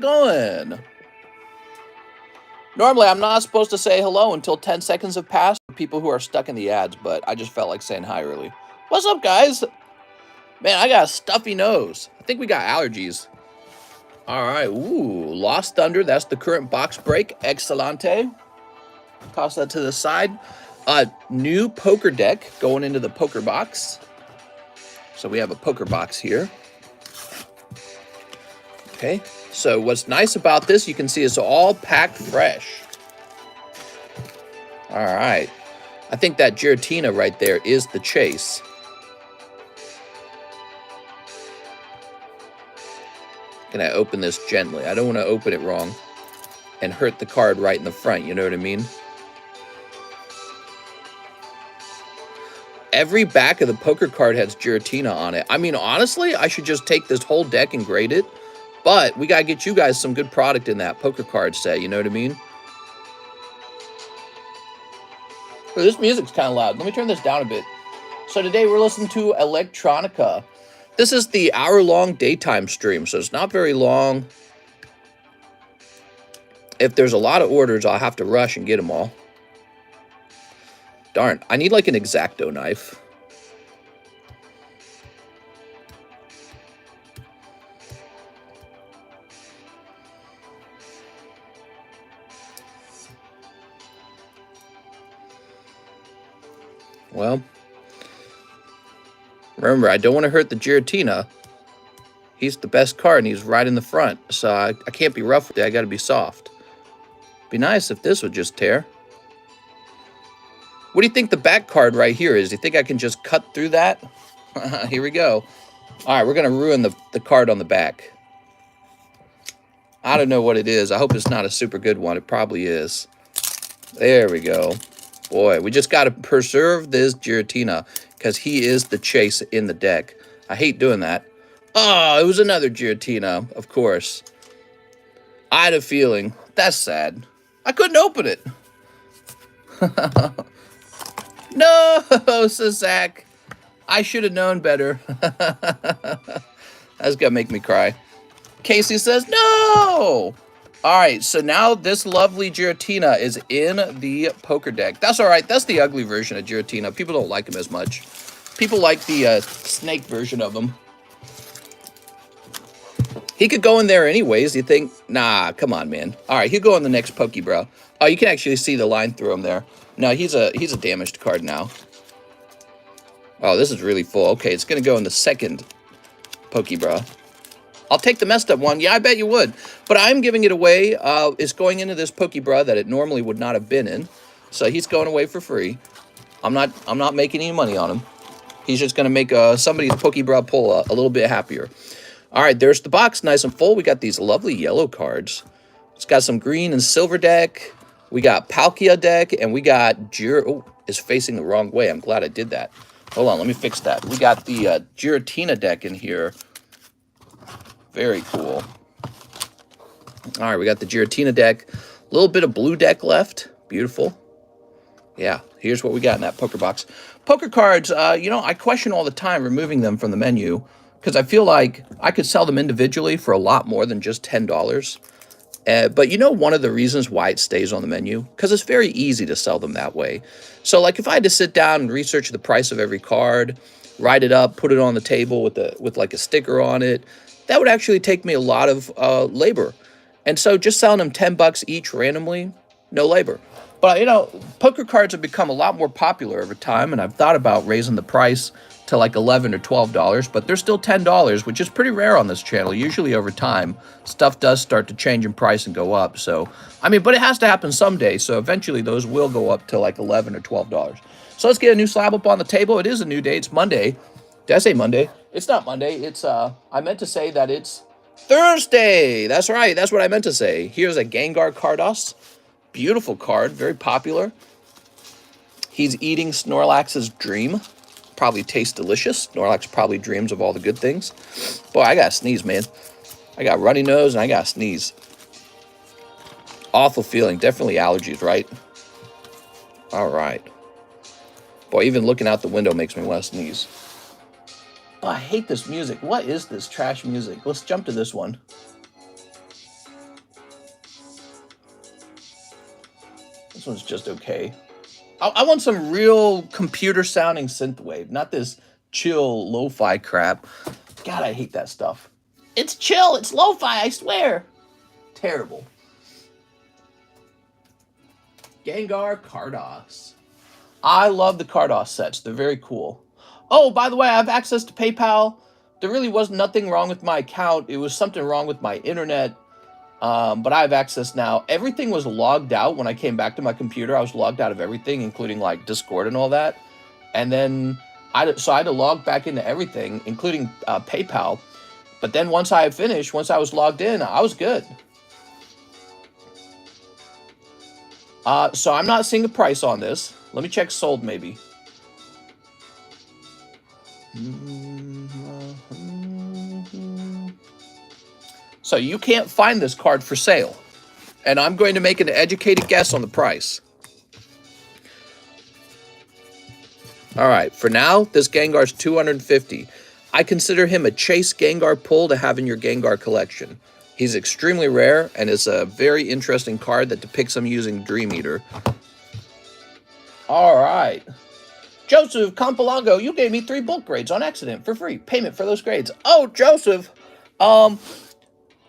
Going. Normally, I'm not supposed to say hello until 10 seconds have passed for people who are stuck in the ads, but I just felt like saying hi early. What's up, guys? Man, I got a stuffy nose. I think we got allergies. All right. Ooh, Lost Thunder. That's the current box break. Excelente. Toss that to the side. New poker deck going into the poker box. So we have a poker box here. Okay. So what's nice about this, you can see it's all packed fresh. All right. I think that Giratina right there is the chase. Can I open this gently? I don't want to open it wrong and hurt the card right in the front, you know what I mean? Every back of the poker card has Giratina on it. I mean, honestly, I should just take this whole deck and grade it. But we got to get you guys some good product in that poker card set, you know what I mean? Well, this music's kind of loud. Let me turn this down a bit. So today we're listening to Electronica. This is the hour-long daytime stream, so it's not very long. If there's a lot of orders, I'll have to rush and get them all. Darn, I need like an X-Acto knife. Well, remember, I don't want to hurt the Giratina. He's the best card, and he's right in the front. So I can't be rough with it. I got to be soft. Be nice if this would just tear. What do you think the back card right here is? Do you think I can just cut through that? Here we go. All right, we're going to ruin the card on the back. I don't know what it is. I hope it's not a super good one. It probably is. There we go. Boy, we just got to preserve this Giratina because he is the chase in the deck. I hate doing that. Oh, it was another Giratina, of course. I had a feeling. That's sad. I couldn't open it. No, says Zach. I should have known better. That's going to make me cry. Casey says, no! All right, so now this lovely Giratina is in the poker deck. That's all right. That's the ugly version of Giratina. People don't like him as much. People like the snake version of him. He could go in there anyways. You think? Nah, come on, man. All right, he'll go in the next Pokebro. Oh, you can actually see the line through him there. No, he's a damaged card now. Oh, this is really full. Okay, it's going to go in the second Pokebro. I'll take the messed up one. Yeah, I bet you would. But I'm giving it away. It's going into this Pokebra that it normally would not have been in. So he's going away for free. I'm not making any money on him. He's just going to make somebody's Pokebra pull a little bit happier. All right, there's the box, nice and full. We got these lovely yellow cards. It's got some green and silver deck. We got Palkia deck, and we got Oh, it's facing the wrong way. I'm glad I did that. Hold on, let me fix that. We got the Giratina deck in here. Very cool. All right, we got the Giratina deck. A little bit of blue deck left. Beautiful. Yeah, here's what we got in that poker box. Poker cards, you know, I question all the time removing them from the menu because I feel like I could sell them individually for a lot more than just $10. But you know one of the reasons why it stays on the menu? Because it's very easy to sell them that way. So like if I had to sit down and research the price of every card, write it up, put it on the table with like a sticker on it, that would actually take me a lot of labor. And so just selling them 10 bucks each randomly, no labor. But, you know, poker cards have become a lot more popular over time, and I've thought about raising the price to like $11 or $12, but they're still $10, which is pretty rare on this channel. Usually over time, stuff does start to change in price and go up. So, I mean, but it has to happen someday, so eventually those will go up to like $11 or $12. So let's get a new slab up on the table. It is a new day. It's Monday. Did I say Monday? It's not Monday. It's, I meant to say that it's Thursday. That's right. That's what I meant to say. Here's a Gengar Cardos. Beautiful card. Very popular. He's eating Snorlax's dream. Probably tastes delicious. Snorlax probably dreams of all the good things. Boy, I got to sneeze, man. I got runny nose and I got to sneeze. Awful feeling. Definitely allergies, right? All right. Boy, even looking out the window makes me want to sneeze. Oh, I hate this music. What is this trash music? Let's jump to this one. This one's just okay. I want some real computer-sounding synthwave, not this chill lo-fi crap. God, I hate that stuff. It's chill, it's lo-fi, I swear. Terrible. Gengar Cardos. I love the Cardos sets. They're very cool. Oh, by the way, I have access to PayPal. There really was nothing wrong with my account. It was something wrong with my internet. But I have access now. Everything was logged out when I came back to my computer. I was logged out of everything, including like Discord and all that. And then I had to log back into everything, including PayPal. But then once I had finished, once I was logged in, I was good. So I'm not seeing a price on this. Let me check sold maybe. So you can't find this card for sale. And I'm going to make an educated guess on the price. All right, for now, this Gengar's $250. I consider him a chase Gengar pull to have in your Gengar collection. He's extremely rare and is a very interesting card that depicts him using Dream Eater. All right. Joseph Campolongo, you gave me 3 bulk grades on accident for free. Payment for those grades. Oh, Joseph.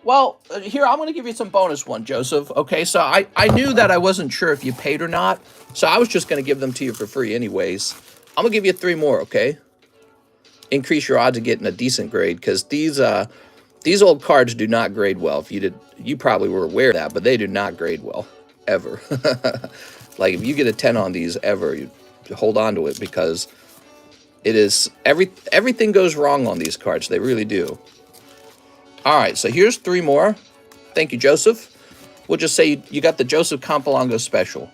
Well, here, I'm going to give you some bonus one, Joseph. Okay, so I knew that I wasn't sure if you paid or not, so I was just going to give them to you for free anyways. I'm going to give you 3 more, okay? Increase your odds of getting a decent grade, because these old cards do not grade well. If you did, you probably were aware of that, but they do not grade well, ever. Like, if you get a 10 on these ever, you hold on to it, because it is, everything goes wrong on these cards. They really do. All right, so here's 3 more. Thank you, Joseph. We'll just say you got the Joseph Campolongo special.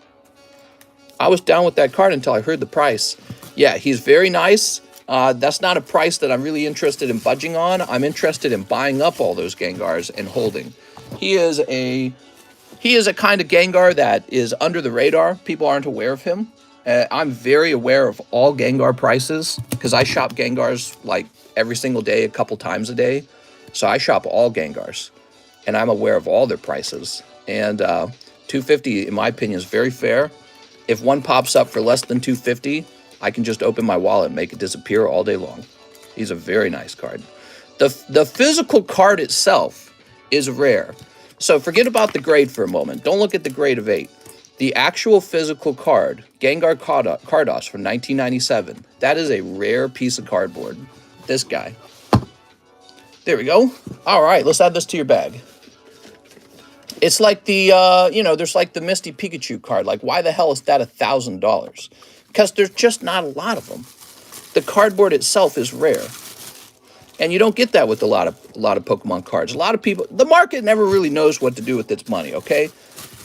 I was down with that card until I heard the price. Yeah, he's very nice. That's not a price that I'm really interested in budging on. I'm interested in buying up all those Gengars and holding. He is a kind of Gengar that is under the radar. People aren't aware of him. I'm very aware of all Gengar prices because I shop Gengars like every single day, a couple times a day. So I shop all Gengars, and I'm aware of all their prices. And $250, in my opinion, is very fair. If one pops up for less than $250, I can just open my wallet and make it disappear all day long. He's a very nice card. The physical card itself is rare. So forget about the grade for a moment. Don't look at the grade of 8. The actual physical card, Gengar Cardos from 1997, that is a rare piece of cardboard. This guy. There we go. All right, let's add this to your bag. It's like the, there's like the Misty Pikachu card. Like, why the hell is that $1,000? Because there's just not a lot of them. The cardboard itself is rare. And you don't get that with a lot of Pokemon cards. A lot of people, the market never really knows what to do with its money, okay?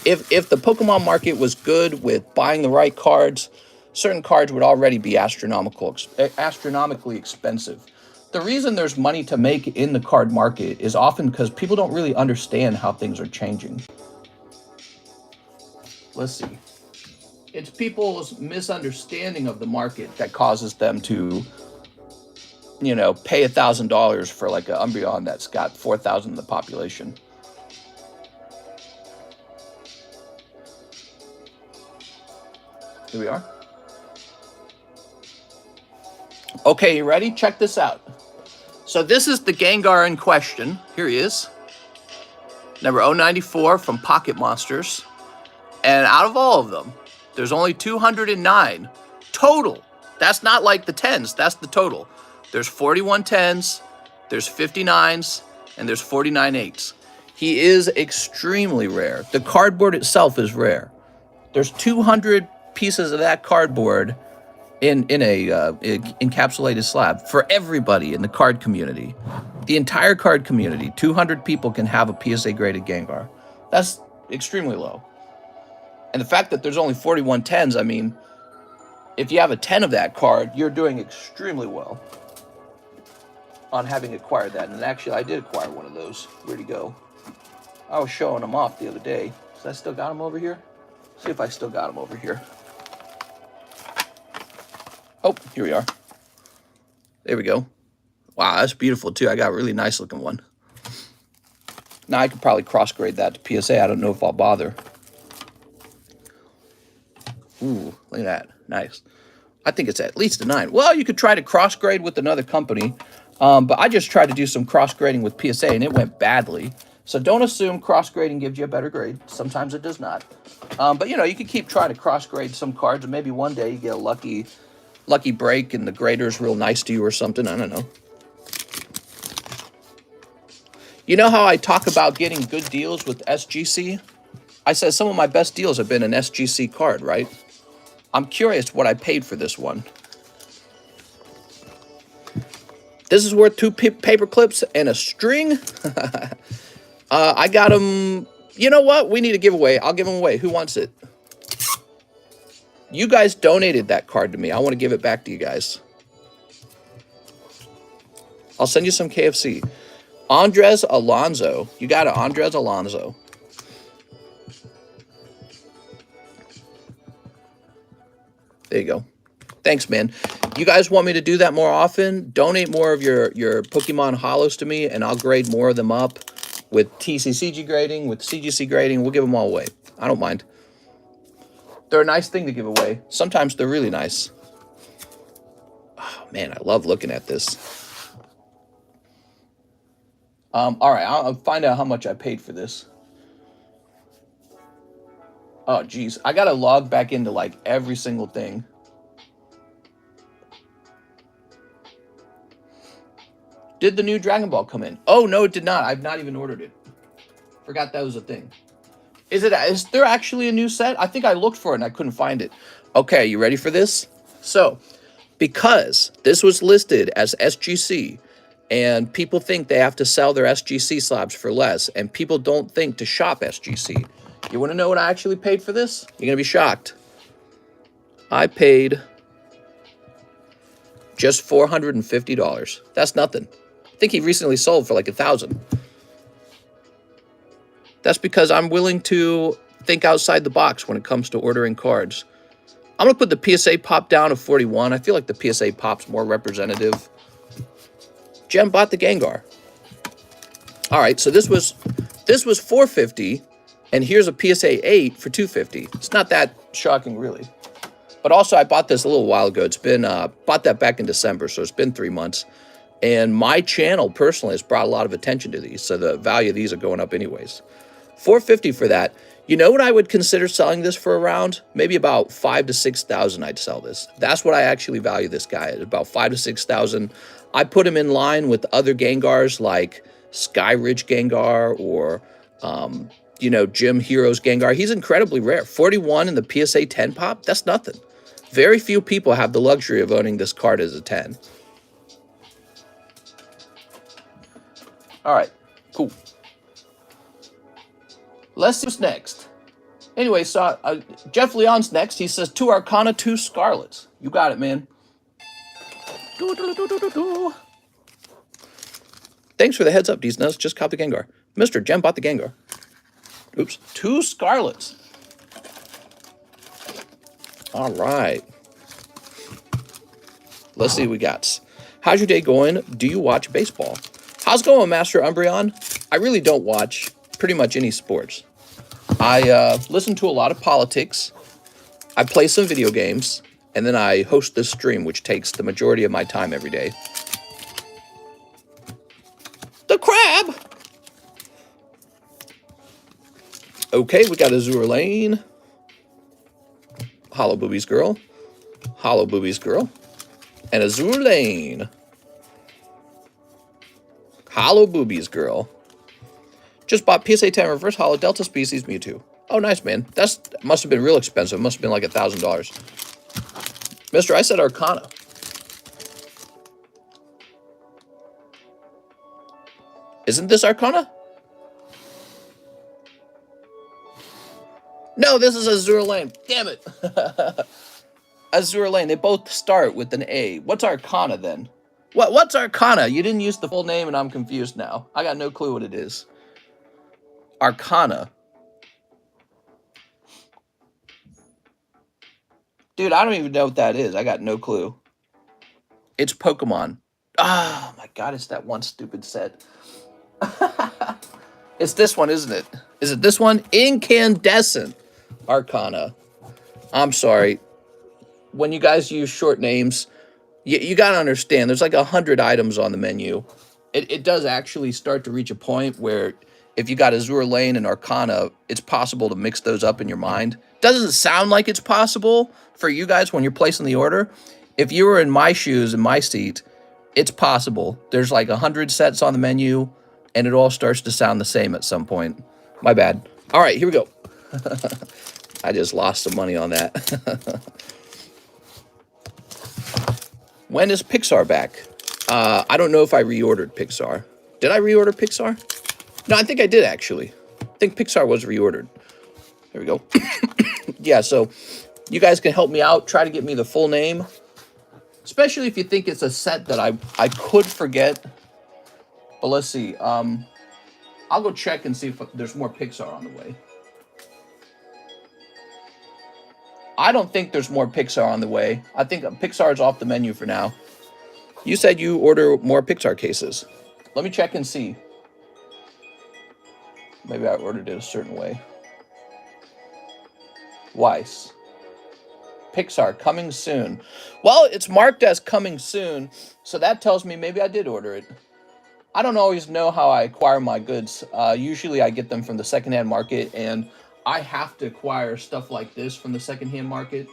If the Pokemon market was good with buying the right cards, certain cards would already be astronomically expensive. The reason there's money to make in the card market is often because people don't really understand how things are changing. Let's see. It's people's misunderstanding of the market that causes them to, pay $1,000 for like an Umbreon that's got 4,000 in the population. Here we are. Okay, you ready? Check this out. So this is the Gengar in question. Here he is. Number 094 from Pocket Monsters. And out of all of them, there's only 209 total. That's not like the 10s. That's the total. There's 41 10s, there's 59s, and there's 49 8s. He is extremely rare. The cardboard itself is rare. There's 200 pieces of that cardboard in a encapsulated slab for everybody in the card community. The entire card community, 200 people can have a PSA graded Gengar. That's extremely low. And the fact that there's only 41 10s, I mean, if you have a 10 of that card, you're doing extremely well on having acquired that. And actually, I did acquire one of those. Where'd he go? I was showing them off the other day. So I still got him over here? See if I still got him over here. Oh, here we are. There we go. Wow, that's beautiful too. I got a really nice looking one. Now I could probably cross grade that to PSA. I don't know if I'll bother. Ooh, look at that. Nice. I think it's at least a 9. Well, you could try to cross-grade with another company, but I just tried to do some cross-grading with PSA, and it went badly. So don't assume cross-grading gives you a better grade. Sometimes it does not. But, you know, you can keep trying to cross-grade some cards, and maybe one day you get a lucky break, and the grader's real nice to you or something. I don't know. You know how I talk about getting good deals with SGC? I said some of my best deals have been an SGC card, right? I'm curious what I paid for this one. This is worth 2 paper clips and a string. I got them. You know what? We need a giveaway. I'll give them away. Who wants it? You guys donated that card to me. I want to give it back to you guys. I'll send you some KFC. Andres Alonso. You got it, Andres Alonso. There you go. Thanks, man. You guys want me to do that more often? Donate more of your Pokemon Holos to me, and I'll grade more of them up with TCCG grading, with CGC grading. We'll give them all away. I don't mind. They're a nice thing to give away. Sometimes they're really nice. Oh, man, I love looking at this. All right, I'll find out how much I paid for this. Oh, geez. I got to log back into, like, every single thing. Did the new Dragon Ball come in? Oh, no, it did not. I've not even ordered it. Forgot that was a thing. Is there actually a new set? I think I looked for it and I couldn't find it. Okay, you ready for this? So, because this was listed as SGC, and people think they have to sell their SGC slabs for less, and people don't think to shop SGC. You want to know what I actually paid for this? You're going to be shocked. I paid just $450. That's nothing. I think he recently sold for like $1,000. That's because I'm willing to think outside the box when it comes to ordering cards. I'm going to put the PSA pop down to 41. I feel like the PSA pop's more representative. Jem bought the Gengar. All right, so this was $450, and here's a PSA 8 for $250. It's not that shocking, really. But also, I bought this a little while ago. It's been bought that back in December, so it's been 3 months. And my channel personally has brought a lot of attention to these, so the value of these are going up anyways. $450 for that. You know what I would consider selling this for around? Maybe about $5,000 to $6,000 I'd sell this. That's what I actually value this guy at, about $5,000 to $6,000. I put him in line with other Gengars like Skyridge Gengar or, you know, Jim Heroes Gengar. He's incredibly rare. 41 in the PSA 10 pop, that's nothing. Very few people have the luxury of owning this card as a 10. All right, cool. Let's see what's next. Anyway, so Jeff Leon's next. He says, 2 Arcana, 2 Scarlets. You got it, man. Thanks for the heads up, these nuts. Just caught the Gengar. Mr. Jem bought the Gengar. Oops. 2 Scarlets. All right. Let's see what we got. How's your day going? Do you watch baseball? How's it going, Master Umbreon? I really don't watch pretty much any sports. I listen to a lot of politics. I play some video games. And then I host this stream, which takes the majority of my time every day. The crab! Okay, we got Azure Lane. Hollow Boobies Girl. Hollow Boobies Girl. And Azure Lane. Hollow Boobies Girl. Just bought PSA 10 Reverse Hollow Delta Species Mewtwo. Oh, nice, man. That must have been real expensive. Must have been like $1,000. Mister, I said Arcana. Isn't this Arcana? No, this is Azure Lane. Damn it. Azure Lane. They both start with an A. What's Arcana then? What's Arcana? You didn't use the full name and I'm confused now. I got no clue what it is. Arcana. Dude, I don't even know what that is. I got no clue. It's Pokemon. Oh, my God. It's that one stupid set. It's this one, isn't it? Is it this one? Incandescent Arcana. I'm sorry. When you guys use short names, you got to understand there's like 100 items on the menu. It does actually start to reach a point where if you got Azure Lane and Arcana, it's possible to mix those up in your mind. Doesn't sound like it's possible for you guys when you're placing the order. If you were in my shoes, in my seat, it's possible. There's like 100 sets on the menu, and it all starts to sound the same at some point. My bad. All right, here we go. I just lost some money on that. When is Pixar back? I don't know if I reordered Pixar. Did I reorder Pixar? No, I think I did, actually. I think Pixar was reordered. There we go. Yeah, so you guys can help me out. Try to get me the full name. Especially if you think it's a set that I could forget. But let's see. I'll go check and see if there's more Pixar on the way. I don't think there's more Pixar on the way. I think Pixar is off the menu for now. You said you order more Pixar cases. Let me check and see. Maybe I ordered it a certain way. WEISS. Pixar coming soon. Well, it's marked as coming soon, so that tells me maybe I did order it. I don't always know how I acquire my goods. Usually I get them from the secondhand market, and I have to acquire stuff like this from the secondhand market.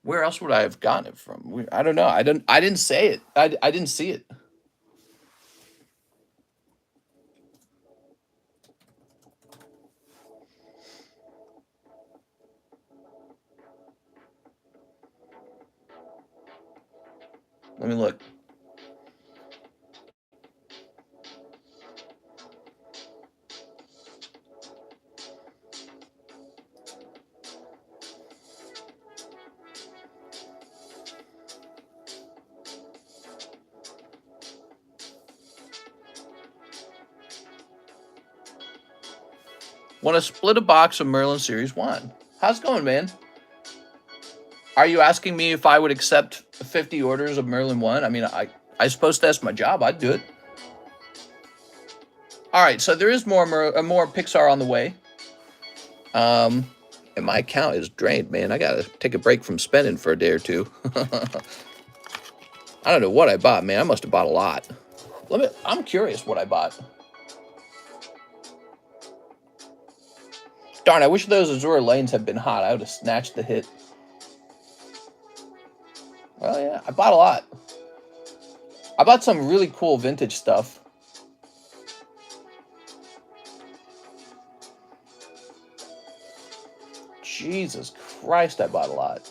Where else would I have gotten it from? I don't know. I didn't say it. I didn't see it. Let me look. Want to split a box of Merlin Series 1. How's it going, man? Are you asking me if I would accept 50 orders of Merlin 1? I mean, I suppose that's my job. I'd do it. All right, so there is more Pixar on the way. And my account is drained, man. I got to take a break from spending for a day or two. I don't know what I bought, man. I must have bought a lot. I'm curious what I bought. Darn, I wish those Azure lanes had been hot. I would have snatched the hit. Well, yeah, I bought a lot. I bought some really cool vintage stuff. Jesus Christ, I bought a lot.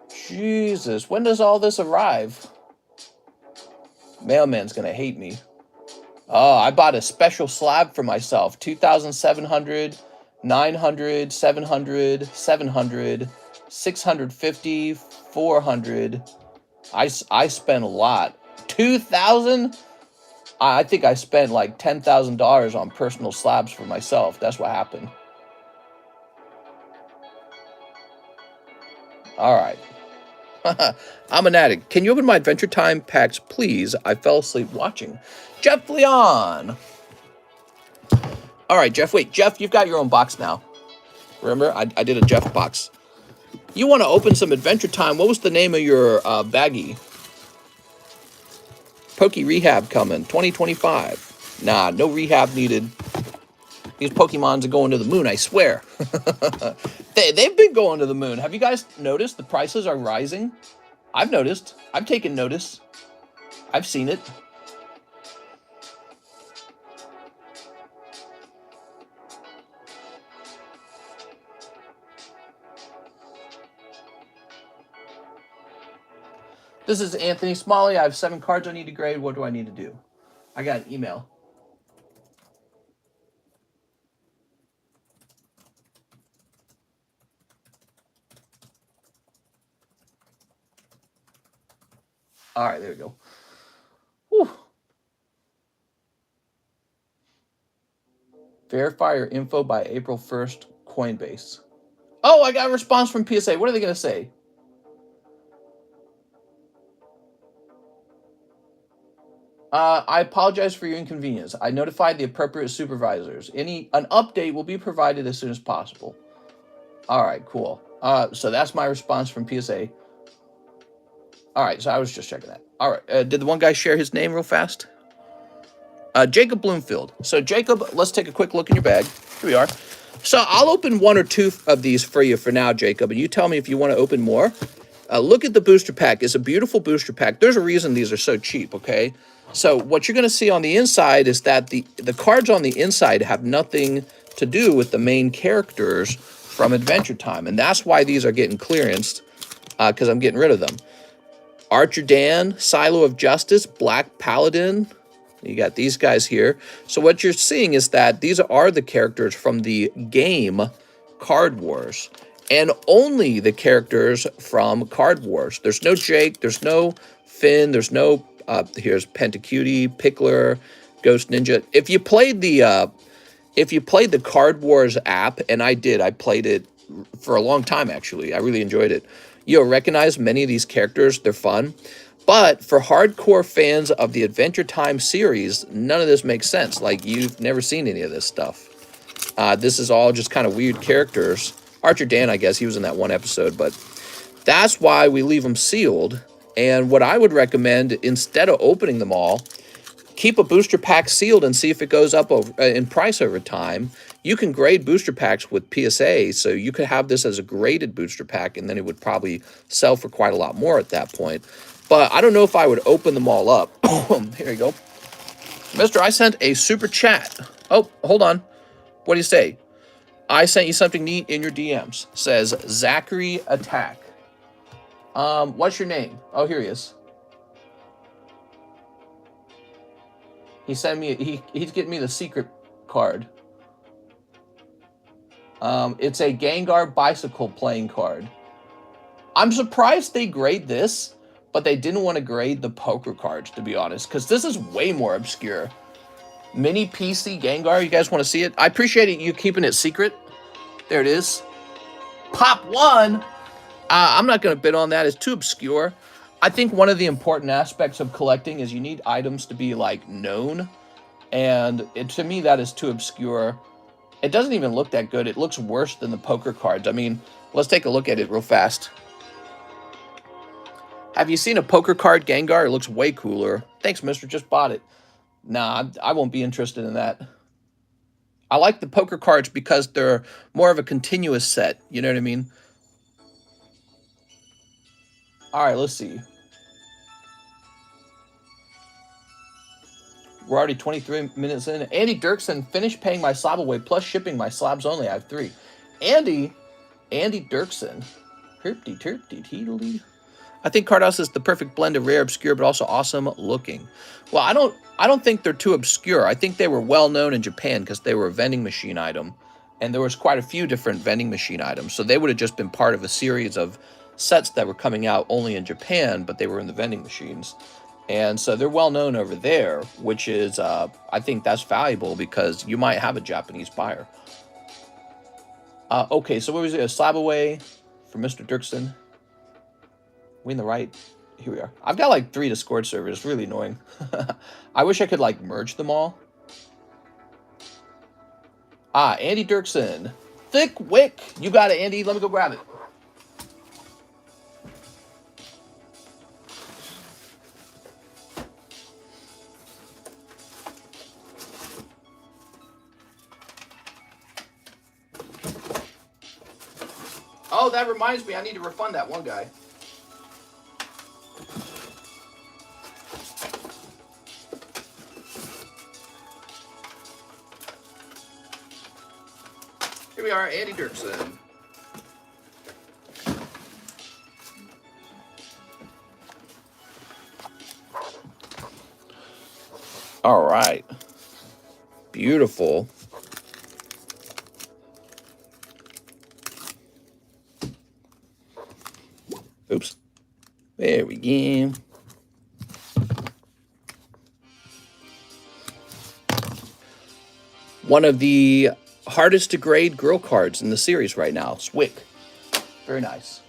Jesus, when does all this arrive? Mailman's gonna hate me. Oh, I bought a special slab for myself. 2,700, 900, 700, 700, 650, 400. I spent a lot. 2,000? I think I spent like $10,000 on personal slabs for myself. That's what happened. All right. I'm an addict. Can you open my Adventure Time packs, please? I fell asleep watching. Jeff Leon. All right, Jeff. Wait, Jeff, you've got your own box now. Remember, I did a Jeff box. You want to open some Adventure Time. What was the name of your baggie? Poke Rehab coming. 2025. Nah, no rehab needed. These Pokemons are going to the moon, I swear. They've been going to the moon. Have you guys noticed the prices are rising? I've noticed. I've taken notice. I've seen it. This is Anthony Smalley. I have 7 cards I need to grade. What do I need to do? I got an email. All right, there we go. Whew. Verify your info by April 1st, Coinbase. Oh, I got a response from PSA. What are they going to say? I apologize for your inconvenience. I notified the appropriate supervisors. An update will be provided as soon as possible. All right, cool. So that's my response from PSA. All right, so I was just checking that. All right, did the one guy share his name real fast? Jacob Bloomfield. So Jacob, let's take a quick look in your bag. Here we are. So I'll open 1 or 2 of these for you for now, Jacob, and you tell me if you want to open more. Look at the booster pack. It's a beautiful booster pack. There's a reason these are so cheap, okay? So what you're going to see on the inside is that the cards on the inside have nothing to do with the main characters from Adventure Time, and that's why these are getting clearanced, because I'm getting rid of them. Archer Dan, Silo of Justice, Black Paladin. You got these guys here. So what you're seeing is that these are the characters from the game Card Wars, and only the characters from Card Wars. There's no Jake, there's no Finn, there's no, here's Pentacutie, Pickler, Ghost Ninja. If you played the Card Wars app, and I did, I played it for a long time, actually. I really enjoyed it. You'll recognize many of these characters. They're fun. But for hardcore fans of the Adventure Time series, none of this makes sense. Like, you've never seen any of this stuff. This is all just kind of weird characters. Archer Dan, I guess, he was in that one episode. But that's why we leave them sealed. And what I would recommend, instead of opening them all, keep a booster pack sealed and see if it goes up in price over time. You can grade booster packs with PSA, so you could have this as a graded booster pack, and then it would probably sell for quite a lot more at that point. But I don't know if I would open them all up. Here you go. Mister, I sent a super chat. Oh, hold on. What do you say? I sent you something neat in your DMs. Says Zachary Attack. What's your name? Oh, here he is. He sent me, he's getting me the secret card. It's a Gengar bicycle playing card. I'm surprised they grade this, but they didn't want to grade the poker cards, to be honest, because this is way more obscure. Mini PC Gengar, you guys want to see it? I appreciate you keeping it secret. There it is. Pop 1. I'm not going to bid on that. It's too obscure. I think one of the important aspects of collecting is you need items to be, like, known. And to me, that is too obscure. It doesn't even look that good. It looks worse than the poker cards. I mean, let's take a look at it real fast. Have you seen a poker card Gengar? It looks way cooler. Thanks, mister. Just bought it. Nah, I won't be interested in that. I like the poker cards because they're more of a continuous set. You know what I mean? All right, let's see. We're already 23 minutes in. Andy Dirksen, finished paying my SLAB-AWAY plus shipping my slabs only. I have 3. Andy Dirksen. Herpty terpty teedly. I think Cardhouse is the perfect blend of rare, obscure, but also awesome looking. Well, I don't think they're too obscure. I think they were well known in Japan because they were a vending machine item, and there was quite a few different vending machine items. So they would have just been part of a series of sets that were coming out only in Japan, but they were in the vending machines. And so they're well known over there, which is, I think that's valuable because you might have a Japanese buyer. Okay, so what was it? A SLAB-AWAY for Mr. Dirksen. We in the right? Here we are. I've got like 3 Discord servers. It's really annoying. I wish I could like merge them all. Andy Dirksen. Thick Wick. You got it, Andy. Let me go grab it. Oh, that reminds me. I need to refund that one guy. Here we are, Andy Dirksen. All right. Beautiful. Oops. There we go. One of the hardest to grade girl cards in the series right now. Swick. Very nice.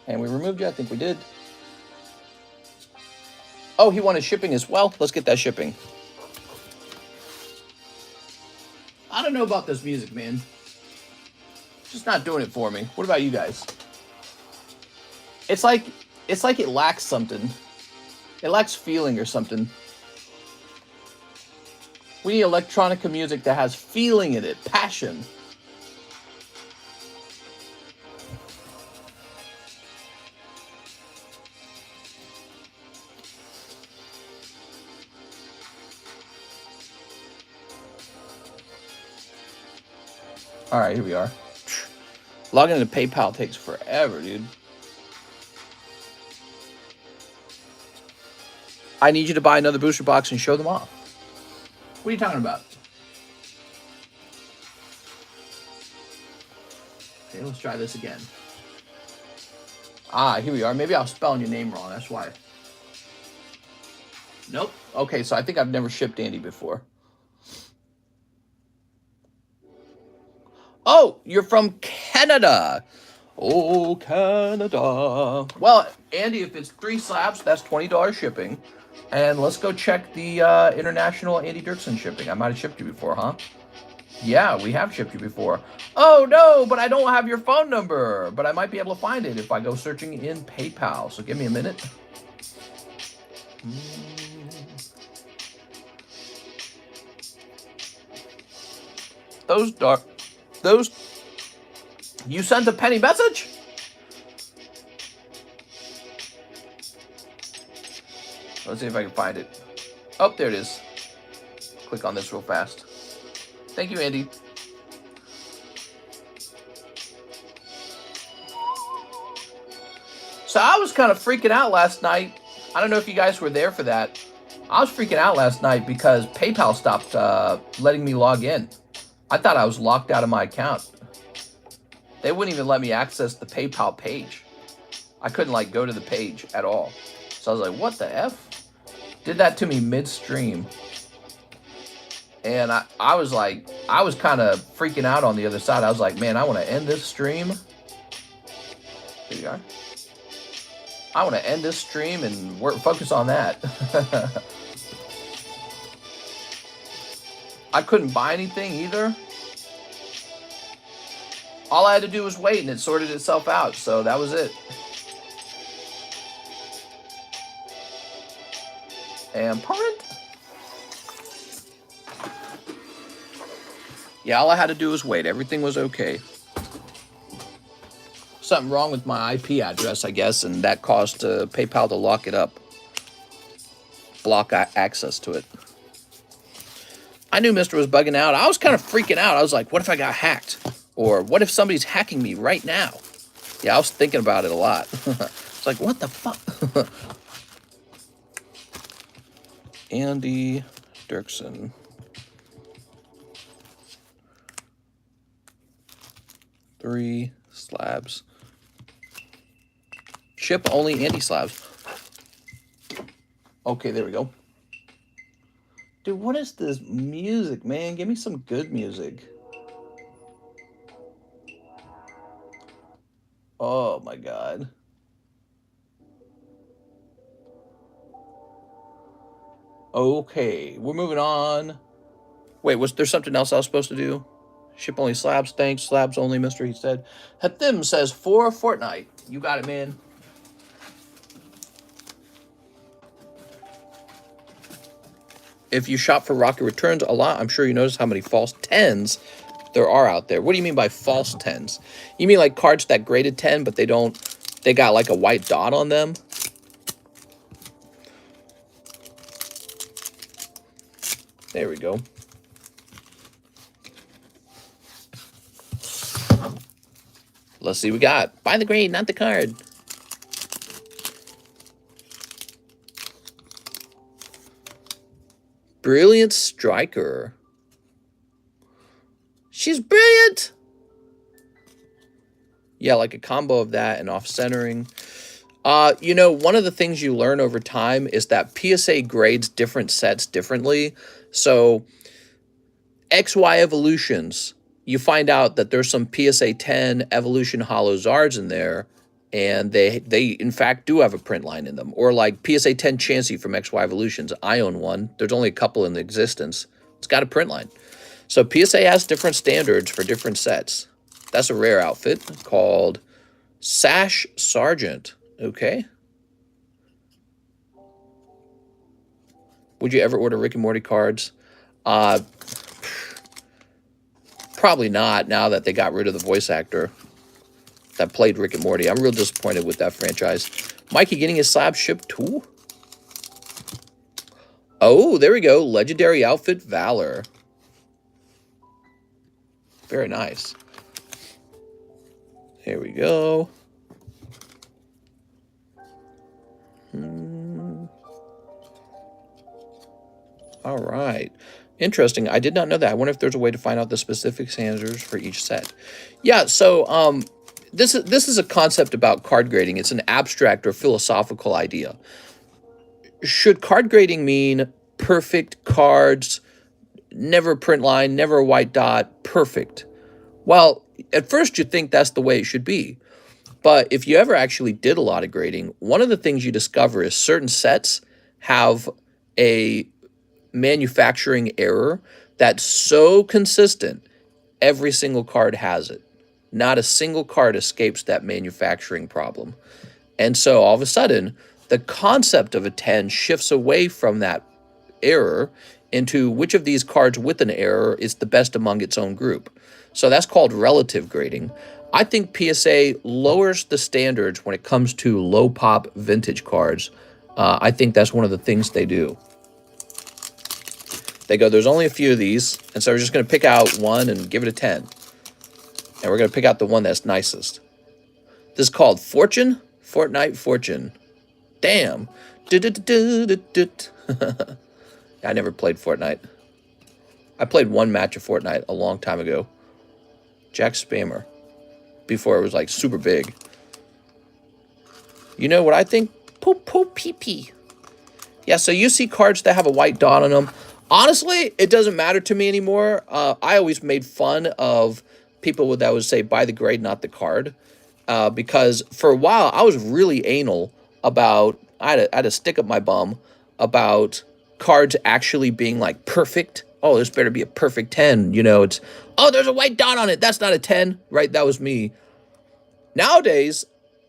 And we removed you. I think we did. Oh, he wanted shipping as well. Let's get that shipping. I don't know about this music, man. It's just not doing it for me. What about you guys? It's like it lacks something. It lacks feeling or something. We need electronica music that has feeling in it, passion. All right, here we are. Logging into PayPal takes forever, dude. I need you to buy another booster box and show them off. What are you talking about? Okay, let's try this again. Ah, here we are. Maybe I was spelling your name wrong. That's why. Nope. Okay, so I think I've never shipped Andy before. Oh, you're from Canada. Oh, Canada. Well, Andy, if it's 3 slabs, that's $20 shipping. And let's go check the international Andy Dirksen shipping. I might have shipped you before, huh? Yeah, we have shipped you before. Oh, no, but I don't have your phone number. But I might be able to find it if I go searching in PayPal. So give me a minute. Those, you sent a penny message? Let's see if I can find it. Oh, there it is. Click on this real fast. Thank you, Andy. So I was kind of freaking out last night. I don't know if you guys were there for that. I was freaking out last night because PayPal stopped letting me log in. I thought I was locked out of my account. They wouldn't even let me access the PayPal page. I couldn't like go to the page at all. So I was like, what the F? Did that to me midstream. And I was like, I was kind of freaking out on the other side. I was like, man, I want to end this stream. Here you are. I want to end this stream and focus on that. I couldn't buy anything either. All I had to do was wait and it sorted itself out. So that was it. And parent. Yeah, all I had to do was wait. Everything was okay. Something wrong with my IP address, I guess, and that caused PayPal to lock it up. Block access to it. I knew Mr. was bugging out. I was kind of freaking out. I was like, what if I got hacked? Or what if somebody's hacking me right now? Yeah, I was thinking about it a lot. It's like, what the fuck? Andy Dirksen. Three slabs. Ship only Andy slabs. Okay, there we go. Dude, what is this music, man? Give me some good music. Oh my God. Okay, we're moving on. Wait, was there something else I was supposed to do? Ship only slabs, thanks. Slabs only, Mr. He said. Hathim says for Fortnite. You got it, man. If you shop for Rocket Returns a lot, I'm sure you notice how many false 10s there are out there. What do you mean by false 10s? You mean like cards that graded 10, but they got like a white dot on them? There we go. Let's see what we got. Buy the grade, not the card. Brilliant Striker. She's brilliant. Yeah, like a combo of that and off-centering. You know, one of the things you learn over time is that PSA grades different sets differently. So, XY evolutions, you find out that there's some PSA 10 evolution holo Zards in there and they in fact do have a print line in them. Or like PSA 10 Chansey from XY Evolutions. I own one. There's only a couple in existence. It's got a print line. So PSA has different standards for different sets. That's a rare outfit called Sash Sergeant. Okay. Would you ever order Rick and Morty cards? Probably not, now that they got rid of the voice actor that played Rick and Morty. I'm real disappointed with that franchise. Mikey getting his slab shipped too? Oh, there we go. Legendary outfit Valor. Very nice. Here we go. All right. Interesting. I did not know that. I wonder if there's a way to find out the specific standards for each set. Yeah, so this is a concept about card grading. It's an abstract or philosophical idea. Should card grading mean perfect cards, never a print line, never a white dot, perfect? Well, at first you think that's the way it should be. But if you ever actually did a lot of grading, one of the things you discover is certain sets have a manufacturing error that's so consistent, every single card has it. Not a single card escapes that manufacturing problem. And so all of a sudden, the concept of a 10 shifts away from that error into which of these cards with an error is the best among its own group. So that's called relative grading. I think PSA lowers the standards when it comes to low pop vintage cards. I think that's one of the things they do. They go, there's only a few of these, and so we're just going to pick out one and give it a 10. And we're going to pick out the one that's nicest. This is called Fortune? Fortnite Fortune. Damn. I never played Fortnite. I played one match of Fortnite a long time ago. Jack Spammer. Before it was like super big. You know what I think? Poop, poop, pee, pee. Yeah, so you see cards that have a white dot on them. Honestly, it doesn't matter to me anymore. I always made fun of people that would say, buy the grade, not the card. Because for a while, I was really anal about, I had a stick up my bum about cards actually being like perfect. Oh, this better be a perfect 10. You know, it's, oh, there's a white dot on it. That's not a 10, right? That was me. Nowadays,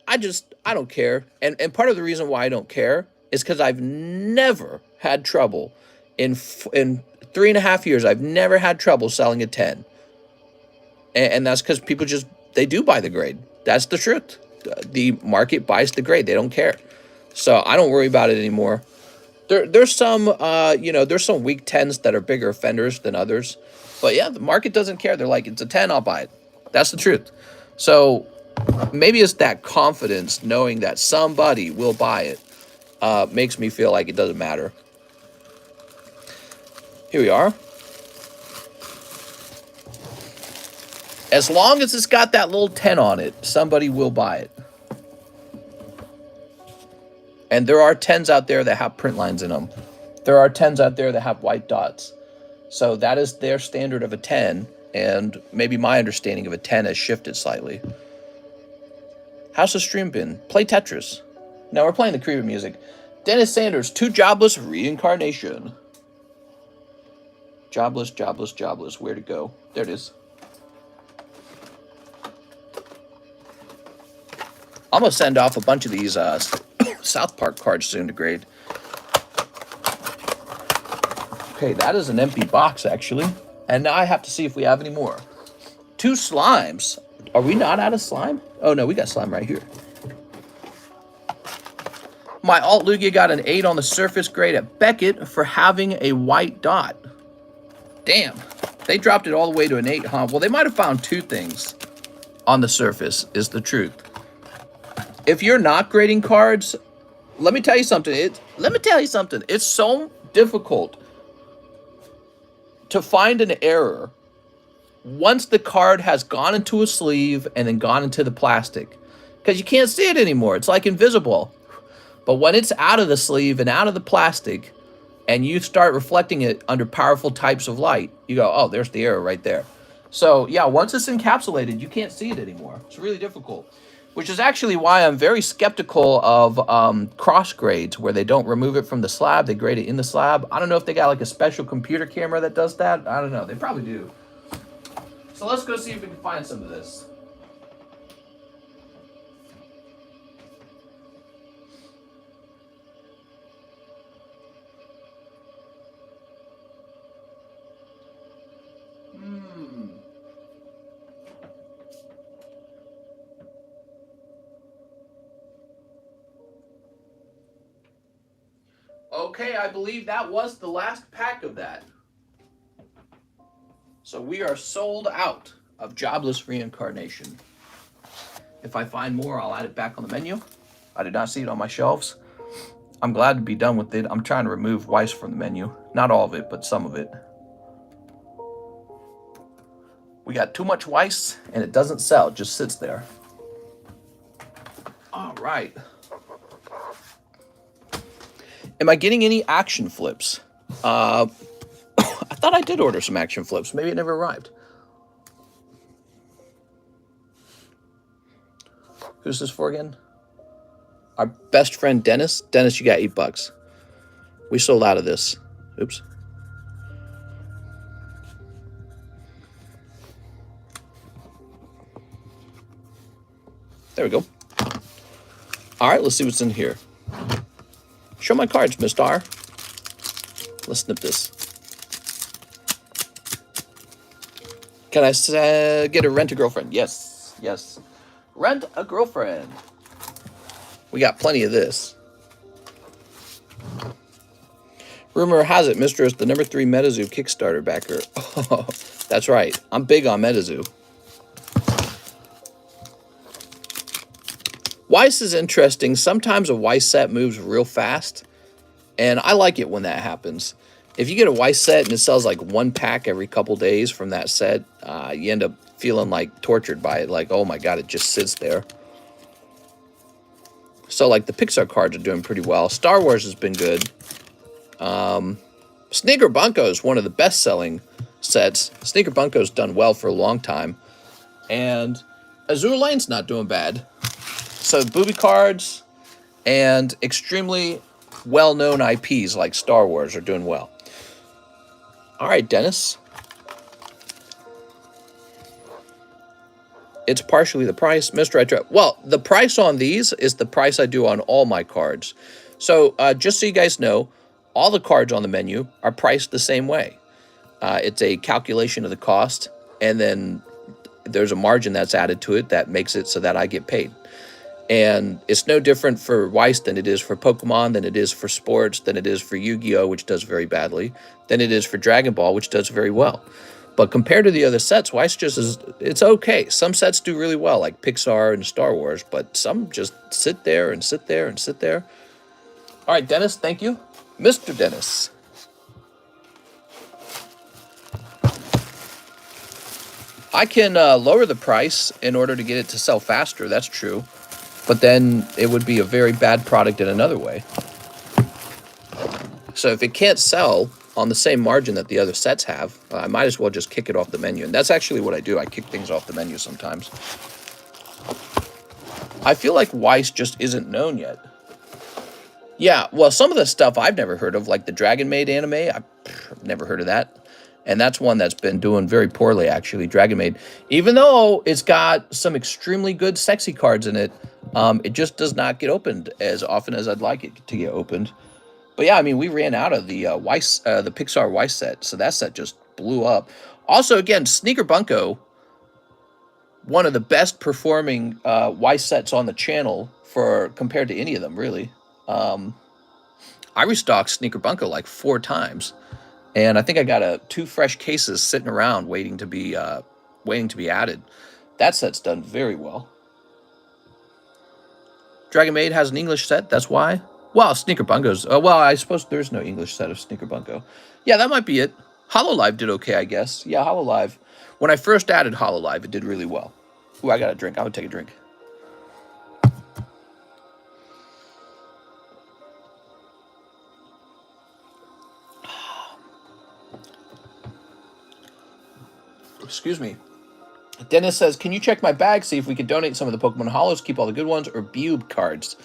I don't care. And part of the reason why I don't care is because I've never had trouble. In 3.5 years, I've never had trouble selling a 10. And that's because people just, they do buy the grade. That's the truth. The market buys the grade. They don't care. So I don't worry about it anymore. There's some, there's some weak 10s that are bigger offenders than others. But yeah, the market doesn't care. They're like, it's a 10, I'll buy it. That's the truth. So maybe it's that confidence knowing that somebody will buy it makes me feel like it doesn't matter. Here we are. As long as it's got that little 10 on it, somebody will buy it. And there are 10s out there that have print lines in them. There are 10s out there that have white dots. So that is their standard of a 10, and maybe my understanding of a 10 has shifted slightly. How's the stream been? Play Tetris. No, we're playing the Creeper music. Dennis Sanders, Too Jobless Reincarnation. Jobless, jobless, jobless. Where'd it go? There it is. I'm going to send off a bunch of these South Park cards soon to grade. Okay, that is an empty box, actually. And now I have to see if we have any more. 2 slimes. Are we not out of slime? Oh, no, we got slime right here. My Alt Lugia got an 8 on the surface grade at Beckett for having a white dot. Damn, they dropped it all the way to an 8, huh? Well, they might have found 2 things on the surface, is the truth. If you're not grading cards, let me tell you something. It's so difficult to find an error once the card has gone into a sleeve and then gone into the plastic. Because you can't see it anymore. It's like invisible. But when it's out of the sleeve and out of the plastic, and you start reflecting it under powerful types of light, you go, oh, there's the error right there. So, yeah, once it's encapsulated, you can't see it anymore. It's really difficult. which is actually why I'm very skeptical of cross grades, where they don't remove it from the slab, they grade it in the slab. I don't know if they got like a special computer camera that does that. I don't know. They probably do. So let's go see if we can find some of this. Okay, I believe that was the last pack of that. So we are sold out of Jobless Reincarnation. If I find more, I'll add it back on the menu. I did not see it on my shelves. I'm glad to be done with it. I'm trying to remove WEISS from the menu. Not all of it, but some of it. We got too much WEISS, and it doesn't sell. It just sits there. All right. Am I getting any action flips? I thought I did order some action flips. Maybe it never arrived. Who's this for again? Our best friend, Dennis. Dennis, you got $8. We sold out of this. Oops. There we go. All right, let's see what's in here. Show my cards, Miss Star. Let's snip this. Can I get a rent a girlfriend? Yes, yes. Rent a girlfriend. We got plenty of this. Rumor has it, Mr. is the #3 MetaZoo Kickstarter backer. Oh, that's right. I'm big on MetaZoo. WEISS is interesting. Sometimes a WEISS set moves real fast, and I like it when that happens. If you get a WEISS set and it sells like 1 pack every couple days from that set, you end up feeling like tortured by it. Like, oh my God, it just sits there. So like the Pixar cards are doing pretty well. Star Wars has been good. Sneaker Bunko is one of the best-selling sets. Sneaker Bunko's done well for a long time. And Azur Lane's not doing bad. So booby cards and extremely well-known IPs like Star Wars are doing well. All right, Dennis. It's partially the price. Mr. I try. Well, the price on these is the price I do on all my cards. So just so you guys know, all the cards on the menu are priced the same way. It's a calculation of the cost, and then there's a margin that's added to it that makes it so that I get paid. And it's no different for WEISS than it is for Pokemon, than it is for sports, than it is for Yu-Gi-Oh, which does very badly, than it is for Dragon Ball, which does very well. But compared to the other sets, WEISS just is, it's okay. Some sets do really well, like Pixar and Star Wars, but some just sit there and sit there and sit there. All right, Dennis, thank you. Mr. Dennis. I can lower the price in order to get it to sell faster, that's true. But then it would be a very bad product in another way. So if it can't sell on the same margin that the other sets have, I might as well just kick it off the menu. And that's actually what I do. I kick things off the menu sometimes. I feel like WEISS just isn't known yet. Yeah, well, some of the stuff I've never heard of, like the Dragon Maid anime, I've never heard of that. And that's one that's been doing very poorly, actually, Dragon Maid. Even though it's got some extremely good sexy cards in it, it just does not get opened as often as I'd like it to get opened. But yeah, I mean, we ran out of the WEISS, the Pixar WEISS set, so that set just blew up. Also, again, Sneaker Bunko, one of the best performing WEISS sets on the channel for compared to any of them, really. I restocked Sneaker Bunko like 4 times. And I think I got 2 fresh cases sitting around waiting to be added. That set's done very well. Dragon Maid has an English set, that's why. Well, Sneaker Bunko's... well, I suppose there's no English set of Sneaker Bunko. Yeah, that might be it. Hololive did okay, I guess. Yeah, Hololive. When I first added Hololive, it did really well. Ooh, I got a drink. I'm going to take a drink. Excuse me. Dennis says, can you check my bag, see if we can donate some of the Pokemon Hollows, keep all the good ones, or Bube cards?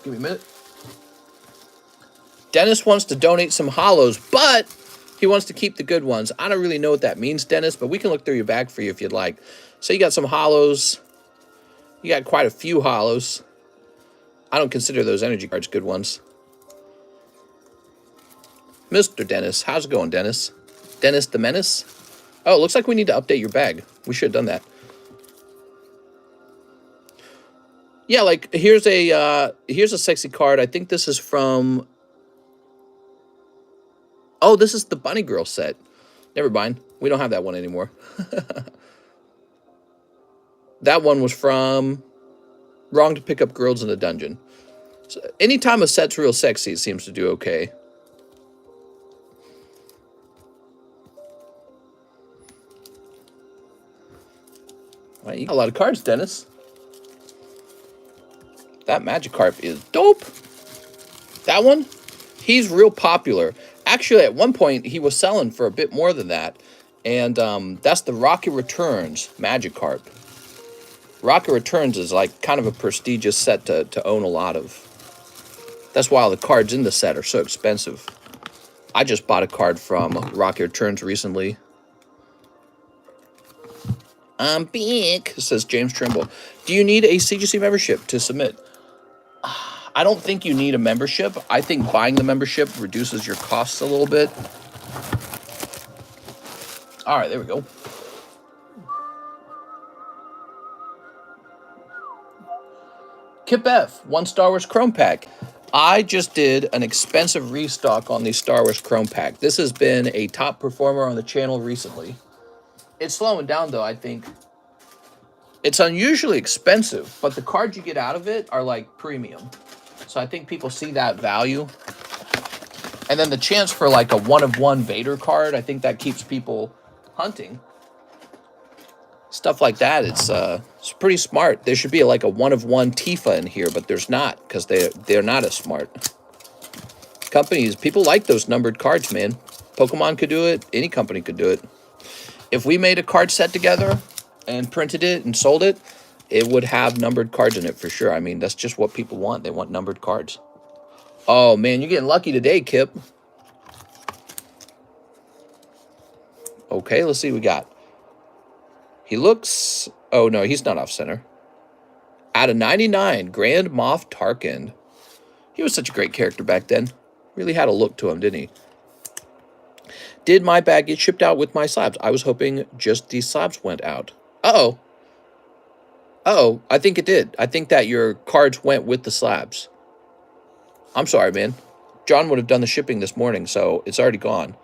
Give me a minute. Dennis wants to donate some Hollows, but he wants to keep the good ones. I don't really know what that means, Dennis, but we can look through your bag for you if you'd like. So you got some Hollows. You got quite a few Hollows. I don't consider those energy cards good ones. Mr. Dennis. How's it going, Dennis? Dennis the Menace? Oh, it looks like we need to update your bag. We should have done that. Yeah, like, here's a sexy card. I think this is from... Oh, this is the Bunny Girl set. Never mind. We don't have that one anymore. That one was from Wrong to Pick Up Girls in a Dungeon. So anytime a set's real sexy, it seems to do okay. Well, you got a lot of cards, Dennis. That Magikarp is dope. That one, he's real popular. Actually, at one point, he was selling for a bit more than that. And that's the Rocket Returns Magikarp. Rocket Returns is like kind of a prestigious set to own a lot of. That's why all the cards in the set are so expensive. I just bought a card from Rocket Returns recently. I'm big, says James Trimble. Do you need a CGC membership to submit? I don't think you need a membership. I think buying the membership reduces your costs a little bit. All right, there we go. Kip F, 1 Star Wars Chrome Pack. I just did an expensive restock on the Star Wars Chrome Pack. This has been a top performer on the channel recently. It's slowing down, though, I think. It's unusually expensive, but the cards you get out of it are, like, premium. So I think people see that value. And then the chance for, like, a 1-of-1 Vader card, I think that keeps people hunting. Stuff like that, it's pretty smart. There should be, like, a 1-of-1 Tifa in here, but there's not, because they're not as smart. Companies, people like those numbered cards, man. Pokemon could do it. Any company could do it. If we made a card set together and printed it and sold it, it would have numbered cards in it for sure. I mean, that's just what people want. They want numbered cards. Oh, man, you're getting lucky today, Kip. Okay, let's see what we got. He looks... Oh, no, he's not off-center. Out of 99, Grand Moff Tarkin. He was such a great character back then. Really had a look to him, didn't he? Did my bag get shipped out with my slabs? I was hoping just these slabs went out. Uh-oh. Uh-oh, I think it did. I think that your cards went with the slabs. I'm sorry, man. John would have done the shipping this morning, so it's already gone.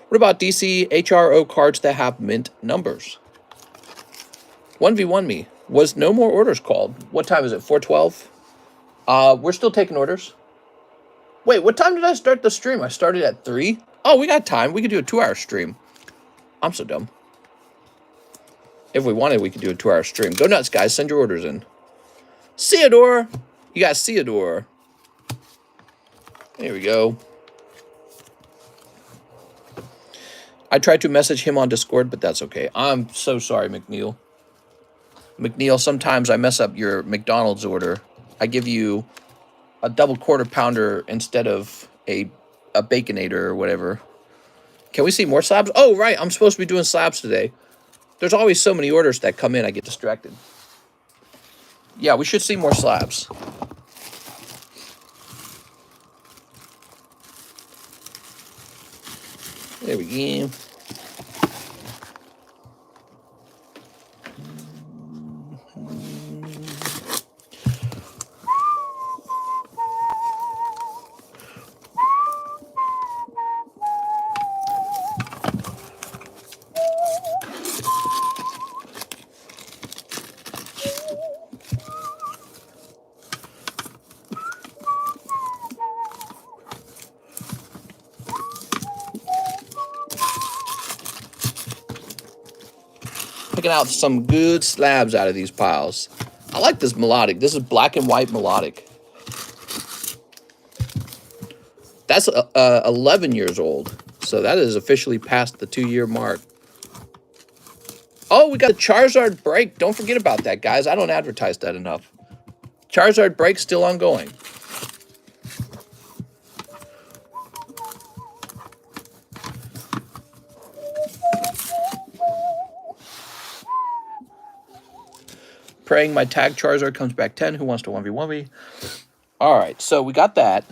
What about DC HRO cards that have mint numbers? 1v1 me. Was no more orders called? What time is it? 4:12? We're still taking orders. Wait, what time did I start the stream? I started at 3? Oh, we got time. We could do a 2-hour stream. I'm so dumb. If we wanted, we could do a 2-hour stream. Go nuts, guys. Send your orders in. Theodore! You got Theodore. There we go. I tried to message him on Discord, but that's okay. I'm so sorry, McNeil. McNeil, sometimes I mess up your McDonald's order. I give you a double quarter pounder instead of a Baconator or whatever. Can we see more slabs? Oh, right. I'm supposed to be doing slabs today. There's always so many orders that come in, I get distracted. Yeah, we should see more slabs. There we go. Picking out some good slabs out of these piles. I like this melodic. This is black and white melodic. That's 11 years old. So So that is officially past the 2-year mark. Oh, we got a Charizard break. Don't forget about that, guys. I don't advertise that enough. Charizard break still ongoing. Praying my tag Charizard comes back 10. Who wants to 1v1 me? All right, so we got that.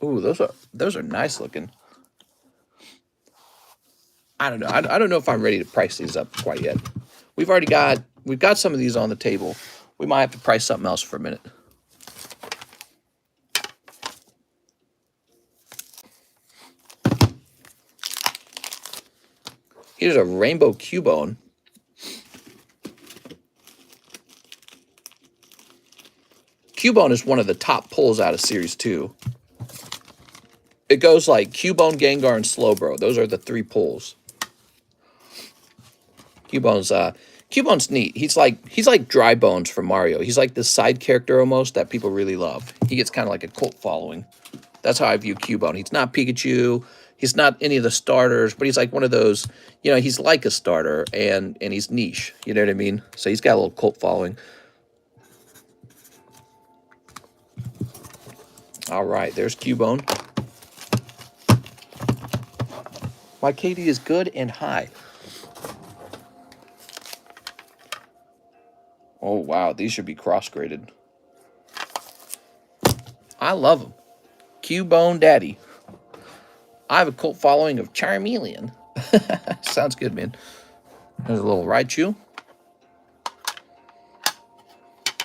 Ooh, those are nice looking. I don't know. I don't know if I'm ready to price these up quite yet. We've got some of these on the table. We might have to price something else for a minute. Here's a rainbow Cubone. Cubone is one of the top pulls out of Series 2. It goes like Cubone, Gengar, and Slowbro. Those are the 3 pulls. Cubone's neat. He's like Dry Bones from Mario. He's like this side character almost that people really love. He gets kind of like a cult following. That's how I view Cubone. He's not Pikachu. He's not any of the starters, but he's like one of those, you know, he's like a starter and he's niche. You know what I mean? So he's got a little cult following. All right, there's Cubone. My KD is good and high. Oh, wow, these should be cross-graded. I love them. Cubone Daddy. I have a cult following of Charmeleon. Sounds good, man. There's a little Raichu.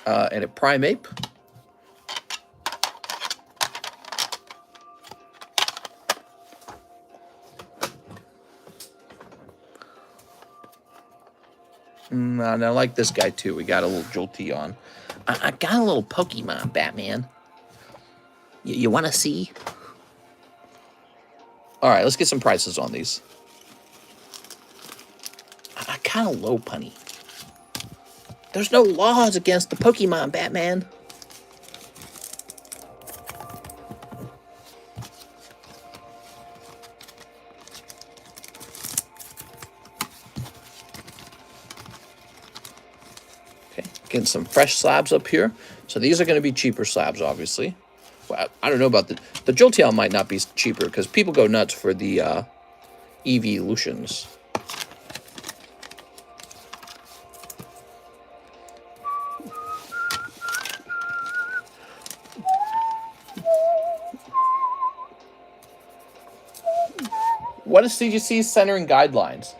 And a Primeape. And I like this guy, too. We got a little Jolteon. I got a little Pokemon, Batman. You want to see? All right, let's get some prices on these. I kind of low punny. There's no laws against the Pokemon, Batman. Okay, getting some fresh slabs up here. So these are going to be cheaper slabs, obviously. Well, I don't know about the Jolteon might not be cheaper because people go nuts for the evolutions. What is CGC's centering guidelines?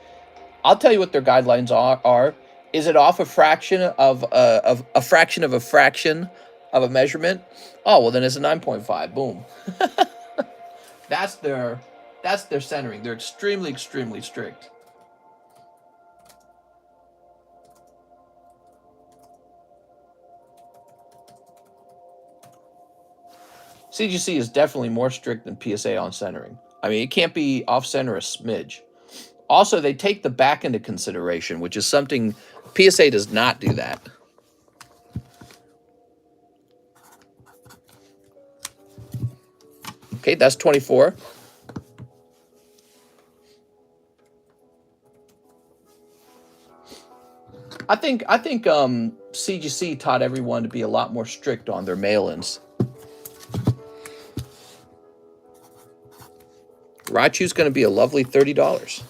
I'll tell you what their guidelines are. Is it off a fraction of a fraction of a fraction of a measurement? Oh, well, then it's a 9.5. Boom. That's their centering. They're extremely, extremely strict. CGC is definitely more strict than PSA on centering. I mean, it can't be off-center a smidge. Also, they take the back into consideration, which is something PSA does not do that. Okay, that's 24. I think CGC taught everyone to be a lot more strict on their mail-ins. Raichu's going to be a lovely $30.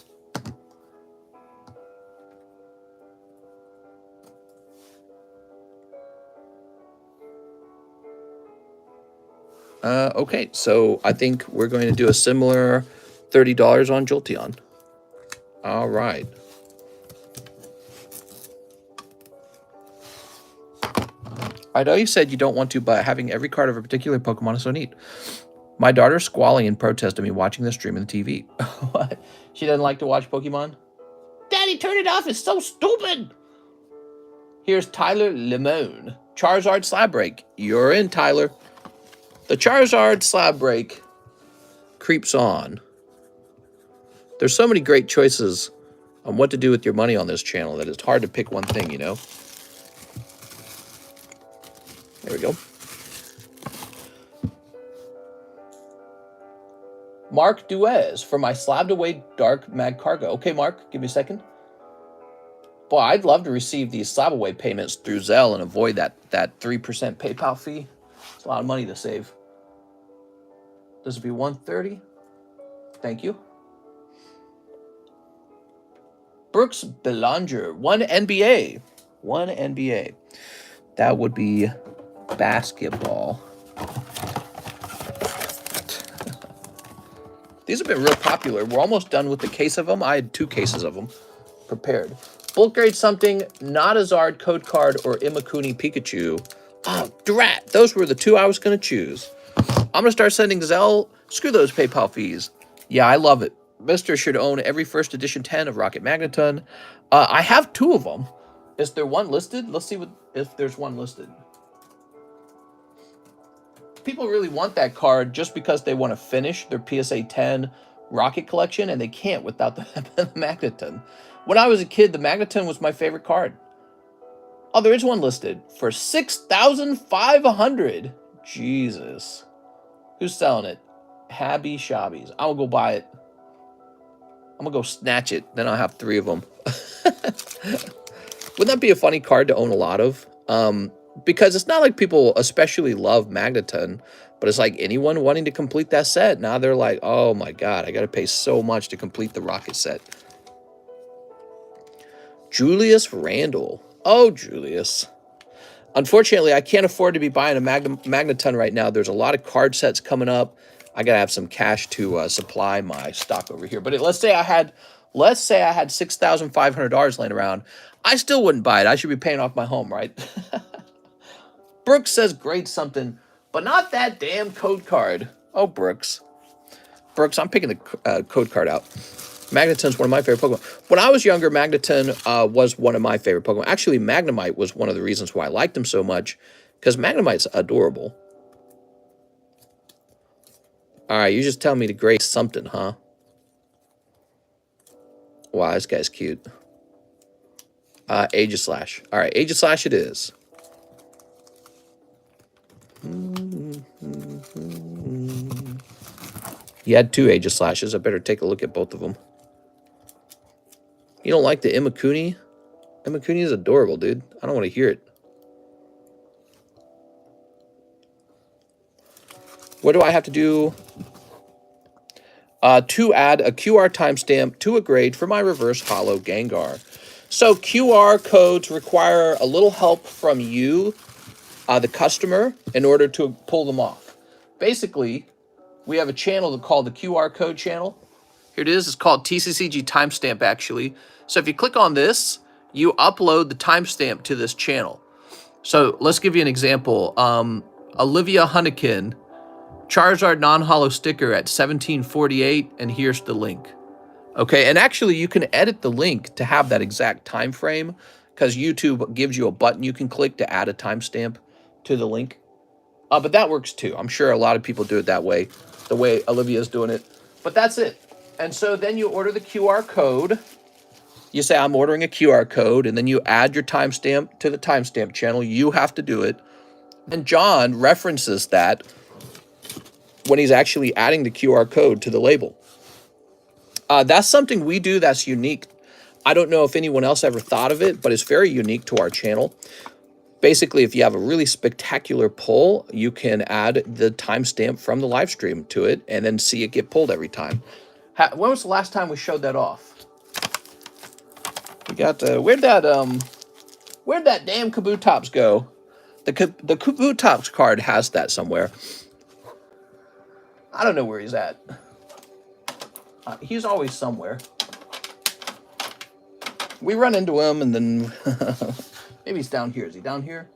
Okay, so I think we're going to do a similar $30 on Jolteon. All right. I know you said you don't want to, but having every card of a particular Pokemon is so neat. My daughter's squalling in protest of me watching the stream on the TV. What? She doesn't like to watch Pokemon? Daddy, turn it off. It's so stupid. Here's Tyler Limone. Charizard Slab Break. You're in, Tyler. The Charizard Slab Break creeps on. There's so many great choices on what to do with your money on this channel that it's hard to pick one thing, you know? There we go. Mark Duez for my Slabs-AWAY Dark Mag Cargo. Okay, Mark, give me a second. Boy, I'd love to receive these Slabs-AWAY payments through ZELLE and avoid that 3% PayPal fee. It's a lot of money to save. This would be 130. Thank you. Brooks Belanger, 1 NBA. 1 NBA. That would be basketball. These have been real popular. We're almost done with the case of them. I had 2 cases of them prepared. Bulk grade something, Notazard Code Card or Imakuni Pikachu. Oh, drat. Those were the 2 I was going to choose. I'm going to start sending ZELLE. Screw those PayPal fees. Yeah, I love it. Mr. should own every first edition 10 of Rocket Magneton. I have 2 of them. Is there one listed? Let's see if there's one listed. People really want that card just because they want to finish their PSA 10 Rocket collection, and they can't without the Magneton. When I was a kid, the Magneton was my favorite card. Oh, there is one listed for 6,500. Jesus. Who's selling it? Habby Shobbies. I'm going to go buy it. I'm going to go snatch it. Then I'll have 3 of them. Wouldn't that be a funny card to own a lot of? Because it's not like people especially love Magneton, but it's like anyone wanting to complete that set. Now they're like, oh my God, I got to pay so much to complete the Rocket set. Julius Randle. Oh, Julius. Unfortunately, I can't afford to be buying a Magneton right now. There's a lot of card sets coming up. I got to have some cash to supply my stock over here. But let's say I had $6,500 laying around. I still wouldn't buy it. I should be paying off my home, right? Brooks says grade something, but not that damn code card. Oh, Brooks. Brooks, I'm picking the code card out. Magneton's one of my favorite Pokemon. When I was younger, Magneton was one of my favorite Pokemon. Actually, Magnemite was one of the reasons why I liked him so much, because Magnemite's adorable. All right, you just tell me to grade something, huh? Wow, this guy's cute. Aegislash. All right, Aegislash it is. You had 2 Aegislashes. I better take a look at both of them. You don't like the Imakuni? Imakuni is adorable, dude. I don't want to hear it. What do I have to do to add a QR timestamp to a grade for my reverse holo Gengar? So QR codes require a little help from you, the customer, in order to pull them off. Basically, we have a channel called the QR code channel. Here it is. It's called TCCG timestamp, actually. So if you click on this, you upload the timestamp to this channel. So let's give you an example. Olivia Hunnikin, Charizard non-holo sticker at 1748, and here's the link. Okay, and actually you can edit the link to have that exact time frame, because YouTube gives you a button you can click to add a timestamp to the link. But that works too. I'm sure a lot of people do it that way, the way Olivia's doing it. But that's it. And so then you order the QR code. You say, I'm ordering a QR code, and then you add your timestamp to the timestamp channel. You have to do it. And John references that when he's actually adding the QR code to the label. That's something we do that's unique. I don't know if anyone else ever thought of it, but it's very unique to our channel. Basically, if you have a really spectacular pull, you can add the timestamp from the live stream to it and then see it get pulled every time. When was the last time we showed that off? We got where'd that damn Kabutops go? The Kabutops card has that somewhere. I don't know where he's at. He's always somewhere. We run into him and then maybe he's down here. Is he down here?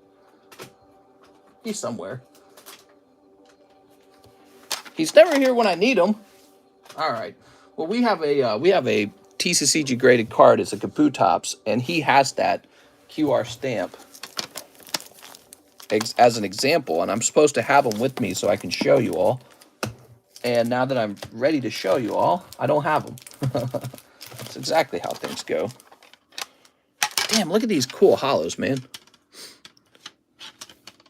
He's somewhere. He's never here when I need him. All right. Well, we have a TCCG graded card. It's a Kabutops, and he has that QR stamp as an example, and I'm supposed to have them with me so I can show you all. And now that I'm ready to show you all, I don't have them. That's exactly how things go. Damn, look at these cool holos, man.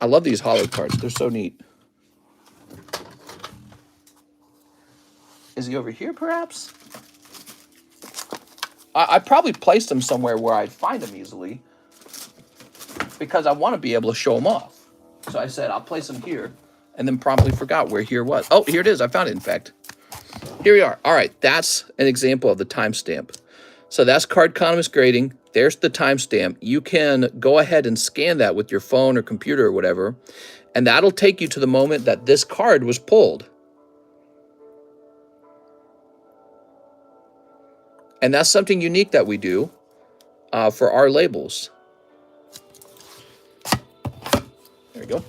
I love these holo cards. They're so neat. Is he over here, perhaps? I probably placed him somewhere where I'd find him easily, because I want to be able to show him off. So I said, I'll place him here, and then promptly forgot where here was. Oh, here it is. I found it, in fact. Here we are. All right, that's an example of the timestamp. So that's Cardconomist grading. There's the timestamp. You can go ahead and scan that with your phone or computer or whatever, and that'll take you to the moment that this card was pulled. And that's something unique that we do for our labels. There we go.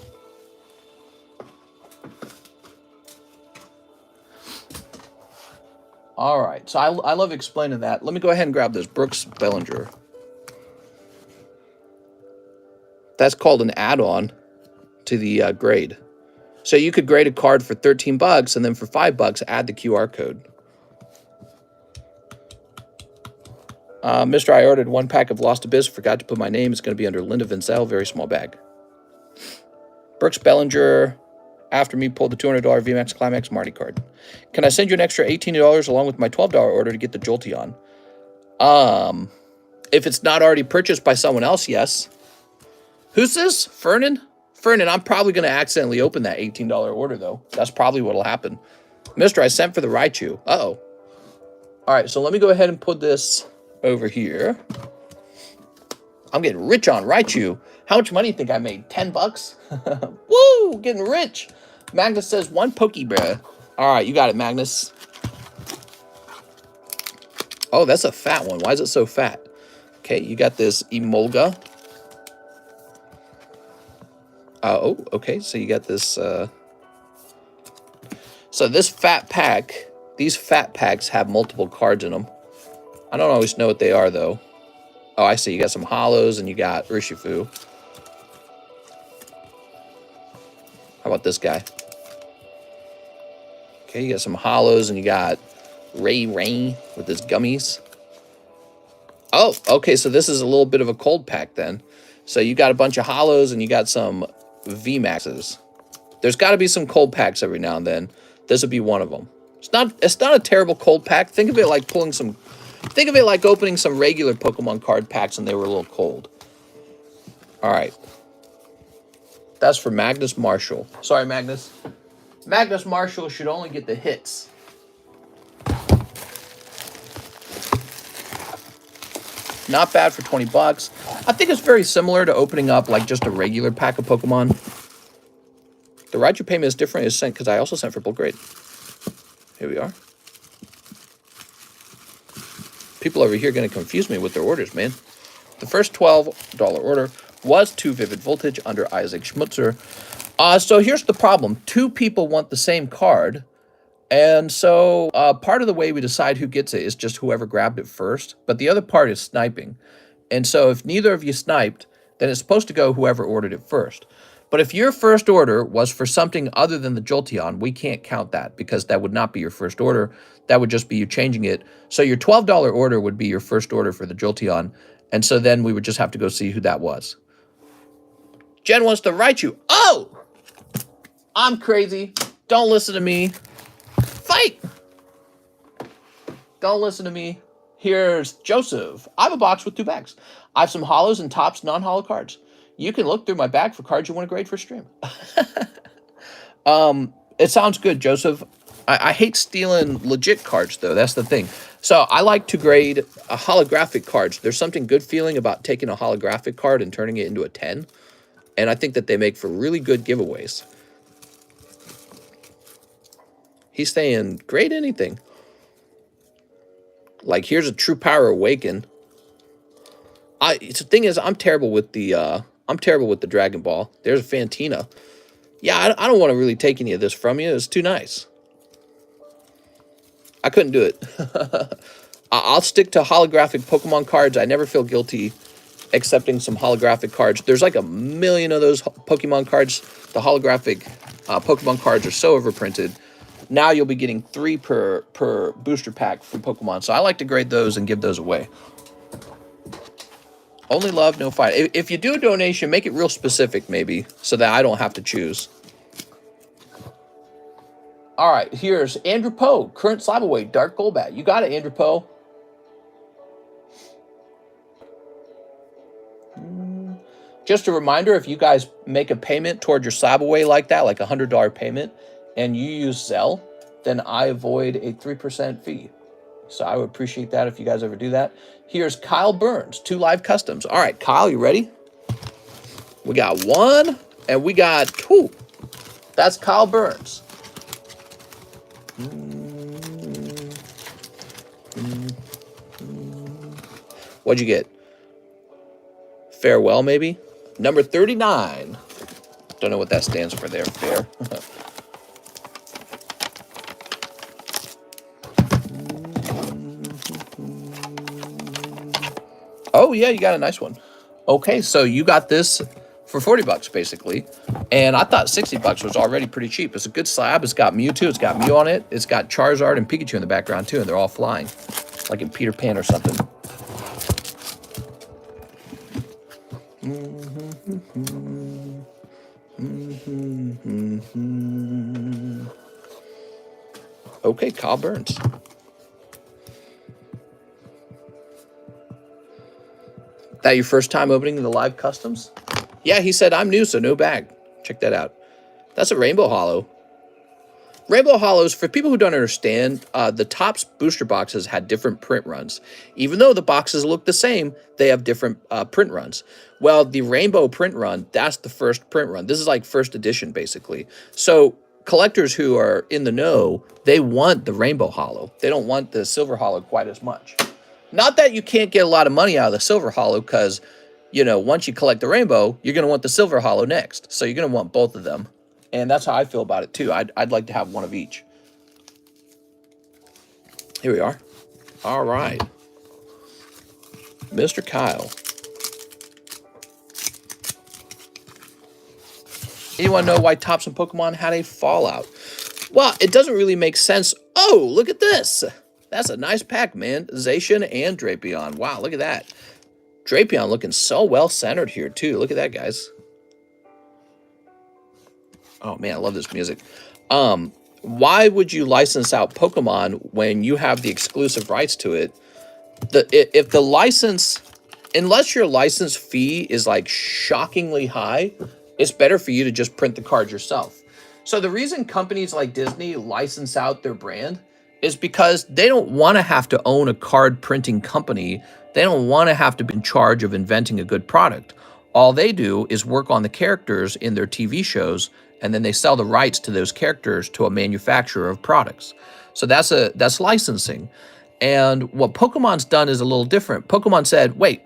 All right, so I love explaining that. Let me go ahead and grab this Brooks Bellinger. That's called an add-on to the grade. So you could grade a card for 13 bucks, and then for $5, add the QR code. Mr. I ordered 1 pack of Lost Abyss. Forgot to put my name. It's going to be under Linda Vincel. Very small bag. Brooks Bellinger. After me, pulled the $200 VMAX Climax Marty card. Can I send you an extra $18 along with my $12 order to get the Jolteon? If it's not already purchased by someone else, yes. Who's this? Fernan? Fernan, I'm probably going to accidentally open that $18 order, though. That's probably what will happen. Mister, I sent for the Raichu. Uh-oh. All right, so let me go ahead and put this over here. I'm getting rich on Raichu. How much money do you think I made? 10 bucks? Woo! Getting rich. Magnus says 1 Pokebra. All right, you got it, Magnus. Oh, that's a fat one. Why is it so fat? Okay, you got this Emolga. Oh, okay, so you got this. So this fat pack, these fat packs have multiple cards in them. I don't always know what they are, though. Oh, I see. You got some hollows and you got Urshifu. How about this guy? Okay, you got some hollows and you got Ray with his gummies. Oh, okay, so this is a little bit of a cold pack then. So you got a bunch of hollows and you got some VMAXs. There's got to be some cold packs every now and then. This would be one of them. It's not a terrible cold pack. Think of it like pulling some... Think of it like opening some regular Pokemon card packs and they were a little cold. All right. That's for Magnus Marshall. Sorry, Magnus. Magnus Marshall should only get the hits. Not bad for 20 bucks. I think it's very similar to opening up like just a regular pack of Pokemon. The Raichu payment is different. It's sent because I also sent for bulk grade. Here we are. People over here are going to confuse me with their orders, man. The first $12 order was 2 Vivid Voltage under Isaac Schmutzer. So here's the problem. 2 people want the same card. And so part of the way we decide who gets it is just whoever grabbed it first. But the other part is sniping. And so if neither of you sniped, then it's supposed to go whoever ordered it first. But if your first order was for something other than the Jolteon, we can't count that because that would not be your first order. That would just be you changing it. So your $12 order would be your first order for the Jolteon. And so then we would just have to go see who that was. Jen wants to write you. Oh! I'm crazy. Don't listen to me. Fight! Don't listen to me. Here's Joseph. I have a box with 2 bags. I have some hollows and tops non-hollow cards. You can look through my bag for cards you want to grade for stream. It sounds good, Joseph. I hate stealing legit cards, though. That's the thing. So I like to grade holographic cards. There's something good feeling about taking a holographic card and turning it into a 10. And I think that they make for really good giveaways. He's saying, grade anything. Like, here's a True Power Awaken. The thing is, I'm terrible with the Dragon Ball. There's a Fantina. Yeah, I don't want to really take any of this from you. It's too nice. I couldn't do it. I'll stick to holographic Pokemon cards. I never feel guilty accepting some holographic cards. There's like a million of those Pokemon cards. The holographic Pokemon cards are so overprinted. Now you'll be getting 3 per booster pack from Pokemon. So I like to grade those and give those away. Only love, no fight. If you do a donation, make it real specific, maybe, so that I don't have to choose. All right, here's Andrew Poe, current Slab-AWAY, Dark Golbat. You got it, Andrew Poe. Just a reminder, if you guys make a payment toward your Slab-AWAY like that, like a $100 payment, and you use ZELLE, then I avoid a 3% fee. So I would appreciate that if you guys ever do that. Here's Kyle Burns, 2 live customs. All right, Kyle, you ready? We got 1, and we got 2. That's Kyle Burns. What'd you get? Farewell, maybe? Number 39. Don't know what that stands for there. Fair. Oh, yeah, you got a nice one. Okay, so you got this for 40 bucks, basically. And I thought 60 bucks was already pretty cheap. It's a good slab. It's got Mewtwo. It's got Mew on it. It's got Charizard and Pikachu in the background, too. And they're all flying. Like in Peter Pan or something. Okay, Kyle Burns. That your first time opening the live customs? Yeah, he said, I'm new, so no bag. Check that out. That's a Rainbow Hollow. Rainbow Hollows, for people who don't understand, the Topps booster boxes had different print runs. Even though the boxes look the same, they have different print runs. Well, the Rainbow print run, that's the first print run. This is like first edition, basically. So collectors who are in the know, they want the Rainbow Hollow. They don't want the Silver Hollow quite as much. Not that you can't get a lot of money out of the Silver Hollow, because, you know, once you collect the Rainbow, you're going to want the Silver Hollow next. So you're going to want both of them. And that's how I feel about it, too. I'd like to have one of each. Here we are. All right. Mr. Kyle. Anyone know why Topps and Pokemon had a fallout? Well, it doesn't really make sense. Oh, look at this. That's a nice pack, man. Zacian and Drapion. Wow, look at that. Drapion looking so well-centered here, too. Look at that, guys. Oh, man, I love this music. Why would you license out Pokemon when you have the exclusive rights to it? If the license, unless your license fee is like shockingly high, it's better for you to just print the cards yourself. So the reason companies like Disney license out their brand is because they don't want to have to own a card printing company. They don't want to have to be in charge of inventing a good product. All they do is work on the characters in their TV shows, and then they sell the rights to those characters to a manufacturer of products. So that's licensing. And what Pokemon's done is a little different. Pokemon said, wait,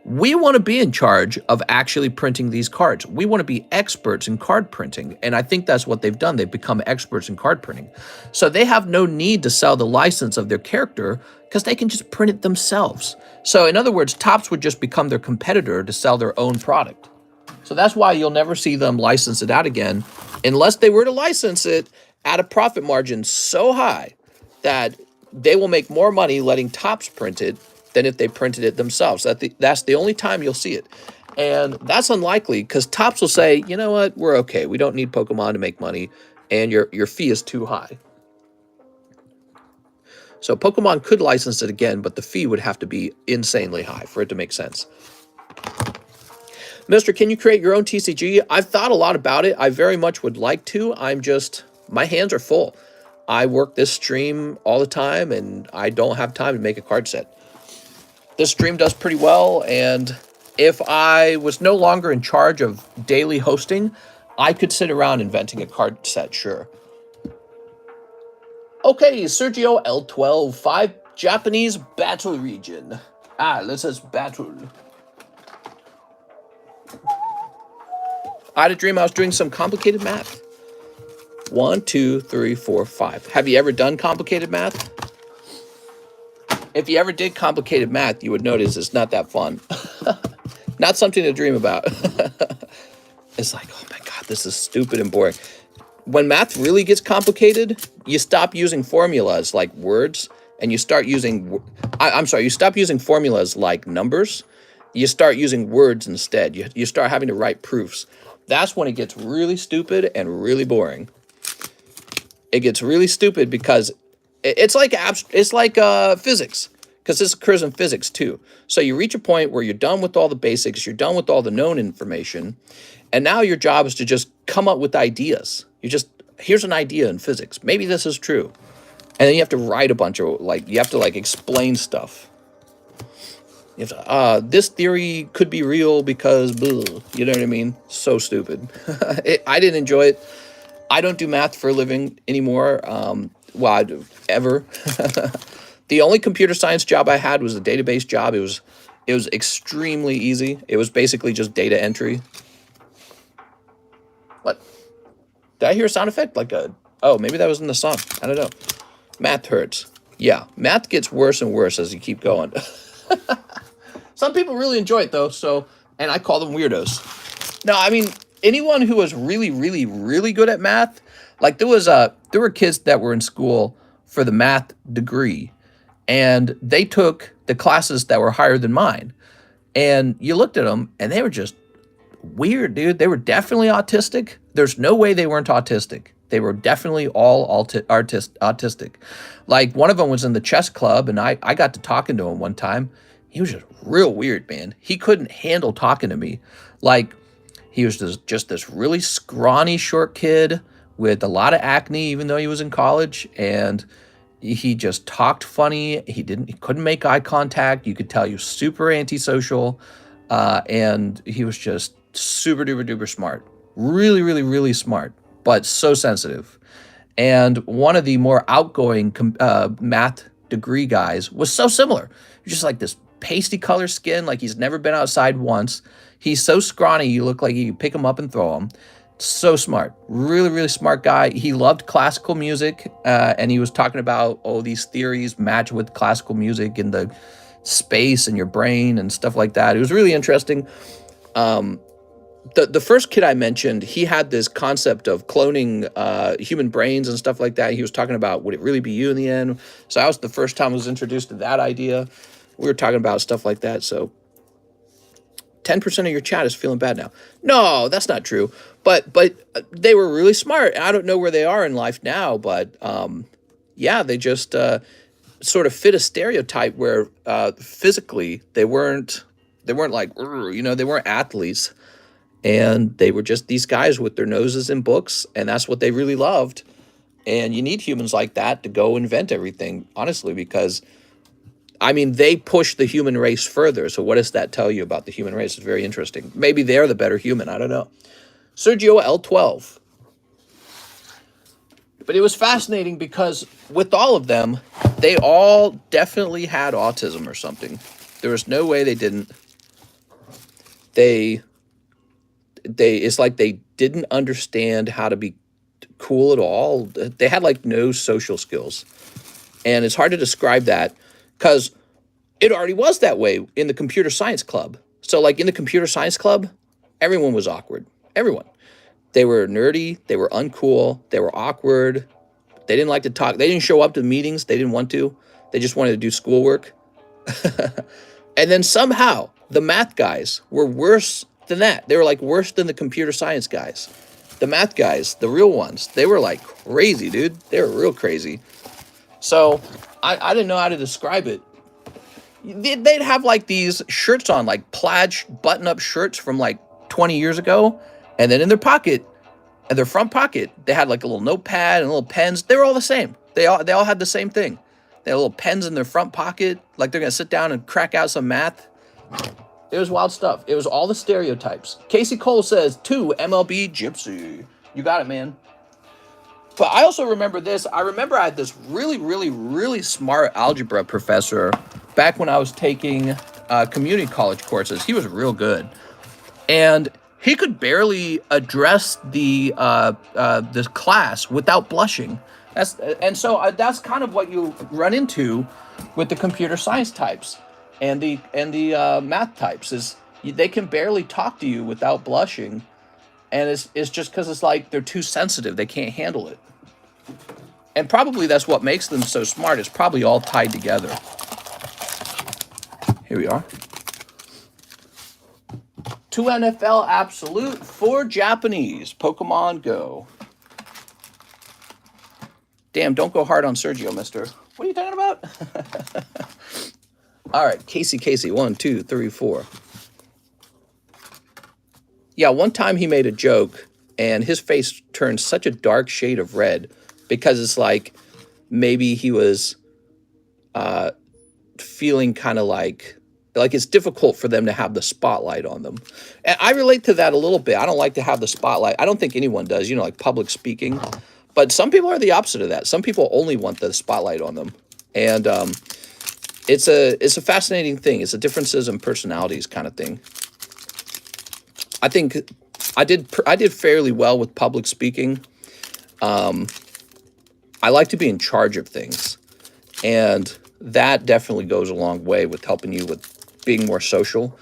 we want to be in charge of actually printing these cards. We want to be experts in card printing. And I think that's what they've done. They've become experts in card printing. So they have no need to sell the license of their character because they can just print it themselves. So in other words, Topps would just become their competitor to sell their own product. So that's why you'll never see them license it out again unless they were to license it at a profit margin so high that they will make more money letting Topps print it than if they printed it themselves. That's the only time you'll see it. And that's unlikely because Topps will say, you know what, we're okay. We don't need Pokemon to make money, and your fee is too high. So Pokemon could license it again, but the fee would have to be insanely high for it to make sense. Mister, can you create your own TCG? I've thought a lot about it. I very much would like to. My hands are full. I work this stream all the time, and I don't have time to make a card set. This stream does pretty well, and if I was no longer in charge of daily hosting, I could sit around inventing a card set, sure. Okay, Sergio L12, 5 Japanese battle region. Let's just battle. I had a dream I was doing some complicated math. 1, 2, 3, 4, 5. Have you ever done complicated math? If you ever did complicated math, you would notice it's not that fun. Not something to dream about. It's like, oh my God, this is stupid and boring. When math really gets complicated, you stop using formulas like words, and you start using, you stop using formulas like numbers. You start using words instead. You start having to write proofs. That's when it gets really stupid and really boring. It gets really stupid because it's like physics, because this occurs in physics too. So you reach a point where you're done with all the basics, you're done with all the known information, and now your job is to just come up with ideas. Here's an idea in physics. Maybe this is true. And then you have to write a bunch of, you have to explain stuff. You have to, this theory could be real because, blah, you know what I mean? So stupid. I didn't enjoy it. I don't do math for a living anymore. Ever. The only computer science job I had was a database job. It was extremely easy. It was basically just data entry. What? Did I hear a sound effect? Oh, maybe that was in the song. I don't know. Math hurts. Yeah, math gets worse and worse as you keep going. Some people really enjoy it though, and I call them weirdos. No, I mean, anyone who was really, really, really good at math, there were kids that were in school for the math degree, and they took the classes that were higher than mine. And you looked at them, and they were just weird, dude. They were definitely autistic. There's no way they weren't autistic. They were definitely all autistic. One of them was in the chess club, and I got to talking to him one time. He was just real weird, man. He couldn't handle talking to me. He was just this really scrawny, short kid with a lot of acne, even though he was in college, and he just talked funny. He couldn't make eye contact. You could tell he was super antisocial, and he was just super duper duper smart. Really, really, really smart, but so sensitive. And one of the more outgoing math degree guys was so similar. Just this pasty color skin, he's never been outside once. He's so scrawny, you look like you could pick him up and throw him. So smart. Really, really smart guy. He loved classical music, and he was talking about, these theories match with classical music and the space in your brain and stuff like that. It was really interesting. The first kid I mentioned, he had this concept of cloning human brains and stuff like that. He was talking about, would it really be you in the end? So that was the first time I was introduced to that idea. We were talking about stuff like that. So 10% of your chat is feeling bad now. No, that's not true. But they were really smart. I don't know where they are in life now, but yeah, they just sort of fit a stereotype where physically they weren't they weren't athletes. And they were just these guys with their noses in books, and that's what they really loved. And you need humans like that to go invent everything, honestly, because, they push the human race further. So what does that tell you about the human race? It's very interesting. Maybe they're the better human. I don't know. Sergio L12. But it was fascinating because with all of them, they all definitely had autism or something. There was no way they didn't. It's like they didn't understand how to be cool at all. They had no social skills. And it's hard to describe that because it already was that way in the computer science club. So in the computer science club, everyone was awkward. Everyone. They were nerdy. They were uncool. They were awkward. They didn't like to talk. They didn't show up to meetings. They didn't want to. They just wanted to do schoolwork. And then somehow the math guys were worse than that. They were worse than the computer science guys. The math guys, the real ones, they were crazy, dude. They were real crazy. So I didn't know how to describe it. They'd have these shirts on, plaid button-up shirts from 20 years ago. And then in their pocket, in their front pocket, they had a little notepad and little pens. They were all the same. They all had the same thing. They had little pens in their front pocket, they're going to sit down and crack out some math. It was wild stuff. It was all the stereotypes. Casey Cole says, 2 MLB Gypsy. You got it, man. But I also remember this. I remember I had this really, really, really smart algebra professor back when I was taking community college courses. He was real good. And he could barely address the class without blushing. So that's kind of what you run into with the computer science types. And the math types is they can barely talk to you without blushing, and it's just because it's they're too sensitive, they can't handle it, and probably that's what makes them so smart. It's probably all tied together. Here we are. 2 NFL Absolute, 4 Japanese. Pokemon Go. Damn, don't go hard on Sergio, mister. What are you talking about? All right, Casey. 1, 2, 3, 4. Yeah, one time he made a joke, and his face turned such a dark shade of red because it's like maybe he was feeling kind of like it's difficult for them to have the spotlight on them. And I relate to that a little bit. I don't like to have the spotlight. I don't think anyone does, you know, like public speaking. But some people are the opposite of that. Some people only want the spotlight on them. And it's a fascinating thing. It's a differences in personalities kind of thing. I think I did fairly well with public speaking. I like to be in charge of things. And that definitely goes a long way with helping you with being more social.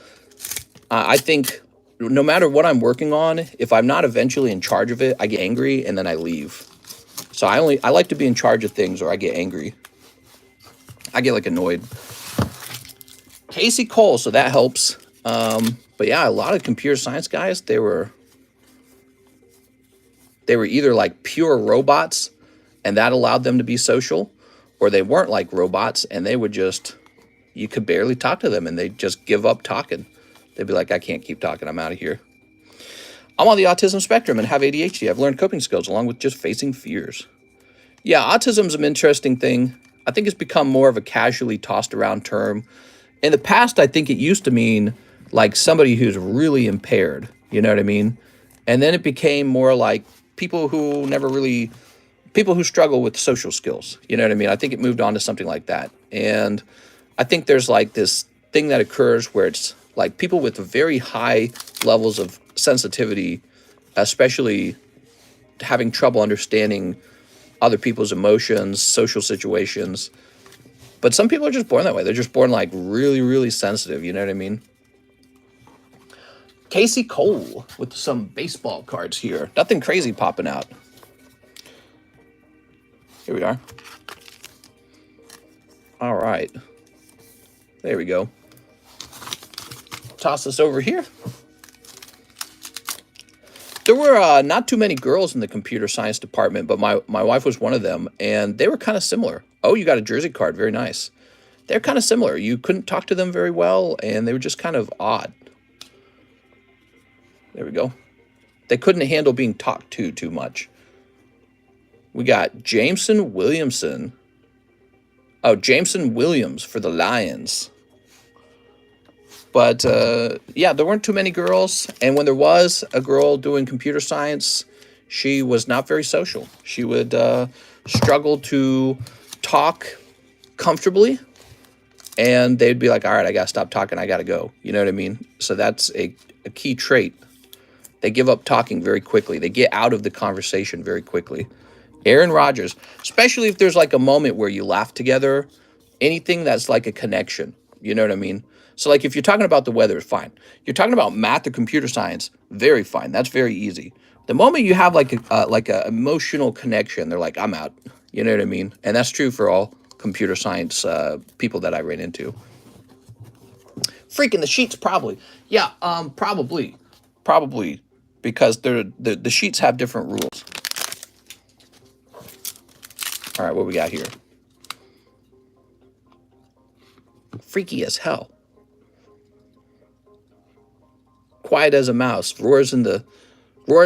I think no matter what I'm working on, if I'm not eventually in charge of it, I get angry and then I leave. So I like to be in charge of things, or I get angry. I get like annoyed. Casey Cole, so that helps. But yeah, a lot of computer science guys, they were either like pure robots and that allowed them to be social, or they weren't like robots and they would just, you could barely talk to them and they'd just give up talking. They'd be like, I can't keep talking, I'm out of here. I'm on the autism spectrum and have ADHD. I've learned coping skills along with just facing fears. Yeah, autism's an interesting thing. I think it's become more of a casually tossed around term. In the past, I think it used to mean like somebody who's really impaired, you know what I mean? And then it became more like people who struggle with social skills, you know what I mean? I think it moved on to something like that. And I think there's like this thing that occurs where it's like people with very high levels of sensitivity, especially having trouble understanding other people's emotions, social situations. But some people are just born that way. They're just born like really, really sensitive, you know what I mean? Casey Cole with some baseball cards here. Nothing crazy popping out. Here we are. All right. There we go. Toss this over here. There were not too many girls in the computer science department, but my wife was one of them, and they were kind of similar. Oh, you got a jersey card. Very nice. They're kind of similar. You couldn't talk to them very well, and they were just kind of odd. There we go. They couldn't handle being talked to too much. We got Jameson Williamson. Oh, Jameson Williams for the Lions. But, yeah, there weren't too many girls. And when there was a girl doing computer science, she was not very social. She would struggle to talk comfortably. And they'd be like, all right, I got to stop talking. I got to go. You know what I mean? So that's a key trait. They give up talking very quickly. They get out of the conversation very quickly. Aaron Rodgers, especially if there's like a moment where you laugh together, anything that's like a connection, you know what I mean? So like if you're talking about the weather, fine. You're talking about math or computer science, very fine. That's very easy. The moment you have like a emotional connection, they're like, I'm out. You know what I mean? And that's true for all computer science people that I ran into. Freaking the sheets, probably. Yeah, probably. Because the sheets have different rules. All right, what we got here? Freaky as hell. Quiet as a mouse. Roars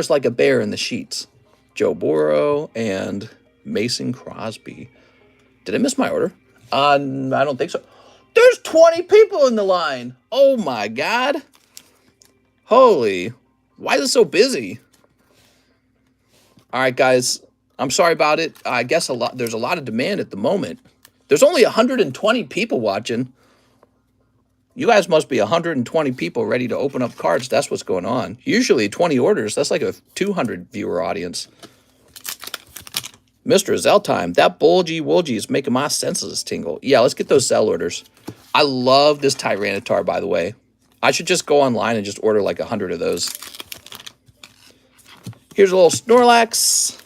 like a bear in the sheets. Joe Burrow and Mason Crosby. Did I miss my order? I don't think so. There's 20 people in the line. Oh my God. Holy. Why is it so busy? All right, guys. I'm sorry about it. I guess there's a lot of demand at the moment. There's only 120 people watching. You guys must be 120 people ready to open up cards. That's what's going on. Usually 20 orders. That's like a 200 viewer audience. Mr. Zell time. That bulgy woolgy is making my senses tingle. Yeah, let's get those Zell orders. I love this Tyranitar, by the way. I should just go online and just order like 100 of those. Here's a little Snorlax.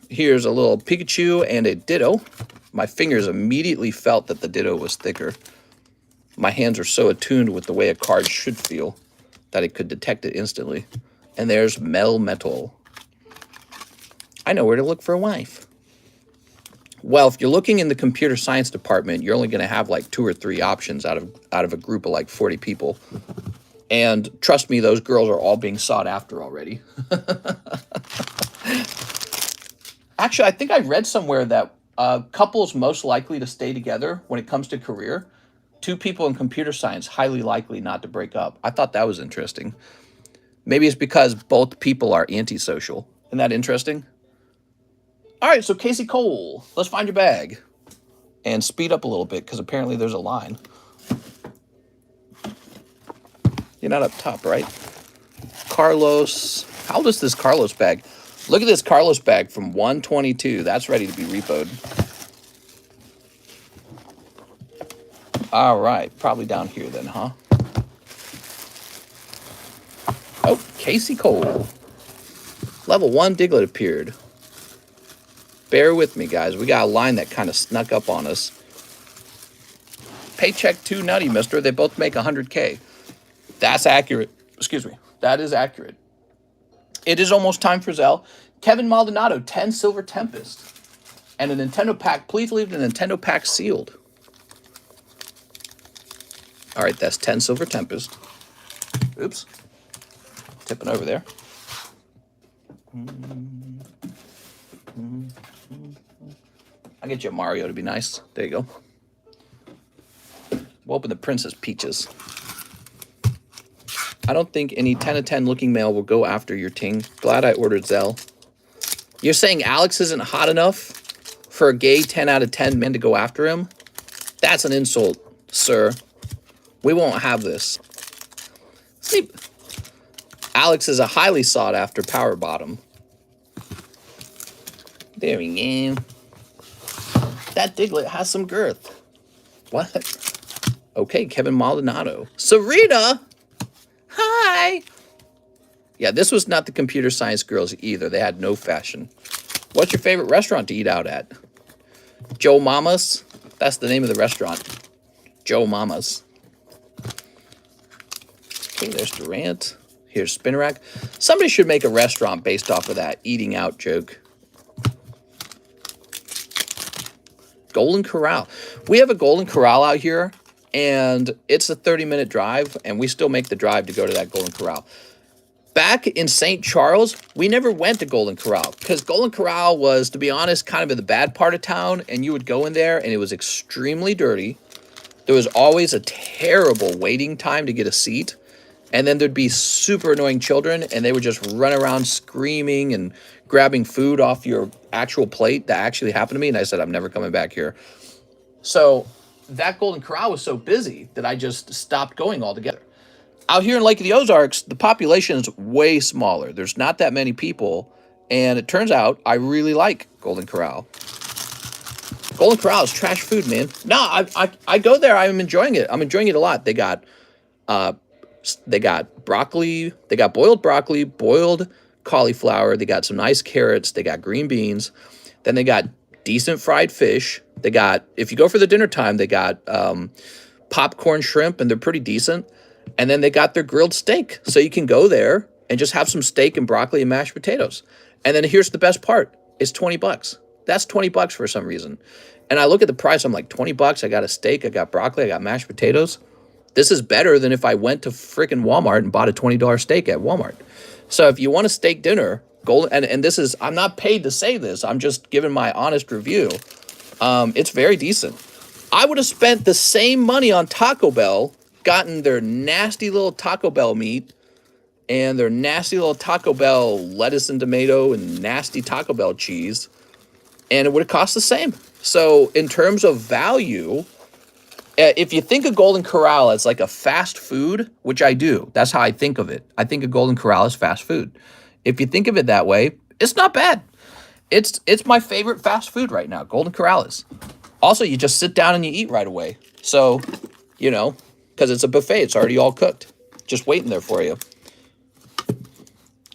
Here's a little Pikachu and a Ditto. My fingers immediately felt that the Ditto was thicker. My hands are so attuned with the way a card should feel that it could detect it instantly. And there's Melmetal. I know where to look for a wife. Well, if you're looking in the computer science department, you're only going to have like 2 or 3 options out of a group of like 40 people. And trust me, those girls are all being sought after already. Actually, I think I read somewhere that couples most likely to stay together when it comes to career, 2 people in computer science, highly likely not to break up. I thought that was interesting. Maybe it's because both people are antisocial. Isn't that interesting? All right, so Casey Cole, let's find your bag. And speed up a little bit, because apparently there's a line. You're not up top, right? Carlos. How old is this Carlos bag? Look at this Carlos bag from 122. That's ready to be repoed. All right, probably down here then, huh? Oh, Casey Cole. Level 1 Diglett appeared. Bear with me, guys. We got a line that kind of snuck up on us. Paycheck 2 nutty, mister. They both make 100K. That's accurate. Excuse me. That is accurate. It is almost time for Zelle. Kevin Maldonado, 10 Silver Tempest. And a Nintendo pack. Please leave the Nintendo pack sealed. All right, that's 10 Silver Tempest. Oops. Tipping over there. I'll get you a Mario to be nice. There you go. We'll open the Princess Peaches. I don't think any 10 of 10 looking male will go after your ting. Glad I ordered Zelle. You're saying Alex isn't hot enough for a gay 10 out of 10 men to go after him? That's an insult, sir. We won't have this. See, Alex is a highly sought after power bottom. There we go. That Diglett has some girth. What? Okay, Kevin Maldonado. Sarita! Hi! Yeah, this was not the computer science girls either. They had no fashion. What's your favorite restaurant to eat out at? Joe Mama's? That's the name of the restaurant. Joe Mama's. Okay, there's Durant. Here's Spinner Rack. Somebody should make a restaurant based off of that eating out joke. Golden Corral. We have a Golden Corral out here, and it's a 30-minute drive, and we still make the drive to go to that Golden Corral. Back in St. Charles, we never went to Golden Corral because Golden Corral was, to be honest, kind of in the bad part of town, and you would go in there, and it was extremely dirty. There was always a terrible waiting time to get a seat, and then there'd be super annoying children, and they would just run around screaming and grabbing food off your actual plate. That actually happened to me, and I said, I'm never coming back here. So that Golden Corral was so busy that I just stopped going altogether. Out here in Lake of the Ozarks, the population is way smaller. There's not that many people, and it turns out I really like Golden Corral. Golden Corral is trash food, man. No, I go there. I'm enjoying it. I'm enjoying it a lot. They got broccoli. They got boiled broccoli, boiled cauliflower. They got some nice carrots. They got green beans. Then they got decent fried fish. They got, if you go for the dinner time, they got popcorn shrimp, and they're pretty decent. And then they got their grilled steak. So you can go there and just have some steak and broccoli and mashed potatoes. And then here's the best part. It's 20 bucks. That's 20 bucks for some reason. And I look at the price. I'm like, 20 bucks. I got a steak. I got broccoli. I got mashed potatoes. This is better than if I went to freaking Walmart and bought a $20 steak at Walmart. So if you want a steak dinner, and this is, I'm not paid to say this. I'm just giving my honest review. It's very decent. I would have spent the same money on Taco Bell, gotten their nasty little Taco Bell meat and their nasty little Taco Bell lettuce and tomato and nasty Taco Bell cheese, and it would have cost the same. So in terms of value, if you think of Golden Corral as like a fast food, which I do, that's how I think of it. I think of Golden Corral as fast food. If you think of it that way, it's not bad. It's my favorite fast food right now, Golden Corral is. Also, you just sit down and you eat right away. So, you know, because it's a buffet. It's already all cooked. Just waiting there for you.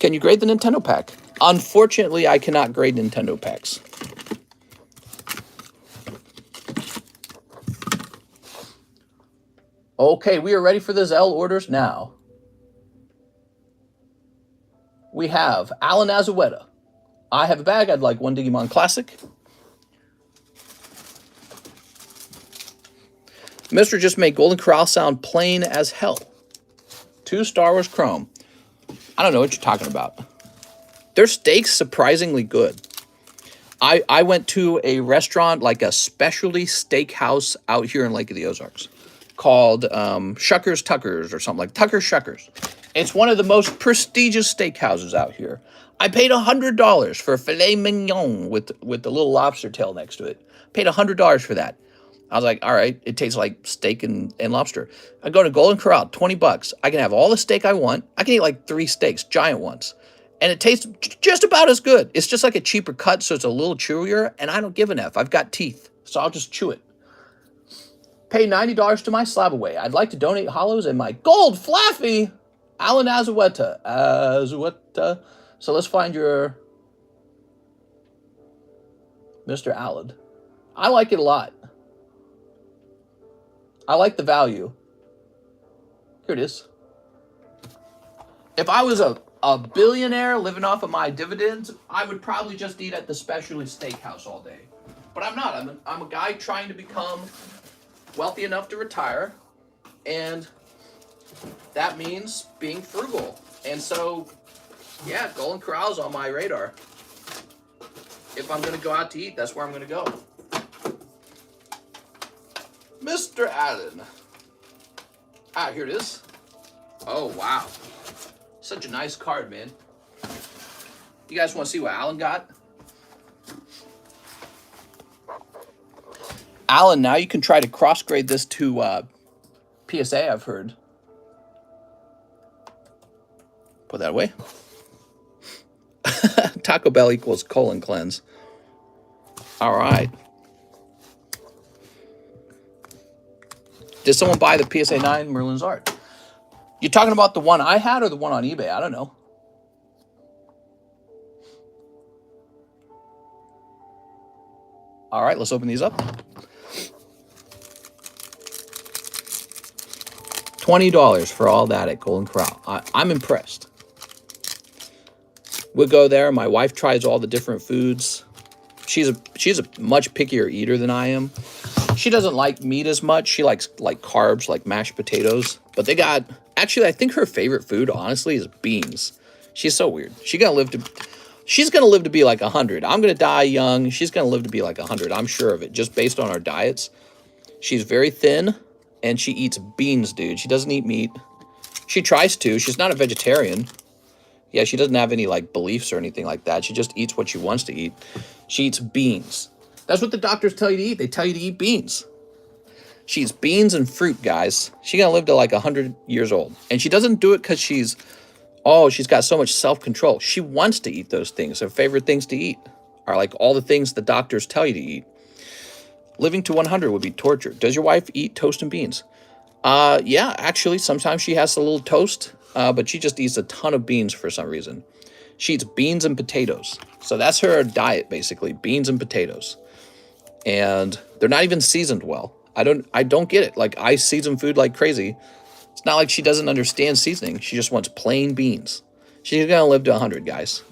Can you grade the Nintendo pack? Unfortunately, I cannot grade Nintendo packs. Okay, we are ready for the Zelle orders now. We have Alan Azueta. I have a bag. I'd like one Digimon Classic. Mister just made Golden Corral sound plain as hell. 2 Star Wars Chrome. I don't know what you're talking about. Their steak's surprisingly good. I went to a restaurant, like a specialty steakhouse out here in Lake of the Ozarks called Shuckers Tuckers or something like Tucker Shuckers. It's one of the most prestigious steakhouses out here. I paid $100 for a filet mignon with the little lobster tail next to it. Paid $100 for that. I was like, all right, it tastes like steak and lobster. I go to Golden Corral, 20 bucks. I can have all the steak I want. I can eat like 3 steaks, giant ones. And it tastes just about as good. It's just like a cheaper cut, so it's a little chewier, and I don't give an F. I've got teeth, so I'll just chew it. Pay $90 to my Slab-AWAY. I'd like to donate hollows and my gold flaffy, Alan Azueta. So let's find your Mr. Alad. I like it a lot. I like the value. Here it is. If I was a billionaire living off of my dividends, I would probably just eat at the specialty steakhouse all day. But I'm not. I'm a guy trying to become wealthy enough to retire, and that means being frugal. And so, yeah, Golden Corral's on my radar. If I'm going to go out to eat, that's where I'm going to go. Mr. Allen. Ah, here it is. Oh, wow. Such a nice card, man. You guys want to see what Alan got? Alan, now you can try to cross-grade this to PSA, I've heard. Put that away. Taco Bell equals colon cleanse. All right. Did someone buy the PSA 9 Merlin's art? You talking about the one I had or the one on eBay? I don't know. All right, let's open these up. $20 for all that at Golden Corral. I'm impressed. We'll go there. My wife tries all the different foods. She's a much pickier eater than I am. She doesn't like meat as much. She likes carbs, like mashed potatoes. But they got, actually, I think her favorite food, honestly, is beans. She's so weird. She's gonna live to be like 100. I'm gonna die young. She's gonna live to be like 100. I'm sure of it, just based on our diets. She's very thin, and she eats beans, dude. She doesn't eat meat. She tries to. She's not a vegetarian. Yeah, she doesn't have any like beliefs or anything like that. She just eats what she wants to eat. She eats beans. That's what the doctors tell you to eat. They tell you to eat beans. She eats beans and fruit, guys. She's going to live to like 100 years old. And she doesn't do it because she's got so much self-control. She wants to eat those things. Her favorite things to eat are like all the things the doctors tell you to eat. Living to 100 would be torture. Does your wife eat toast and beans? Yeah, actually, sometimes she has a little toast, but she just eats a ton of beans for some reason. She eats beans and potatoes. So that's her diet, basically, beans and potatoes. And they're not even seasoned well. I don't get it. Like, I season food like crazy. It's not like she doesn't understand seasoning. She just wants plain beans. She's gonna live to 100, guys.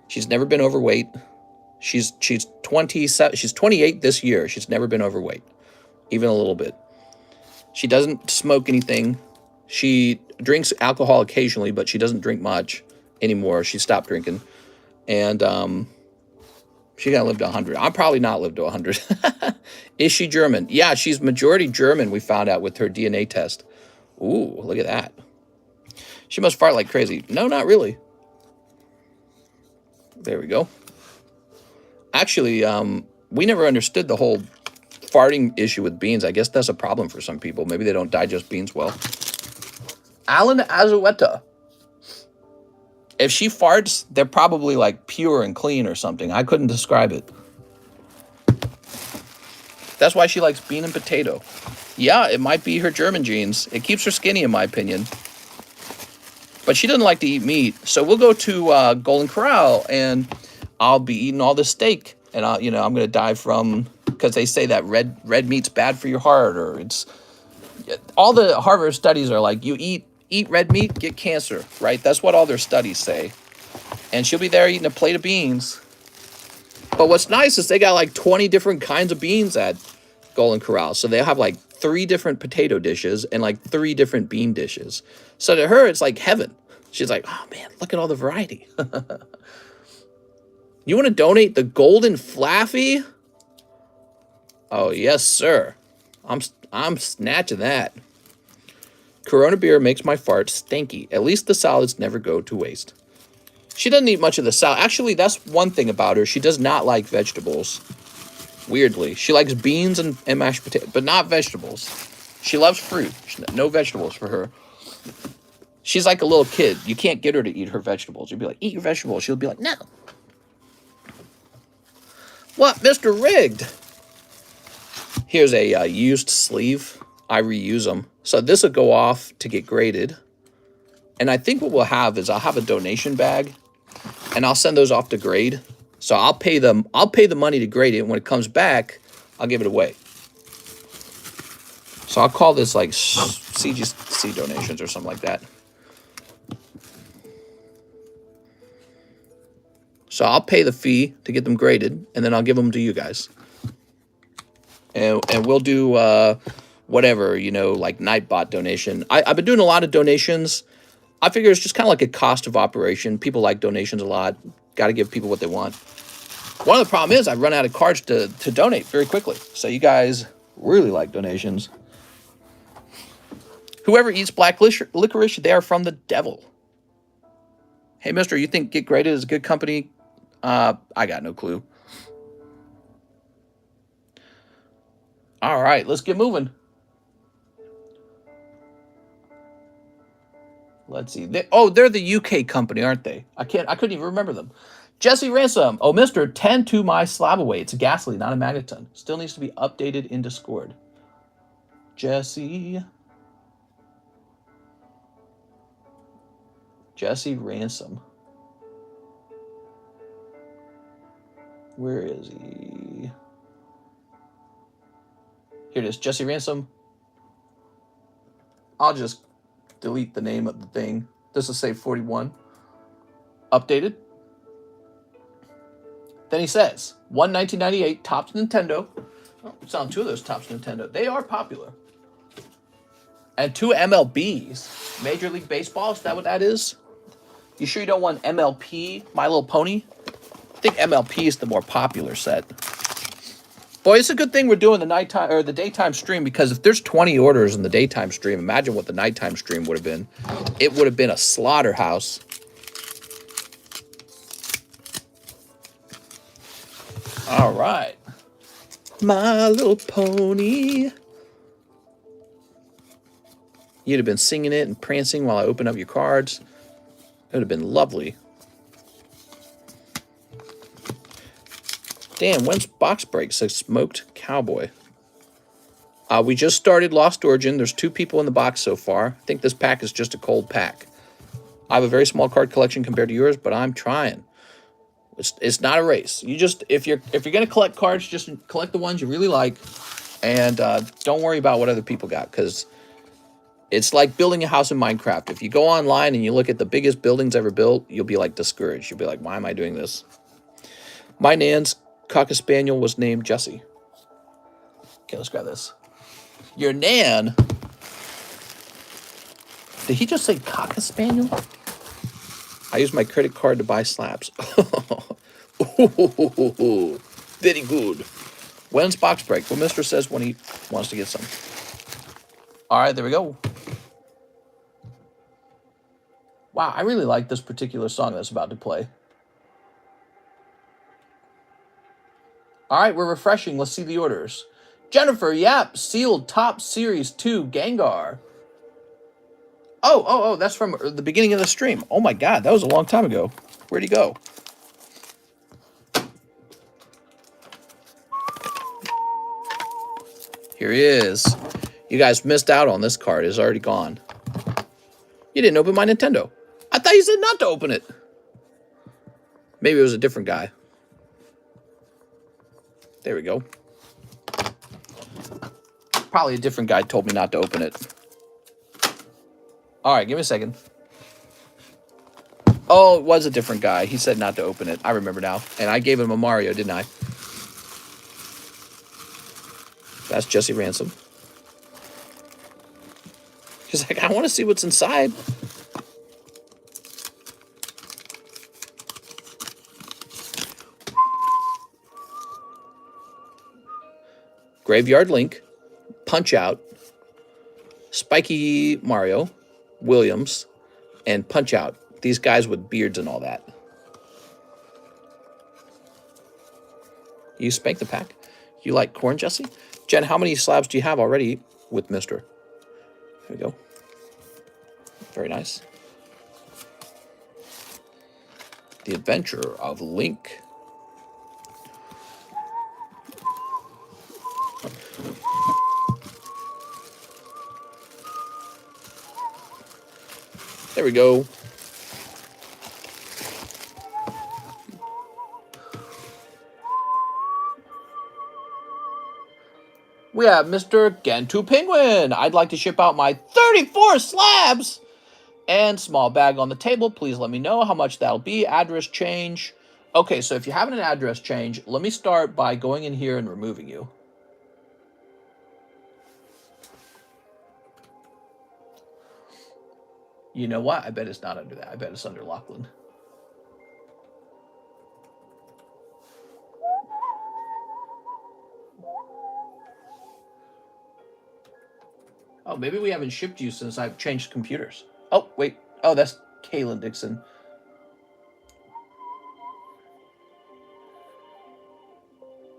She's never been overweight. She's 27. She's 28 this year. She's never been overweight, even a little bit. She doesn't smoke anything. She drinks alcohol occasionally, but she doesn't drink much anymore. She stopped drinking, and she's gonna live to 100. I'll probably not live to 100. Is she German? Yeah, she's majority German, we found out with her DNA test. Ooh, look at that. She must fart like crazy. No, not really. There we go. Actually, we never understood the whole farting issue with beans. I guess that's a problem for some people. Maybe they don't digest beans well. Alan Azueta. If she farts, they're probably like pure and clean or something. I couldn't describe it. That's why she likes bean and potato. Yeah, it might be her German genes. It keeps her skinny, in my opinion. But she doesn't like to eat meat. So we'll go to Golden Corral, and I'll be eating all this steak. And I'm going to die from, because they say that red meat's bad for your heart, or it's, all the Harvard studies are like, you eat red meat, get cancer, right? That's what all their studies say. And she'll be there eating a plate of beans. But what's nice is they got like 20 different kinds of beans at Golden Corral. So they'll have like 3 different potato dishes and like 3 different bean dishes. So to her, it's like heaven. She's like, oh man, look at all the variety. You want to donate the golden flaffy? Oh, yes, sir. I'm snatching that. Corona beer makes my farts stinky. At least the salads never go to waste. She doesn't eat much of the salad. Actually, that's one thing about her. She does not like vegetables. Weirdly. She likes beans and mashed potatoes, but not vegetables. She loves fruit. No vegetables for her. She's like a little kid. You can't get her to eat her vegetables. You'll be like, eat your vegetables. She'll be like, no. What, Mr. Rigged? Here's a used sleeve. I reuse them. So this will go off to get graded. And I think what we'll have is I'll have a donation bag. And I'll send those off to grade. So I'll pay the money to grade it. And when it comes back, I'll give it away. So I'll call this like CGC donations or something like that. So I'll pay the fee to get them graded, and then I'll give them to you guys. And we'll do whatever, you know, like Nightbot donation. I've been doing a lot of donations. I figure it's just kind of like a cost of operation. People like donations a lot. Got to give people what they want. One of the problems is I run out of cards to donate very quickly. So you guys really like donations. Whoever eats black licorice, they are from the devil. Hey, mister, you think Get Graded is a good company? I got no clue. All right, let's get moving. Let's see. They're the UK company, aren't they? I couldn't even remember them. Jesse Ransom. Oh, mister, tend to my SLAB-AWAY. It's a Ghastly, not a Magneton. Still needs to be updated in Discord. Jesse Ransom. Where is he? Here it is, Jesse Ransom. I'll just delete the name of the thing. This will say 41. Updated. Then he says, 1998 Topps Nintendo. Oh, it's on 2 of those Topps Nintendo. They are popular. And 2 MLBs. Major League Baseball, is that what that is? You sure you don't want MLP, My Little Pony? I think MLP is the more popular set. Boy, it's a good thing we're doing the nighttime or the daytime stream, because if there's 20 orders in the daytime stream, imagine what the nighttime stream would have been. It would have been a slaughterhouse. All right. My Little Pony. You'd have been singing it and prancing while I open up your cards. It would have been lovely. Damn, when's box break? Says Smoked Cowboy. We just started Lost Origin. There's 2 people in the box so far. I think this pack is just a cold pack. I have a very small card collection compared to yours, but I'm trying. It's not a race. You just if you're gonna collect cards, just collect the ones you really like, and don't worry about what other people got, because it's like building a house in Minecraft. If you go online and you look at the biggest buildings ever built, you'll be like discouraged. You'll be like, why am I doing this? My Nan's Cocker Spaniel was named Jesse. Okay, let's grab this. Your Nan? Did he just say Cocker Spaniel? I use my credit card to buy slabs. Ooh, very good. When's box break? Well, Mister says when he wants to get some. All right, there we go. Wow, I really like this particular song that's about to play. All right, we're refreshing. Let's see the orders. Jennifer, yep, sealed top series 2 Gengar. Oh, that's from the beginning of the stream. Oh my God, that was a long time ago. Where'd he go? Here he is. You guys missed out on this card. It's already gone. You didn't open my Nintendo. I thought you said not to open it. Maybe it was a different guy. There we go. Probably a different guy told me not to open it. All right, give me a second. Oh, it was a different guy. He said not to open it. I remember now. And I gave him a Mario, didn't I? That's Jesse Ransom. He's like, I want to see what's inside. Graveyard Link, Punch Out, Spiky Mario, Williams, and Punch Out. These guys with beards and all that. You spank the pack? You like corn, Jesse? Jen, how many slabs do you have already with Mister? There we go. Very nice. The Adventure of Link. There we go. We have Mr. Gantu Penguin. I'd like to ship out my 34 slabs and small bag on the table. Please let me know how much that'll be. Address change. Okay, so if you have an address change, let me start by going in here and removing you. You know what? I bet it's not under that. I bet it's under Lachlan. Oh, maybe we haven't shipped you since I've changed computers. Oh, wait. Oh, that's Kaylin Dixon.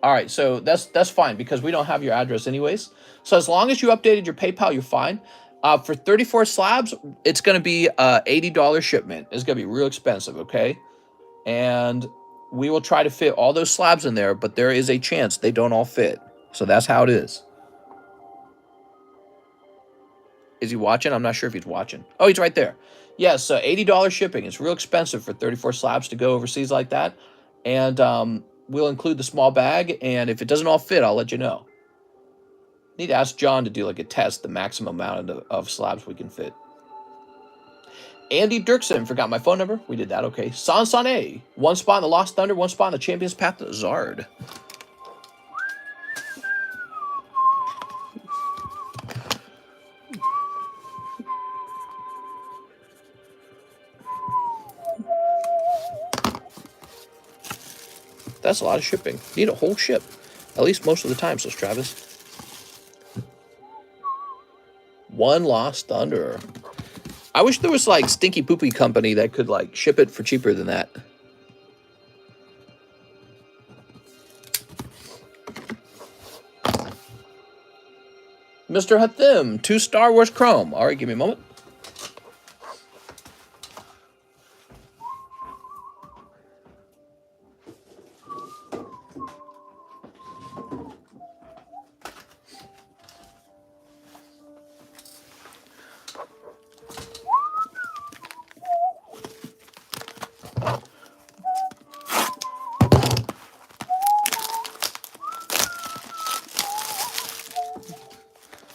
All right, so that's fine because we don't have your address anyways. So as long as you updated your PayPal, you're fine. For 34 slabs, it's going to be $80 shipment. It's going to be real expensive, okay? And we will try to fit all those slabs in there, but there is a chance they don't all fit. So that's how it is. Is he watching? I'm not sure if he's watching. Oh, he's right there. Yes, $80 shipping. It's real expensive for 34 slabs to go overseas like that. And we'll include the small bag. And if it doesn't all fit, I'll let you know. Need to ask John to do like a test, the maximum amount of slabs we can fit. Andy Dirksen, forgot my phone number. We did that, okay. Sansane, one spot in the Lost Thunder, one spot in the Champions Path to Zard. That's a lot of shipping. Need a whole ship. At least most of the time, says Travis. One Lost Thunder. I wish there was like Stinky Poopy Company that could like ship it for cheaper than that. Mr. Hathim, 2 Star Wars Chrome. All right, give me a moment.